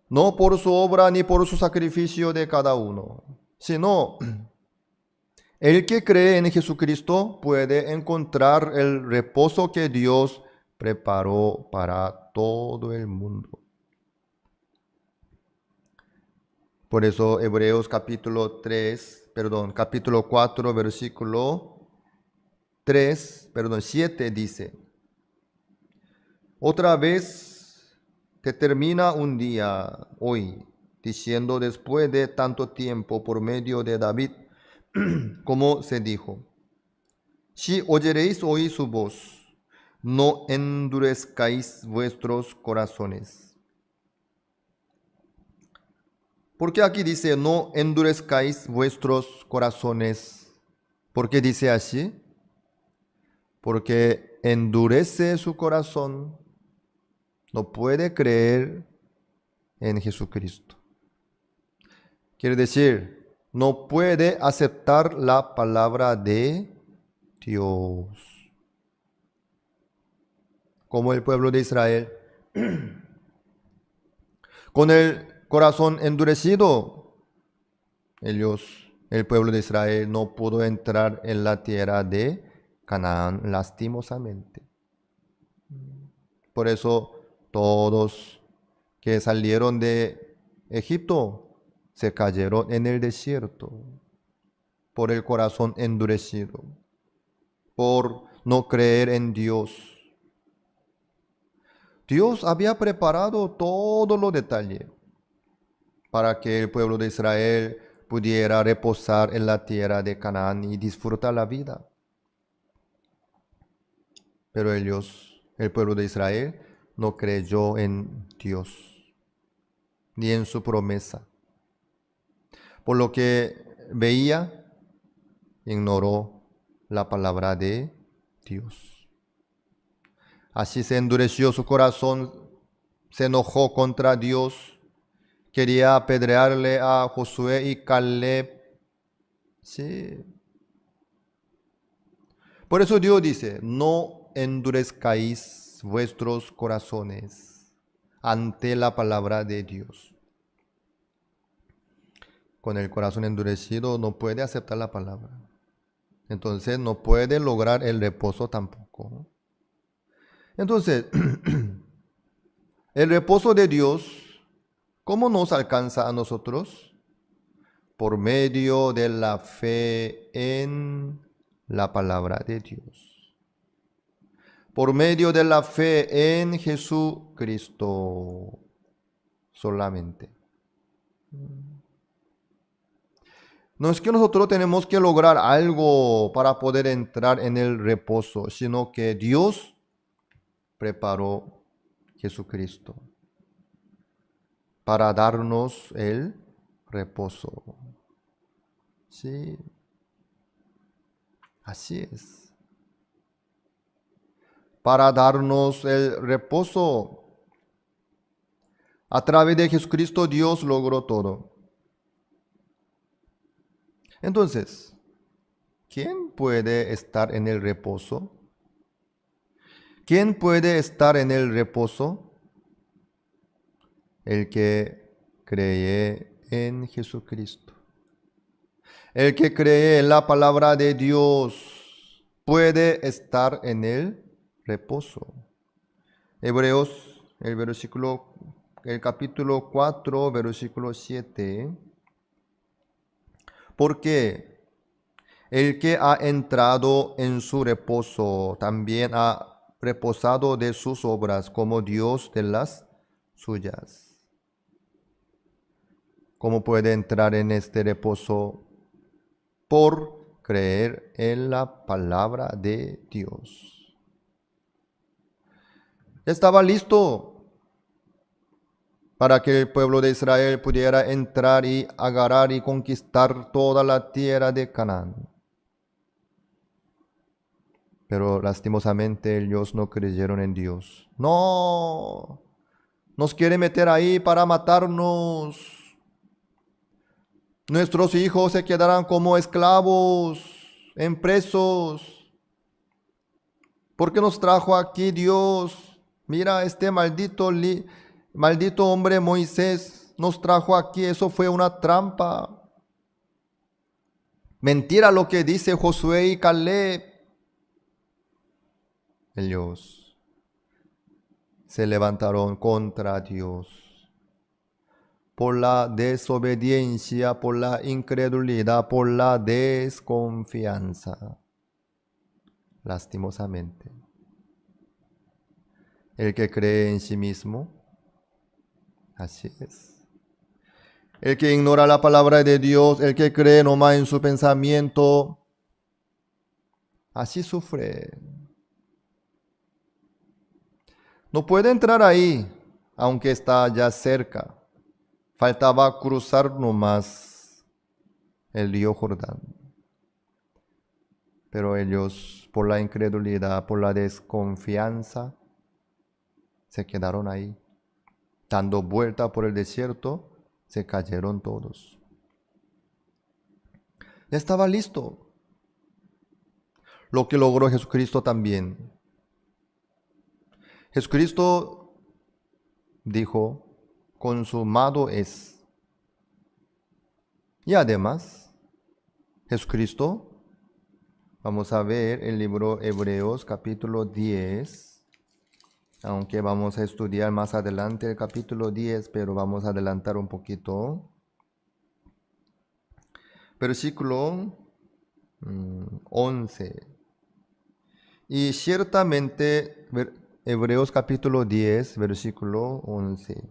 No por su obra ni por su sacrificio de cada uno, sino el que cree en Jesucristo puede encontrar el reposo que Dios preparó para todo el mundo. Por eso Hebreos capítulo 4, versículo 7 dice: otra vez te termina un día hoy, diciendo después de tanto tiempo por medio de David, como se dijo: si oyeréis hoy su voz, no endurezcáis vuestros corazones. ¿Por qué aquí dice no endurezcáis vuestros corazones? ¿Por qué dice así? Porque endurece su corazón, no puede creer en Jesucristo. Quiere decir, no puede aceptar la palabra de Dios. Como el pueblo de Israel. Con el corazón endurecido, el pueblo de Israel no pudo entrar en la tierra de Canaán lastimosamente. Por eso todos que salieron de Egipto se cayeron en el desierto por el corazón endurecido, por no creer en Dios. Dios había preparado todos los detalles para que el pueblo de Israel pudiera reposar en la tierra de Canaán y disfrutar la vida. Pero el pueblo de Israel, no creyó en Dios, ni en su promesa. Por lo que veía, ignoró la palabra de Dios. Así se endureció su corazón, se enojó contra Dios, quería apedrearle a Josué y Caleb. Sí. Por eso Dios dice, no endurezcáis vuestros corazones ante la palabra de Dios. Con el corazón endurecido no puede aceptar la palabra. Entonces no puede lograr el reposo tampoco. Entonces, el reposo de Dios, ¿cómo nos alcanza a nosotros? Por medio de la fe en la palabra de Dios. Por medio de la fe en Jesucristo solamente. No es que nosotros tenemos que lograr algo para poder entrar en el reposo, sino que Dios preparó Jesucristo para darnos el reposo. Sí, así es. Para darnos el reposo A través de Jesucristo Dios logró todo. Entonces, ¿quién puede estar en el reposo? ¿Quién puede estar en el reposo? El que cree en Jesucristo. El que cree en la palabra de Dios puede estar en el reposo. Hebreos, el capítulo 4, versículo 7. Porque el que ha entrado en su reposo también ha reposado de sus obras como Dios de las suyas. ¿Cómo puede entrar en este reposo? Por creer en la palabra de Dios. Estaba listo para que el pueblo de Israel pudiera entrar y agarrar y conquistar toda la tierra de Canaán. Pero lastimosamente ellos no creyeron en Dios. No, nos quiere meter ahí para matarnos. Nuestros hijos se quedarán como esclavos, en presos. ¿Por qué nos trajo aquí Dios? Mira, este maldito hombre Moisés nos trajo aquí. Eso fue una trampa. Mentira lo que dice Josué y Caleb. Ellos se levantaron contra Dios por la desobediencia, por la incredulidad, por la desconfianza. Lastimosamente. El que cree en sí mismo, así es. El que ignora la palabra de Dios, el que cree nomás en su pensamiento, así sufre. No puede entrar ahí, aunque está ya cerca. Faltaba cruzar nomás el río Jordán. Pero ellos, por la incredulidad, por la desconfianza, se quedaron ahí. Dando vuelta por el desierto, se cayeron todos. Ya estaba listo. Lo que logró Jesucristo también. Jesucristo dijo, consumado es. Y además, Jesucristo, vamos a ver el libro Hebreos capítulo 10, aunque vamos a estudiar más adelante el capítulo 10, pero vamos a adelantar un poquito. Versículo 11. Y ciertamente, Hebreos capítulo 10, versículo 11.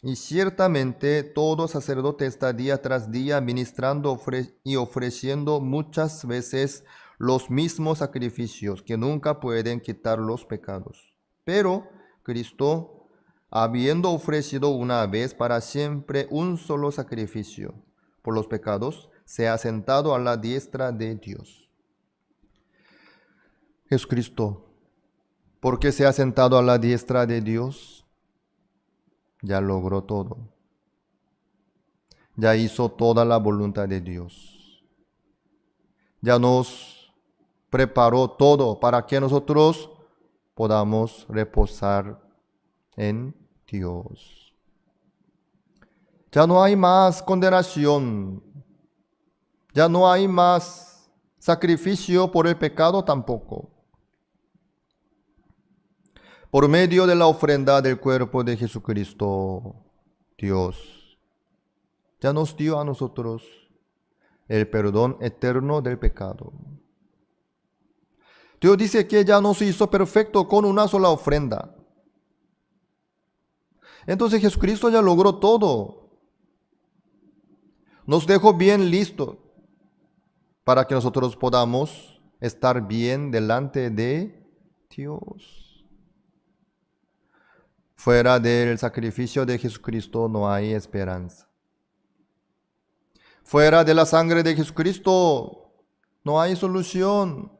Y ciertamente todo sacerdote está día tras día ministrando y ofreciendo muchas veces los mismos sacrificios que nunca pueden quitar los pecados. Pero Cristo, habiendo ofrecido una vez para siempre un solo sacrificio por los pecados, se ha sentado a la diestra de Dios. Jesucristo, ¿por qué se ha sentado a la diestra de Dios? Ya logró todo. Ya hizo toda la voluntad de Dios. Ya nos preparó todo para que nosotros podamos reposar en Dios. Ya no hay más condenación. Ya no hay más sacrificio por el pecado tampoco. Por medio de la ofrenda del cuerpo de Jesucristo, Dios ya nos dio a nosotros el perdón eterno del pecado. Dios dice que ya nos hizo perfecto con una sola ofrenda. Entonces Jesucristo ya logró todo. Nos dejó bien listos para que nosotros podamos estar bien delante de Dios. Fuera del sacrificio de Jesucristo no hay esperanza. Fuera de la sangre de Jesucristo no hay solución,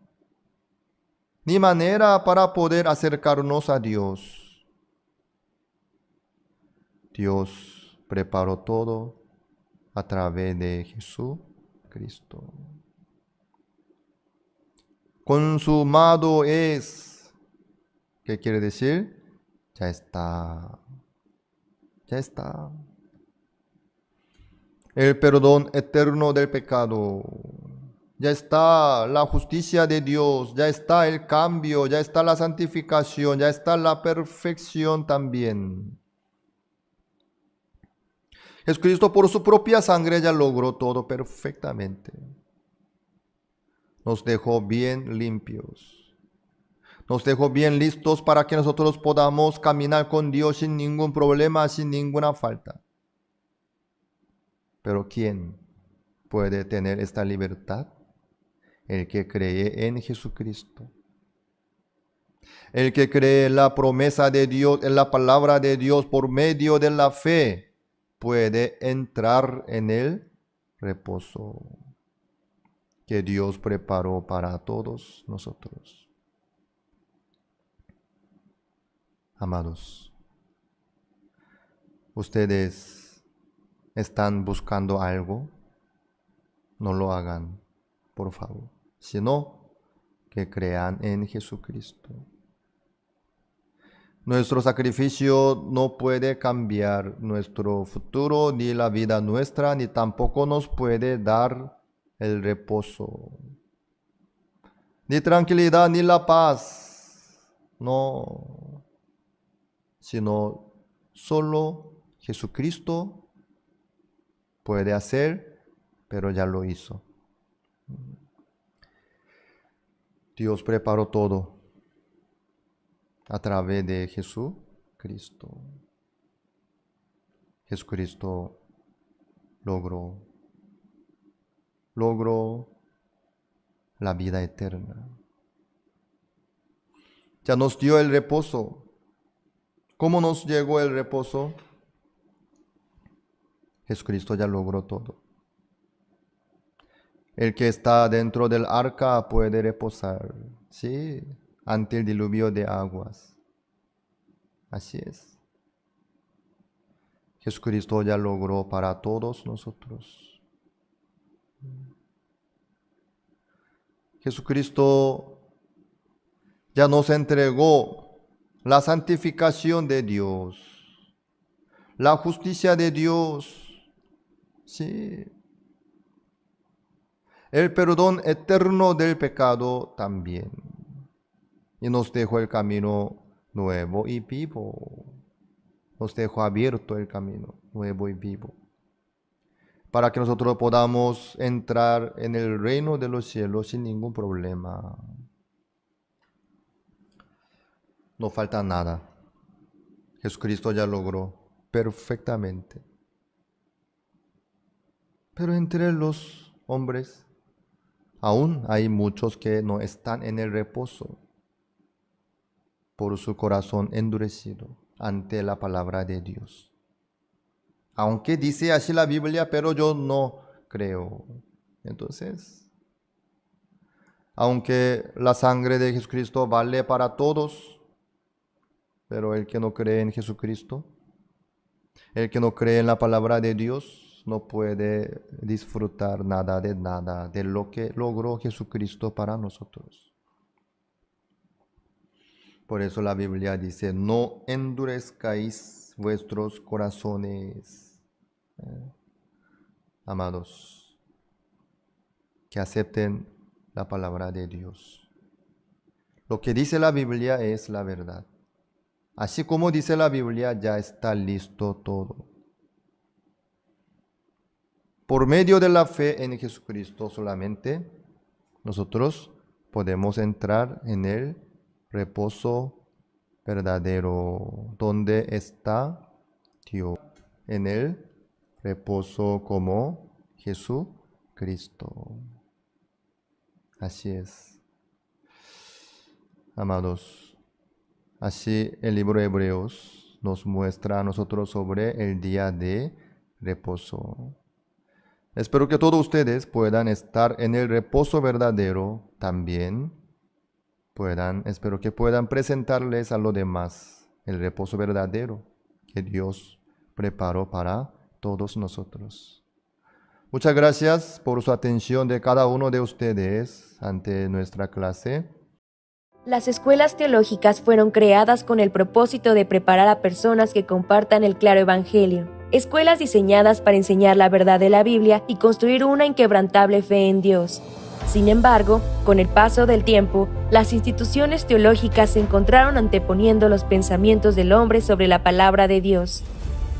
ni manera para poder acercarnos a Dios. Dios preparó todo a través de Jesucristo. Consumado es. ¿Qué quiere decir? Ya está. Ya está. El perdón eterno del pecado. Ya está la justicia de Dios. Ya está el cambio. Ya está la santificación. Ya está la perfección también. Jesucristo por su propia sangre ya logró todo perfectamente. Nos dejó bien limpios. Nos dejó bien listos para que nosotros podamos caminar con Dios sin ningún problema, sin ninguna falta. Pero ¿quién puede tener esta libertad? El que cree en Jesucristo. El que cree en la promesa de Dios, en la palabra de Dios por medio de la fe, puede entrar en el reposo que Dios preparó para todos nosotros. Amados, ustedes están buscando algo, no lo hagan, por favor, sino que crean en Jesucristo. Nuestro sacrificio no puede cambiar nuestro futuro, ni la vida nuestra, ni tampoco nos puede dar el reposo, ni tranquilidad, ni la paz. No, sino solo Jesucristo puede hacer, pero ya lo hizo. Dios preparó todo a través de Jesucristo. Jesucristo logró la vida eterna. Ya nos dio el reposo. ¿Cómo nos llegó el reposo? Jesucristo ya logró todo. El que está dentro del arca puede reposar, sí, ante el diluvio de aguas. Así es. Jesucristo ya logró para todos nosotros. Jesucristo ya nos entregó la santificación de Dios, la justicia de Dios, sí, el perdón eterno del pecado también. Y nos dejó el camino nuevo y vivo. Nos dejó abierto el camino nuevo y vivo, para que nosotros podamos entrar en el reino de los cielos sin ningún problema. No falta nada. Jesucristo ya logró perfectamente. Pero entre los hombres aún hay muchos que no están en el reposo por su corazón endurecido ante la palabra de Dios. Aunque dice así la Biblia, pero yo no creo. Entonces, aunque la sangre de Jesucristo vale para todos, pero el que no cree en Jesucristo, el que no cree en la palabra de Dios, no puede disfrutar nada de lo que logró Jesucristo para nosotros. Por eso la Biblia dice, no endurezcáis vuestros corazones. Amados, que acepten la palabra de Dios. Lo que dice la Biblia es la verdad. Así como dice la Biblia, ya está listo todo. Por medio de la fe en Jesucristo solamente, nosotros podemos entrar en el reposo verdadero, donde está Dios, en el reposo como Jesucristo. Así es. Amados, así el libro de Hebreos nos muestra a nosotros sobre el día de reposo. Espero que todos ustedes puedan estar en el reposo verdadero también. Espero que puedan presentarles a los demás el reposo verdadero que Dios preparó para todos nosotros. Muchas gracias por su atención de cada uno de ustedes ante nuestra clase. Las escuelas teológicas fueron creadas con el propósito de preparar a personas que compartan el claro evangelio. Escuelas diseñadas para enseñar la verdad de la Biblia y construir una inquebrantable fe en Dios. Sin embargo, con el paso del tiempo, las instituciones teológicas se encontraron anteponiendo los pensamientos del hombre sobre la palabra de Dios.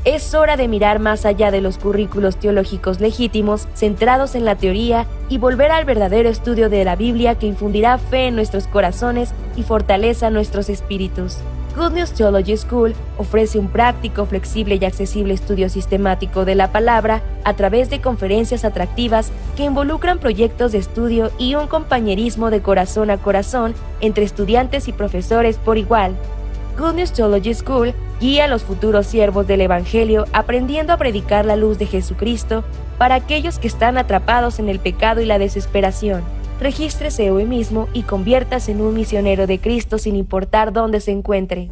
Es hora de mirar más allá de los currículos teológicos legítimos, centrados en la teoría, y volver al verdadero estudio de la Biblia que infundirá fe en nuestros corazones y fortaleza nuestros espíritus. Good News Theology School ofrece un práctico, flexible y accesible estudio sistemático de la palabra a través de conferencias atractivas que involucran proyectos de estudio y un compañerismo de corazón a corazón entre estudiantes y profesores por igual. Good News Theology School guía a los futuros siervos del Evangelio aprendiendo a predicar la luz de Jesucristo para aquellos que están atrapados en el pecado y la desesperación. Regístrese hoy mismo y conviértase en un misionero de Cristo sin importar dónde se encuentre.